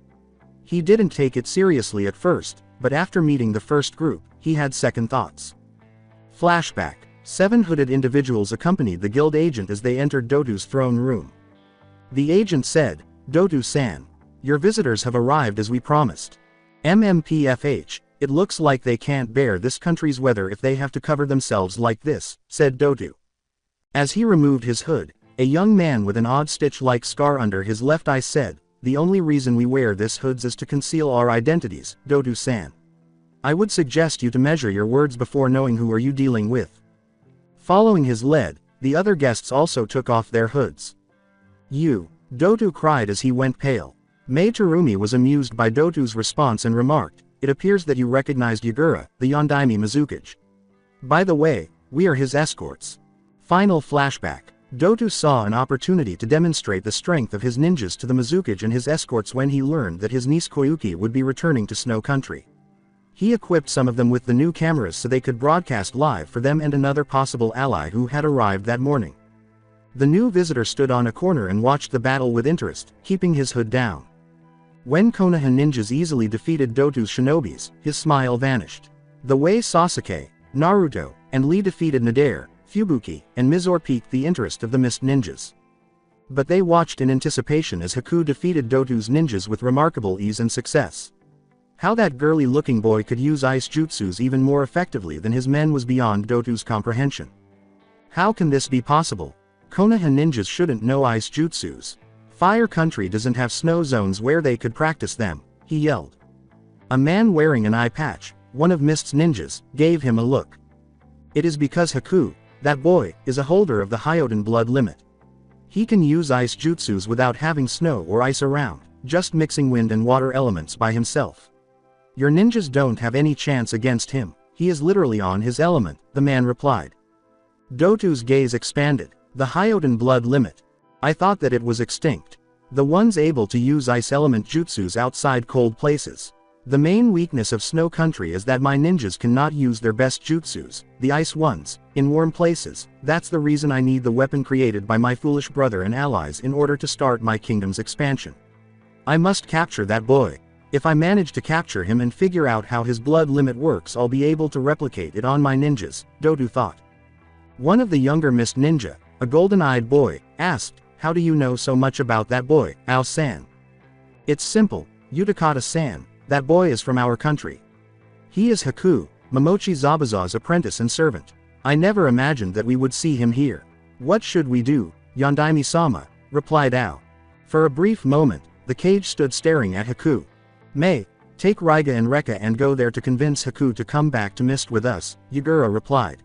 He didn't take it seriously at first, but after meeting the first group, he had second thoughts. Flashback. 7 hooded individuals accompanied the guild agent as they entered Dotu's throne room. The agent said, "Dotu-san, your visitors have arrived as we promised. MMPFH, it looks like they can't bear this country's weather if they have to cover themselves like this," said Dotu. As he removed his hood, a young man with an odd stitch-like scar under his left eye said, "The only reason we wear this hoods is to conceal our identities, Dotu-san. I would suggest you to measure your words before knowing who are you dealing with." Following his lead, the other guests also took off their hoods. "You," Dotu cried as he went pale. Mei Terumi was amused by Dotu's response and remarked, "It appears that you recognized Yagura, the Yondaime Mizukage. By the way, we are his escorts." Final flashback. Dotu saw an opportunity to demonstrate the strength of his ninjas to the Mizukage and his escorts when he learned that his niece Koyuki would be returning to Snow Country. He equipped some of them with the new cameras so they could broadcast live for them and another possible ally who had arrived that morning. The new visitor stood on a corner and watched the battle with interest, keeping his hood down. When Konoha ninjas easily defeated Dotu's shinobis, his smile vanished. The way Sasuke, Naruto, and Lee defeated Nader, Fubuki, and Mizor piqued the interest of the Mist ninjas. But they watched in anticipation as Haku defeated Dotu's ninjas with remarkable ease and success. How that girly-looking boy could use ice jutsus even more effectively than his men was beyond Dotu's comprehension. How can this be possible? Konoha ninjas shouldn't know ice jutsus. Fire Country doesn't have snow zones where they could practice them, he yelled. A man wearing an eye patch, one of Mist's ninjas, gave him a look. It is because Haku, that boy, is a holder of the Hyoden blood limit. He can use ice jutsus without having snow or ice around, just mixing wind and water elements by himself. Your ninjas don't have any chance against him, he is literally on his element, the man replied. Dotu's gaze expanded. The Hyoden blood limit. I thought that it was extinct. The ones able to use ice element jutsus outside cold places. The main weakness of Snow Country is that my ninjas cannot use their best jutsus, the ice ones, in warm places. That's the reason I need the weapon created by my foolish brother and allies in order to start my kingdom's expansion. I must capture that boy. If I manage to capture him and figure out how his blood limit works, I'll be able to replicate it on my ninjas, Dotu thought. One of the younger Mist Ninja, a golden-eyed boy, asked, how do you know so much about that boy, Ao-san? It's simple, Utakata-san, that boy is from our country. He is Haku, Momochi Zabuza's apprentice and servant. I never imagined that we would see him here. What should we do, Yondaime-sama? Replied Ao. For a brief moment, the cage stood staring at Haku. May, take Ryga and Rekka and go there to convince Haku to come back to Mist with us, Yagura replied.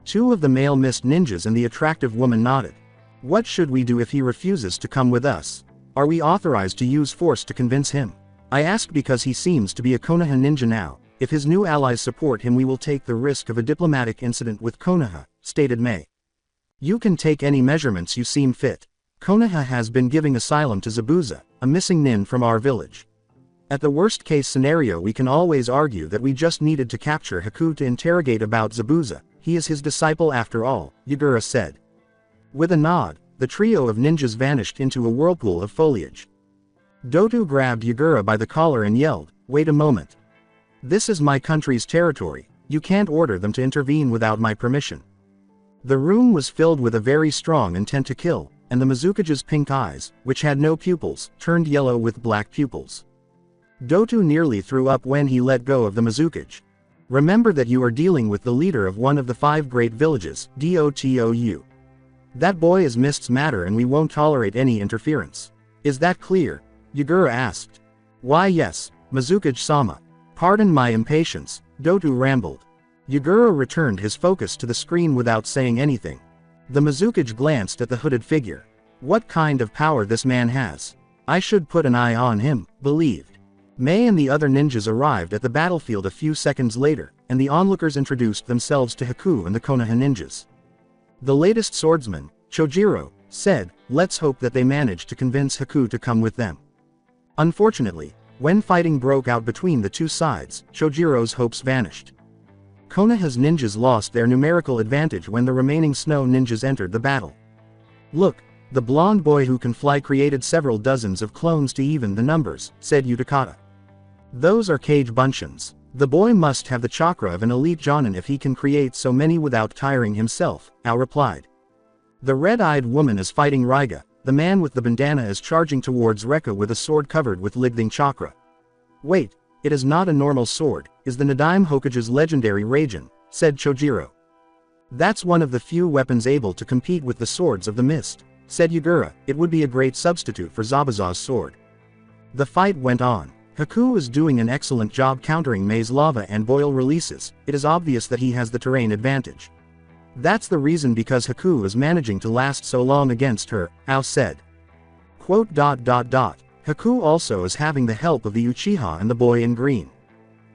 Two of the male Mist ninjas and the attractive woman nodded. What should we do if he refuses to come with us? Are we authorized to use force to convince him? I ask because he seems to be a Konoha ninja now. If his new allies support him, we will take the risk of a diplomatic incident with Konoha, stated May. You can take any measurements you seem fit. Konoha has been giving asylum to Zabuza, a missing nin from our village. At the worst case scenario, we can always argue that we just needed to capture Haku to interrogate about Zabuza. He is his disciple after all, Yagura said. With a nod, the trio of ninjas vanished into a whirlpool of foliage. Dotu grabbed Yagura by the collar and yelled, wait a moment. This is my country's territory, you can't order them to intervene without my permission. The room was filled with a very strong intent to kill, and the Mizukage's pink eyes, which had no pupils, turned yellow with black pupils. Dotu nearly threw up when he let go of the Mizukage. Remember that you are dealing with the leader of one of the 5 great villages, Dotou. That boy is Mist's matter and we won't tolerate any interference. Is that clear? Yagura asked. Why yes, Mizukage-sama. Pardon my impatience, Dotu rambled. Yagura returned his focus to the screen without saying anything. The Mizukage glanced at the hooded figure. What kind of power this man has. I should put an eye on him, believed. May and the other ninjas arrived at the battlefield a few seconds later, and the onlookers introduced themselves to Haku and the Konoha ninjas. The latest swordsman, Chojiro, said, let's hope that they manage to convince Haku to come with them. Unfortunately, when fighting broke out between the two sides, Chojiro's hopes vanished. Konoha's ninjas lost their numerical advantage when the remaining snow ninjas entered the battle. Look, the blonde boy who can fly created several dozens of clones to even the numbers, said Utakata. Those are Kage Bunshins. The boy must have the chakra of an elite Jonin if he can create so many without tiring himself, Ao replied. The red-eyed woman is fighting Ryga, the man with the bandana is charging towards Rekka with a sword covered with Ligding chakra. Wait, it is not a normal sword, is the Yondaime Hokage's legendary Raijin, said Chojiro. That's one of the few weapons able to compete with the swords of the mist, said Yagura. It would be a great substitute for Zabuza's sword. The fight went on. Haku is doing an excellent job countering Mei's lava and boil releases. It is obvious that he has the terrain advantage. That's the reason because Haku is managing to last so long against her, Ao said. Haku also is having the help of the Uchiha and the boy in green.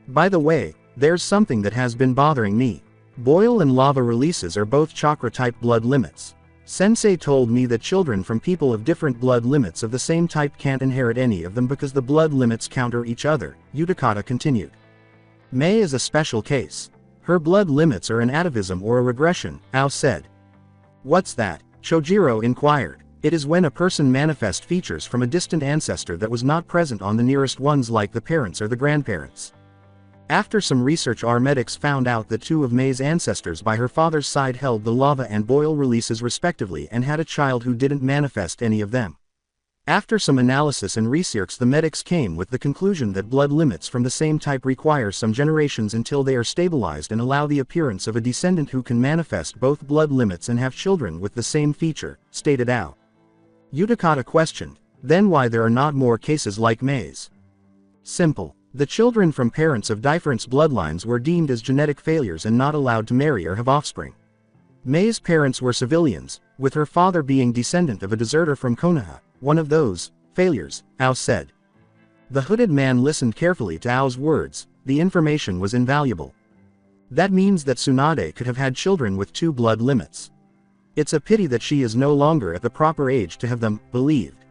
By the way, there's something that has been bothering me. Boil and lava releases are both chakra-type blood limits. Sensei told me that children from people of different blood limits of the same type can't inherit any of them because the blood limits counter each other, Utakata continued. Mei is a special case. Her blood limits are an atavism or a regression, Ao said. What's that? Chojiro inquired. It is when a person manifests features from a distant ancestor that was not present on the nearest ones like the parents or the grandparents. After some research, our medics found out that 2 of Mei's ancestors by her father's side held the lava and boil releases respectively and had a child who didn't manifest any of them. After some analysis and research, the medics came with the conclusion that blood limits from the same type require some generations until they are stabilized and allow the appearance of a descendant who can manifest both blood limits and have children with the same feature, stated Ao. Utakata questioned, then why there are not more cases like Mei's? Simple. The children from parents of different bloodlines were deemed as genetic failures and not allowed to marry or have offspring. Mei's parents were civilians, with her father being descendant of a deserter from Konoha, one of those failures, Ao said. The hooded man listened carefully to Ao's words. The information was invaluable. That means that Sunade could have had children with 2 blood limits. It's a pity that she is no longer at the proper age to have them, believed.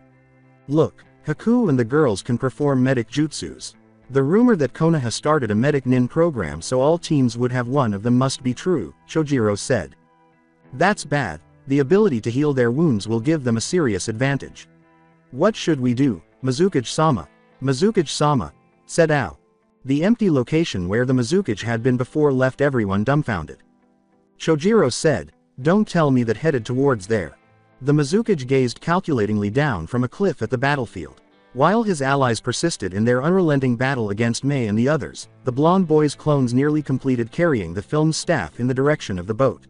Look, Haku and the girls can perform medic jutsus. The rumor that Konoha started a medic nin program so all teams would have one of them must be true, Chojiro said. That's bad. The ability to heal their wounds will give them a serious advantage. What should we do, Mizukage-sama? Mizukage-sama, said Ao. The empty location where the Mizukage had been before left everyone dumbfounded. Chojiro said, "Don't tell me that headed towards there." The Mizukage gazed calculatingly down from a cliff at the battlefield. While his allies persisted in their unrelenting battle against Mei and the others, the blonde boy's clones nearly completed carrying the film's staff in the direction of the boat.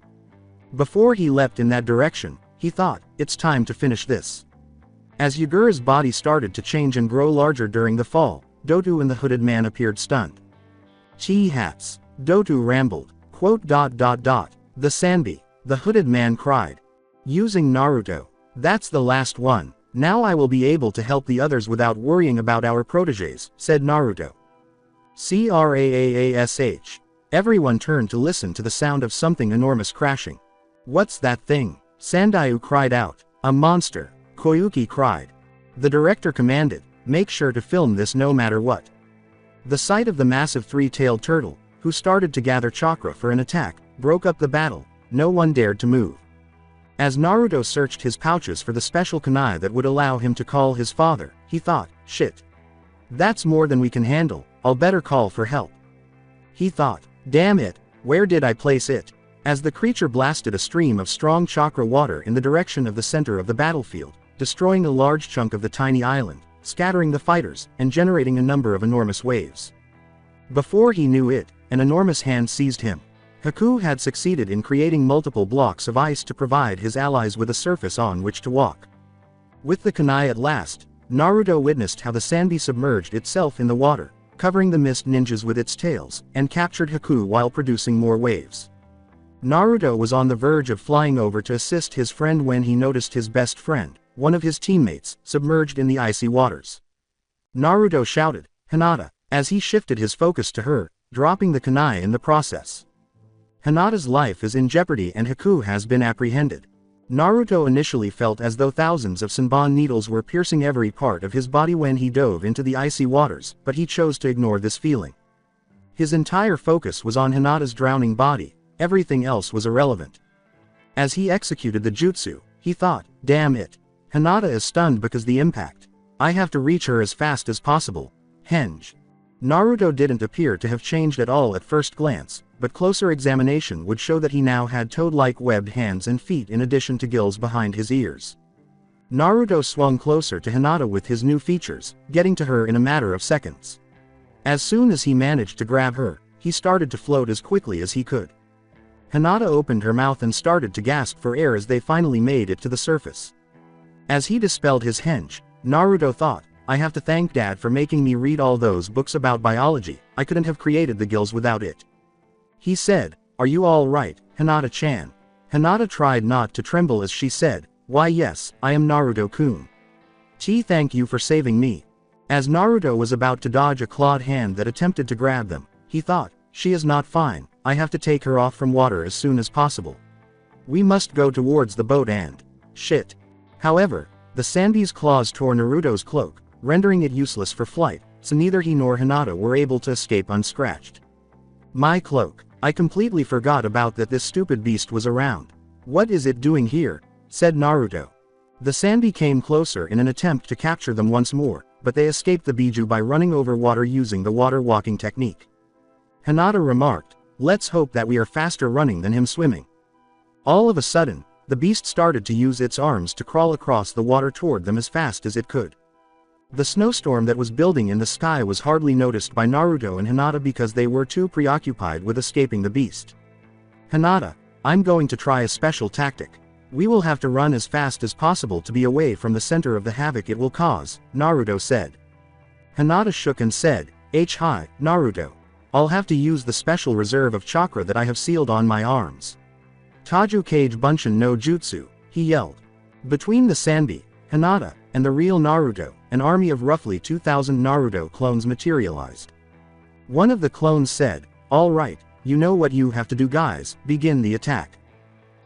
Before he leapt in that direction, he thought, "It's time to finish this." As Yugura's body started to change and grow larger during the fall, Dotu and the hooded man appeared stunned. "Chee hats," Dotu rambled. The Sanbi, the hooded man cried. "Using Naruto. That's the last one. Now I will be able to help the others without worrying about our protégés," said Naruto. Craash. Everyone turned to listen to the sound of something enormous crashing. "What's that thing?" Sandayu cried out. "A monster," Koyuki cried. The director commanded, "Make sure to film this no matter what." The sight of the massive three-tailed turtle, who started to gather chakra for an attack, broke up the battle. No one dared to move. As Naruto searched his pouches for the special kunai that would allow him to call his father, he thought, "Shit. That's more than we can handle, I'll better call for help." He thought, "Damn it, where did I place it?" As the creature blasted a stream of strong chakra water in the direction of the center of the battlefield, destroying a large chunk of the tiny island, scattering the fighters, and generating a number of enormous waves. Before he knew it, an enormous hand seized him. Haku had succeeded in creating multiple blocks of ice to provide his allies with a surface on which to walk. With the kunai at last, Naruto witnessed how the Sanbi submerged itself in the water, covering the mist ninjas with its tails, and captured Haku while producing more waves. Naruto was on the verge of flying over to assist his friend when he noticed his best friend, one of his teammates, submerged in the icy waters. Naruto shouted, "Hinata," as he shifted his focus to her, dropping the kunai in the process. Hinata's life is in jeopardy and Haku has been apprehended. Naruto initially felt as though thousands of Senbon needles were piercing every part of his body when he dove into the icy waters, but he chose to ignore this feeling. His entire focus was on Hinata's drowning body, everything else was irrelevant. As he executed the jutsu, he thought, "Damn it. Hinata is stunned because the impact. I have to reach her as fast as possible." Henge. Naruto didn't appear to have changed at all at first glance, but closer examination would show that he now had toad-like webbed hands and feet in addition to gills behind his ears. Naruto swung closer to Hinata with his new features, getting to her in a matter of seconds. As soon as he managed to grab her, he started to float as quickly as he could. Hinata opened her mouth and started to gasp for air as they finally made it to the surface. As he dispelled his henge, Naruto thought, "I have to thank Dad for making me read all those books about biology, I couldn't have created the gills without it." He said, "Are you all right, Hinata-chan?" Hinata tried not to tremble as she said, "Why yes, I am Naruto-kun. Thank you for saving me." As Naruto was about to dodge a clawed hand that attempted to grab them, he thought, "She is not fine, I have to take her off from water as soon as possible. We must go towards the boat and... shit." However, the Sanbi's claws tore Naruto's cloak, rendering it useless for flight, so neither he nor Hinata were able to escape unscratched. "My cloak. I completely forgot about that this stupid beast was around. What is it doing here?" said Naruto. The Sanbi came closer in an attempt to capture them once more, but they escaped the Biju by running over water using the water walking technique. Hinata remarked, "Let's hope that we are faster running than him swimming." All of a sudden, the beast started to use its arms to crawl across the water toward them as fast as it could. The snowstorm that was building in the sky was hardly noticed by Naruto and Hinata because they were too preoccupied with escaping the beast. "Hinata, I'm going to try a special tactic. We will have to run as fast as possible to be away from the center of the havoc it will cause," Naruto said. Hinata shook and said, "Hi, Naruto. I'll have to use the special reserve of chakra that I have sealed on my arms. Taju Kage Bunshin no Jutsu," he yelled. Between the Sanbi, Hinata, and the real Naruto, an army of roughly 2,000 Naruto clones materialized. One of the clones said, "All right, you know what you have to do guys, begin the attack."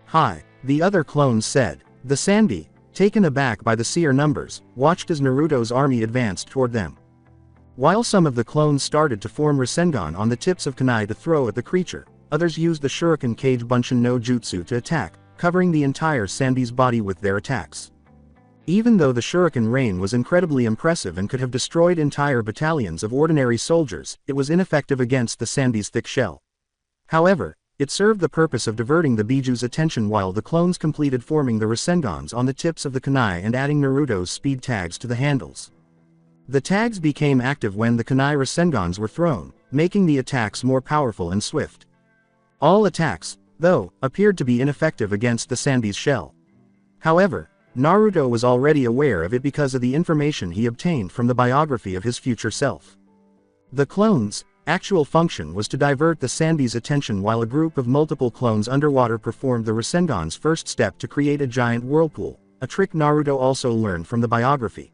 "Hi," the other clones said. The Sanbi, taken aback by the seer numbers, watched as Naruto's army advanced toward them. While some of the clones started to form Rasengan on the tips of kunai to throw at the creature, others used the Shuriken Kage Bunshin no Jutsu to attack, covering the entire Sanbi's body with their attacks. Even though the shuriken rain was incredibly impressive and could have destroyed entire battalions of ordinary soldiers, it was ineffective against the Sandy's thick shell. However, it served the purpose of diverting the Biju's attention while the clones completed forming the Rasengans on the tips of the kunai and adding Naruto's speed tags to the handles. The tags became active when the kunai Rasengans were thrown, making the attacks more powerful and swift. All attacks, though, appeared to be ineffective against the Sandy's shell. However, Naruto was already aware of it because of the information he obtained from the biography of his future self. The clones' actual function was to divert the Sandy's attention while a group of multiple clones underwater performed the Rasengan's first step to create a giant whirlpool, a trick Naruto also learned from the biography.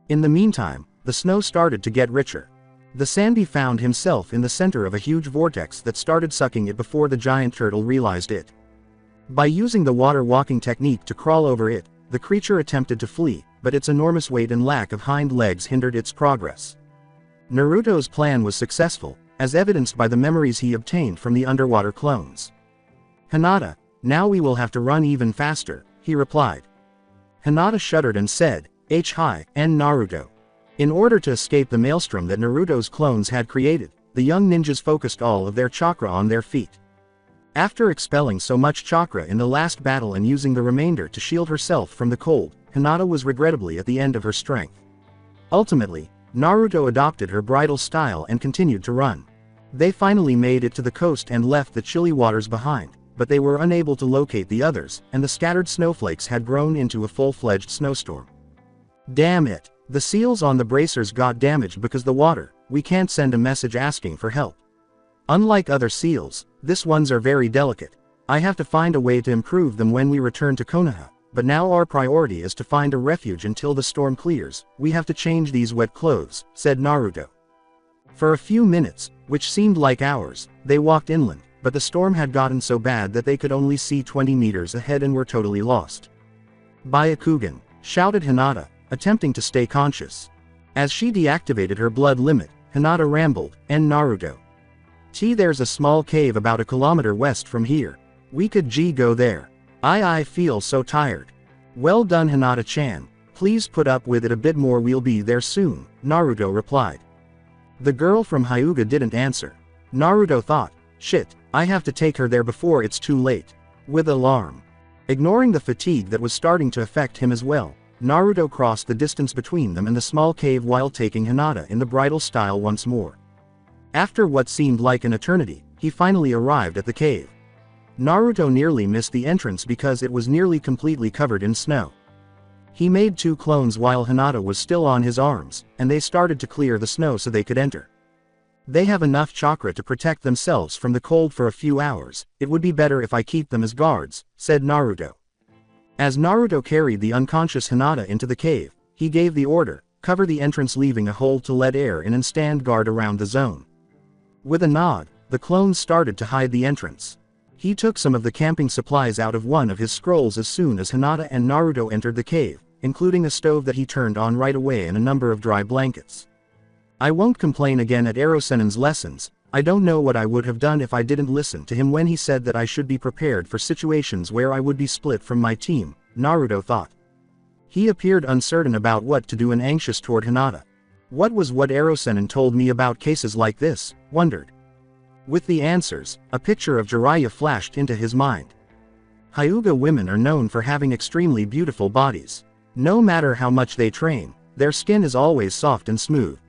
In the meantime, the snow started to get richer. The Sandy found himself in the center of a huge vortex that started sucking it before the giant turtle realized it. By using the water walking technique to crawl over it, the creature attempted to flee, but its enormous weight and lack of hind legs hindered its progress. Naruto's plan was successful, as evidenced by the memories he obtained from the underwater clones. "Hinata, now we will have to run even faster," he replied. Hinata shuddered and said, "Hi, and Naruto." In order to escape the maelstrom that Naruto's clones had created, the young ninjas focused all of their chakra on their feet. After expelling so much chakra in the last battle and using the remainder to shield herself from the cold, Hinata was regrettably at the end of her strength. Ultimately, Naruto adopted her bridal style and continued to run. They finally made it to the coast and left the chilly waters behind, but they were unable to locate the others, and the scattered snowflakes had grown into a full-fledged snowstorm. "Damn it, the seals on the bracers got damaged because the water, we can't send a message asking for help. Unlike other seals, these ones are very delicate. I have to find a way to improve them when we return to Konoha, but now our priority is to find a refuge until the storm clears. We have to change these wet clothes," said Naruto. For a few minutes, which seemed like hours, they walked inland, but the storm had gotten so bad that they could only see 20 meters ahead and were totally lost. "Byakugan," shouted Hinata, attempting to stay conscious. As she deactivated her blood limit, Hinata rambled, "And Naruto. There's a small cave about a kilometer west from here. We could go there. I feel so tired." "Well done, Hinata-chan. Please put up with it a bit more, we'll be there soon," Naruto replied. The girl from Hyuga didn't answer. Naruto thought, "Shit, I have to take her there before it's too late." With alarm. Ignoring the fatigue that was starting to affect him as well, Naruto crossed the distance between them and the small cave while taking Hinata in the bridal style once more. After what seemed like an eternity, he finally arrived at the cave. Naruto nearly missed the entrance because it was nearly completely covered in snow. He made 2 clones while Hinata was still on his arms, and they started to clear the snow so they could enter. "They have enough chakra to protect themselves from the cold for a few hours. It would be better if I keep them as guards," said Naruto. As Naruto carried the unconscious Hinata into the cave, he gave the order, "Cover the entrance, leaving a hole to let air in and stand guard around the zone." With a nod, the clones started to hide the entrance. He took some of the camping supplies out of one of his scrolls as soon as Hinata and Naruto entered the cave, including a stove that he turned on right away and a number of dry blankets. "I won't complain again at Erosenen's lessons. I don't know what I would have done if I didn't listen to him when he said that I should be prepared for situations where I would be split from my team," Naruto thought. He appeared uncertain about what to do and anxious toward Hinata. What Erosenen told me about cases like this, wondered. With the answers, a picture of Jiraiya flashed into his mind. Hyuga women are known for having extremely beautiful bodies. No matter how much they train, their skin is always soft and smooth.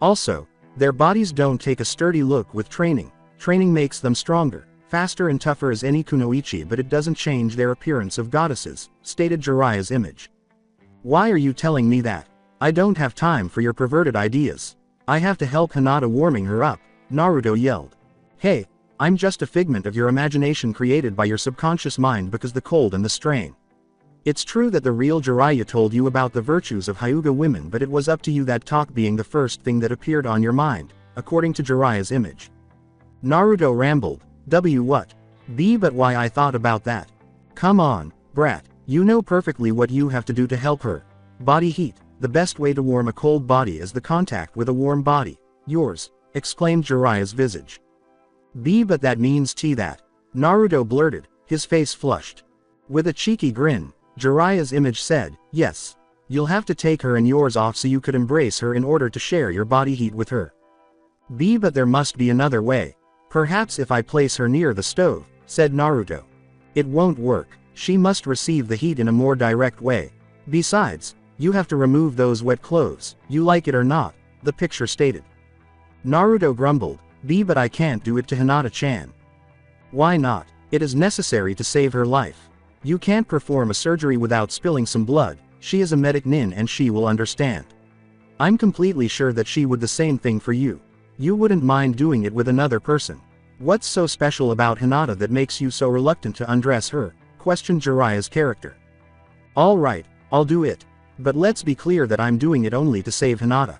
Also, their bodies don't take a sturdy look with training. Training makes them stronger, faster and tougher as any kunoichi, but it doesn't change their appearance of goddesses, stated Jiraiya's image. "Why are you telling me that? I don't have time for your perverted ideas. I have to help Hinata warming her up," Naruto yelled. "Hey, I'm just a figment of your imagination created by your subconscious mind because the cold and the strain. It's true that the real Jiraiya told you about the virtues of Hyuga women, but it was up to you, that talk being the first thing that appeared on your mind," according to Jiraiya's image. Naruto rambled, What? But why I thought about that? Come on, brat, you know perfectly what you have to do to help her. Body heat. The best way to warm a cold body is the contact with a warm body. Yours, exclaimed Jiraiya's visage. But that means that. Naruto blurted, his face flushed. With a cheeky grin, Jiraiya's image said, yes. You'll have to take her and yours off so you could embrace her in order to share your body heat with her. But there must be another way. Perhaps if I place her near the stove, said Naruto. It won't work. She must receive the heat in a more direct way. Besides, you have to remove those wet clothes, you like it or not, the picture stated. Naruto grumbled, but I can't do it to Hinata-chan. Why not? It is necessary to save her life. You can't perform a surgery without spilling some blood. She is a medic nin and she will understand. I'm completely sure that she would the same thing for you. You wouldn't mind doing it with another person. What's so special about Hinata that makes you so reluctant to undress her? Questioned Jiraiya's character. Alright, I'll do it. But let's be clear that I'm doing it only to save Hinata.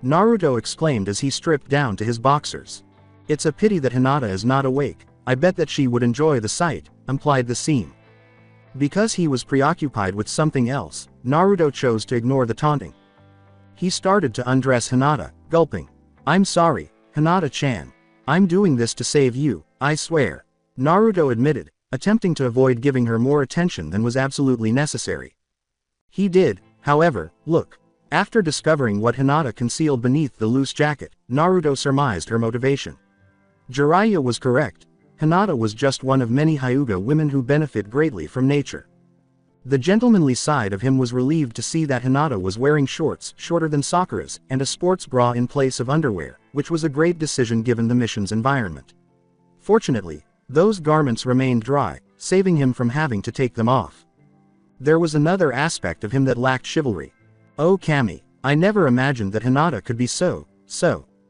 Naruto exclaimed as he stripped down to his boxers. It's a pity that Hinata is not awake. I bet that she would enjoy the sight, implied the scene. Because he was preoccupied with something else, Naruto chose to ignore the taunting. He started to undress Hinata, gulping. I'm sorry, Hinata-chan. I'm doing this to save you, I swear. Naruto admitted, attempting to avoid giving her more attention than was absolutely necessary. He did, however, look. After discovering what Hinata concealed beneath the loose jacket, Naruto surmised her motivation. Jiraiya was correct. Hinata was just one of many Hyuga women who benefit greatly from nature. The gentlemanly side of him was relieved to see that Hinata was wearing shorts shorter than Sakura's and a sports bra in place of underwear, which was a great decision given the mission's environment. Fortunately, those garments remained dry, saving him from having to take them off. There was another aspect of him that lacked chivalry. Oh Kami, I never imagined that Hinata could be so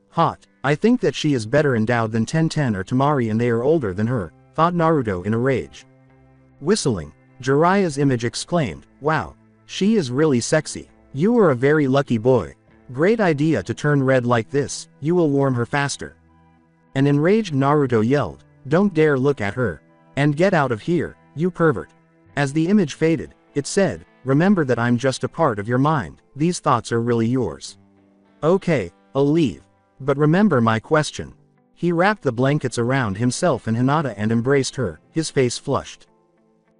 hot. I think that she is better endowed than Tenten or Temari and they are older than her, thought Naruto in a rage. Whistling, Jiraiya's image exclaimed, wow, she is really sexy. You are a very lucky boy. Great idea to turn red like this, you will warm her faster. An enraged Naruto yelled, don't dare look at her. And get out of here, you pervert. As the image faded, it said, remember that I'm just a part of your mind, these thoughts are really yours. Okay, I'll leave. But remember my question. He wrapped the blankets around himself and Hinata and embraced her, his face flushed.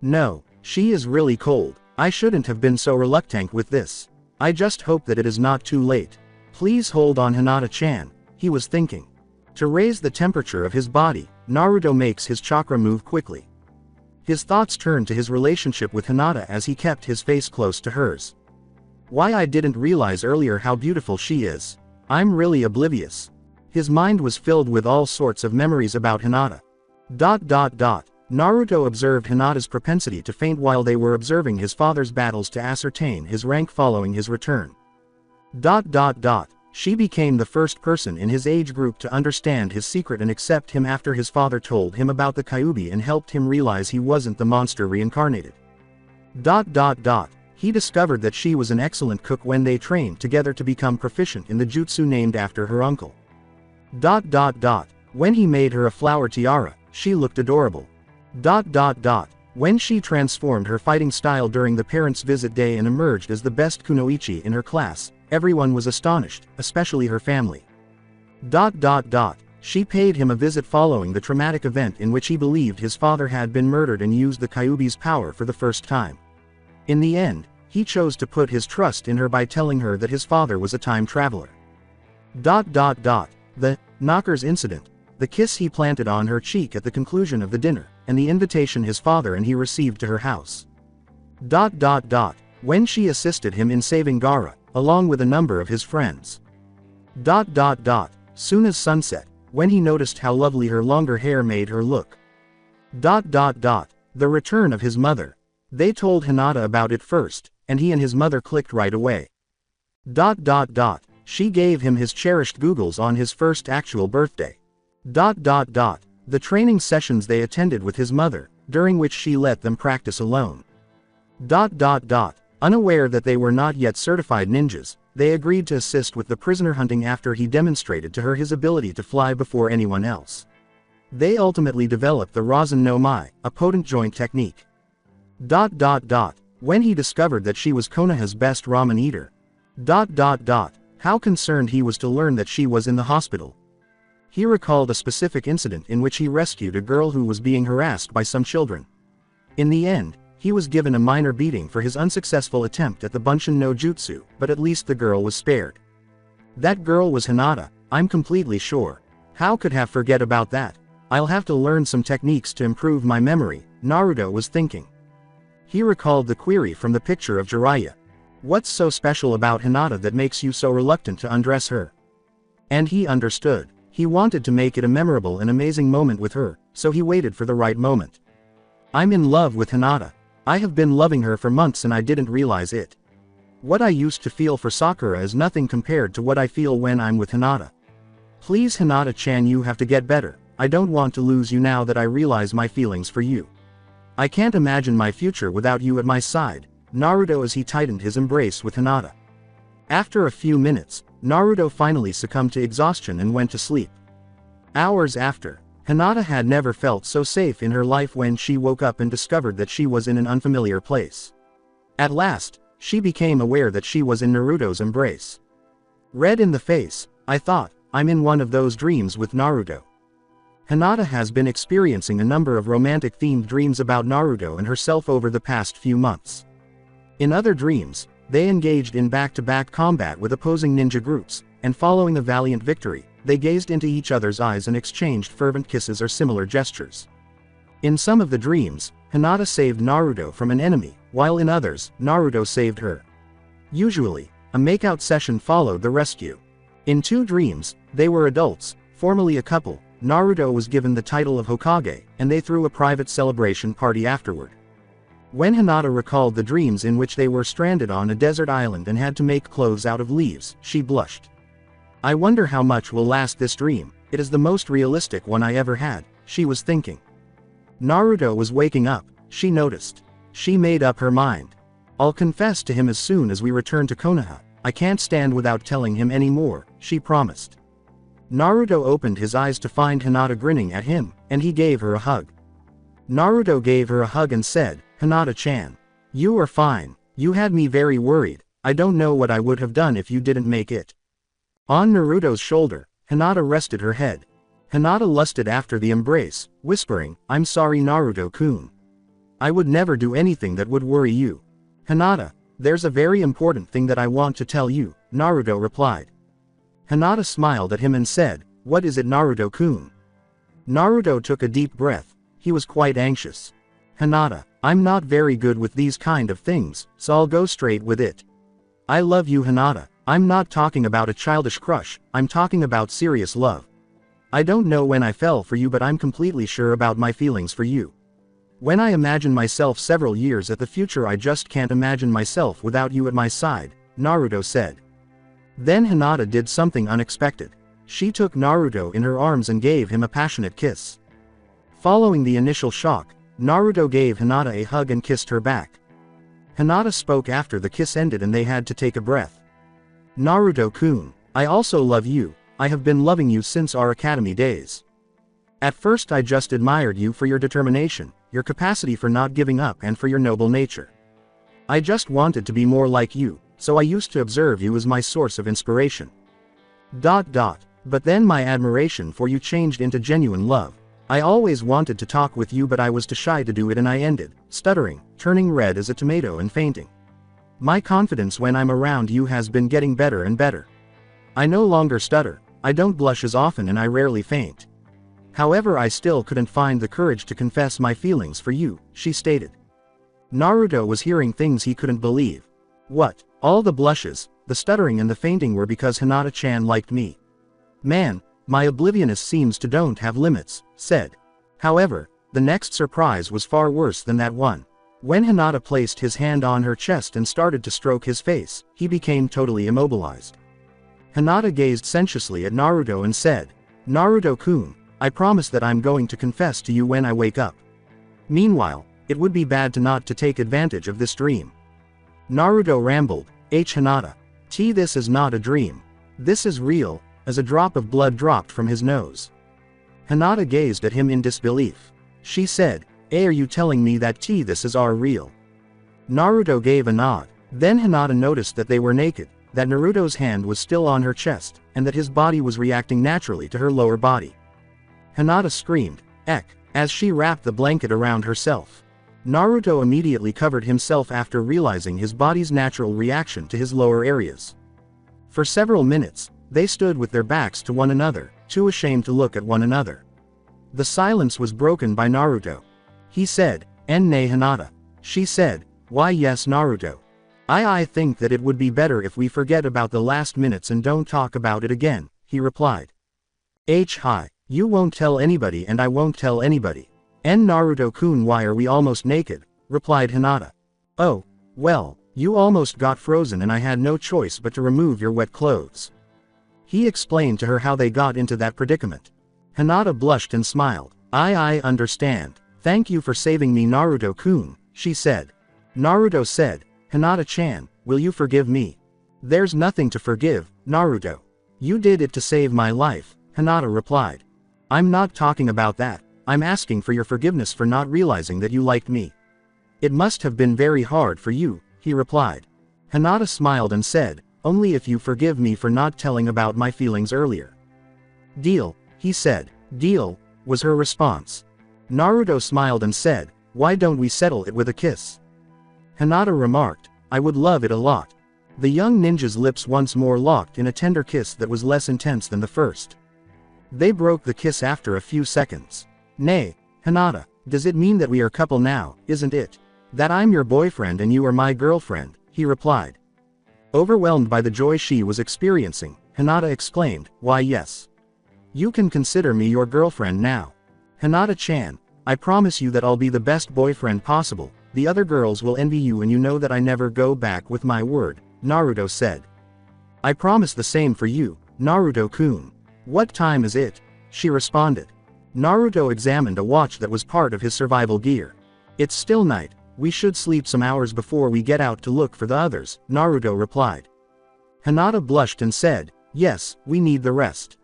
No, she is really cold. I shouldn't have been so reluctant with this. I just hope that it is not too late. Please hold on Hinata-chan, he was thinking. To raise the temperature of his body, Naruto makes his chakra move quickly. His thoughts turned to his relationship with Hinata as he kept his face close to hers. Why I didn't realize earlier how beautiful she is. I'm really oblivious. His mind was filled with all sorts of memories about Hinata. Naruto observed Hinata's propensity to faint while they were observing his father's battles to ascertain his rank following his return. She became the first person in his age group to understand his secret and accept him after his father told him about the Kyuubi and helped him realize he wasn't the monster reincarnated. He discovered that she was an excellent cook when they trained together to become proficient in the jutsu named after her uncle. When he made her a flower tiara, she looked adorable. When she transformed her fighting style during the parents' visit day and emerged as the best kunoichi in her class, everyone was astonished, especially her family. She paid him a visit following the traumatic event in which he believed his father had been murdered and used the Kyuubi's power for the first time. In the end, he chose to put his trust in her by telling her that his father was a time traveler. The knockers incident, the kiss he planted on her cheek at the conclusion of the dinner, and the invitation his father and he received to her house. When she assisted him in saving Gaara, along with a number of his friends. Soon as sunset, when he noticed how lovely her longer hair made her look. The return of his mother. They told Hinata about it first, and he and his mother clicked right away. She gave him his cherished googles on his first actual birthday. The training sessions they attended with his mother, during which she let them practice alone. Unaware that they were not yet certified ninjas, they agreed to assist with the prisoner hunting after he demonstrated to her his ability to fly before anyone else. They ultimately developed the Rasen no Mai, a potent joint technique. When he discovered that she was Konoha's best ramen eater. How concerned he was to learn that she was in the hospital. He recalled a specific incident in which he rescued a girl who was being harassed by some children. In the end, He was given a minor beating for his unsuccessful attempt at the Bunshin no Jutsu, but at least the girl was spared. That girl was Hinata, I'm completely sure. How could have forget about that? I'll have to learn some techniques to improve my memory, Naruto was thinking. He recalled the query from the picture of Jiraiya. What's so special about Hinata that makes you so reluctant to undress her? And he understood. He wanted to make it a memorable and amazing moment with her, so he waited for the right moment. I'm in love with Hinata. I have been loving her for months and I didn't realize it. What I used to feel for Sakura is nothing compared to what I feel when I'm with Hinata. Please Hinata-chan, you have to get better. I don't want to lose you now that I realize my feelings for you. I can't imagine my future without you at my side, Naruto as he tightened his embrace with Hinata. After a few minutes, Naruto finally succumbed to exhaustion and went to sleep. Hours after, Hinata had never felt so safe in her life when she woke up and discovered that she was in an unfamiliar place. At last, she became aware that she was in Naruto's embrace. Red in the face, I thought, I'm in one of those dreams with Naruto. Hinata has been experiencing a number of romantic-themed dreams about Naruto and herself over the past few months. In other dreams, they engaged in back-to-back combat with opposing ninja groups, and following a valiant victory, they gazed into each other's eyes and exchanged fervent kisses or similar gestures. In some of the dreams, Hinata saved Naruto from an enemy, while in others, Naruto saved her. Usually, a makeout session followed the rescue. In 2 dreams, they were adults, formerly a couple. Naruto was given the title of Hokage, and they threw a private celebration party afterward. When Hinata recalled the dreams in which they were stranded on a desert island and had to make clothes out of leaves, she blushed. I wonder how much will last this dream, it is the most realistic one I ever had, she was thinking. Naruto was waking up, she noticed. She made up her mind. I'll confess to him as soon as we return to Konoha, I can't stand without telling him any more, she promised. Naruto opened his eyes to find Hinata grinning at him, and he gave her a hug. Naruto gave her a hug and said, Hinata-chan. You are fine, you had me very worried, I don't know what I would have done if you didn't make it. On Naruto's shoulder, Hinata rested her head. Hinata lusted after the embrace, whispering, I'm sorry Naruto-kun. I would never do anything that would worry you. Hinata, there's a very important thing that I want to tell you, Naruto replied. Hinata smiled at him and said, what is it Naruto-kun? Naruto took a deep breath, he was quite anxious. Hinata, I'm not very good with these kind of things, so I'll go straight with it. I love you Hinata, I'm not talking about a childish crush, I'm talking about serious love. I don't know when I fell for you but I'm completely sure about my feelings for you. When I imagine myself several years at the future I just can't imagine myself without you at my side, Naruto said. Then Hinata did something unexpected. She took Naruto in her arms and gave him a passionate kiss. Following the initial shock, Naruto gave Hinata a hug and kissed her back. Hinata spoke after the kiss ended and they had to take a breath. Naruto-kun, I also love you, I have been loving you since our academy days. At first I just admired you for your determination, your capacity for not giving up and for your noble nature. I just wanted to be more like you, so I used to observe you as my source of inspiration. But then my admiration for you changed into genuine love. I always wanted to talk with you but I was too shy to do it and I ended, stuttering, turning red as a tomato and fainting. My confidence when I'm around you has been getting better and better. I no longer stutter, I don't blush as often and I rarely faint. However I still couldn't find the courage to confess my feelings for you, she stated. Naruto was hearing things he couldn't believe. What, all the blushes, the stuttering and the fainting were because Hinata-chan liked me. Man, my obliviousness seems to don't have limits, said. However, the next surprise was far worse than that one. When Hinata placed his hand on her chest and started to stroke his face, he became totally immobilized. Hinata gazed sensuously at Naruto and said, Naruto-kun, I promise that I'm going to confess to you when I wake up. Meanwhile, it would be bad to not to take advantage of this dream. Naruto rambled, Hinata. This is not a dream. This is real, as a drop of blood dropped from his nose. Hinata gazed at him in disbelief. She said, are you telling me that this is real? Naruto gave a nod. Then Hinata noticed that they were naked, that Naruto's hand was still on her chest, and that his body was reacting naturally to her lower body. Hinata screamed, as she wrapped the blanket around herself. Naruto immediately covered himself after realizing his body's natural reaction to his lower areas. For several minutes, they stood with their backs to one another, too ashamed to look at one another. The silence was broken by Naruto. He said, "En-ne Hinata." She said, "Why yes Naruto. I think that it would be better if we forget about the last minutes and don't talk about it again," he replied. Hi, you won't tell anybody and I won't tell anybody. "En Naruto-kun, why are we almost naked?" replied Hinata. "Oh, well, you almost got frozen and I had no choice but to remove your wet clothes." He explained to her how they got into that predicament. Hinata blushed and smiled. I understand. Thank you for saving me Naruto-kun," she said. Naruto said, "Hinata-chan, will you forgive me?" "There's nothing to forgive, Naruto. You did it to save my life," Hinata replied. "I'm not talking about that. I'm asking for your forgiveness for not realizing that you liked me." "It must have been very hard for you," he replied. Hinata smiled and said, "Only if you forgive me for not telling about my feelings earlier." "Deal," he said. "Deal," was her response. Naruto smiled and said, "Why don't we settle it with a kiss?" Hinata remarked, "I would love it a lot." The young ninja's lips once more locked in a tender kiss that was less intense than the first. They broke the kiss after a few seconds. "Nay, Hinata, does it mean that we are couple now, isn't it? That I'm your boyfriend and you are my girlfriend?" he replied. Overwhelmed by the joy she was experiencing, Hinata exclaimed, "Why yes. You can consider me your girlfriend now. Hinata-chan, I promise you that I'll be the best boyfriend possible. The other girls will envy you and you know that I never go back with my word," Naruto said. "I promise the same for you, Naruto-kun." "What time is it?" she responded. Naruto examined a watch that was part of his survival gear. "It's still night, we should sleep some hours before we get out to look for the others," Naruto replied. Hinata blushed and said, "Yes, we need the rest."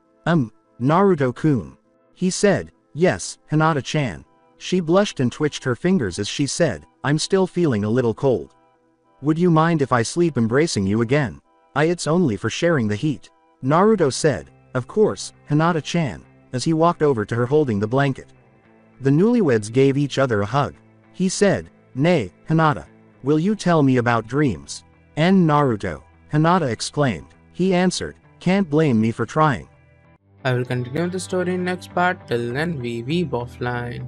Naruto-kun." He said, "Yes, Hinata-chan." She blushed and twitched her fingers as she said, "I'm still feeling a little cold. Would you mind if I sleep embracing you again?" It's only for sharing the heat." Naruto said, "Of course, Hinata-chan," as he walked over to her holding the blanket. The newlyweds gave each other a hug. He said, "Nay, Hinata. Will you tell me about dreams?" "En Naruto," Hinata exclaimed. He answered, "Can't blame me for trying."
I will continue the story in next part. Till then, we weeb offline.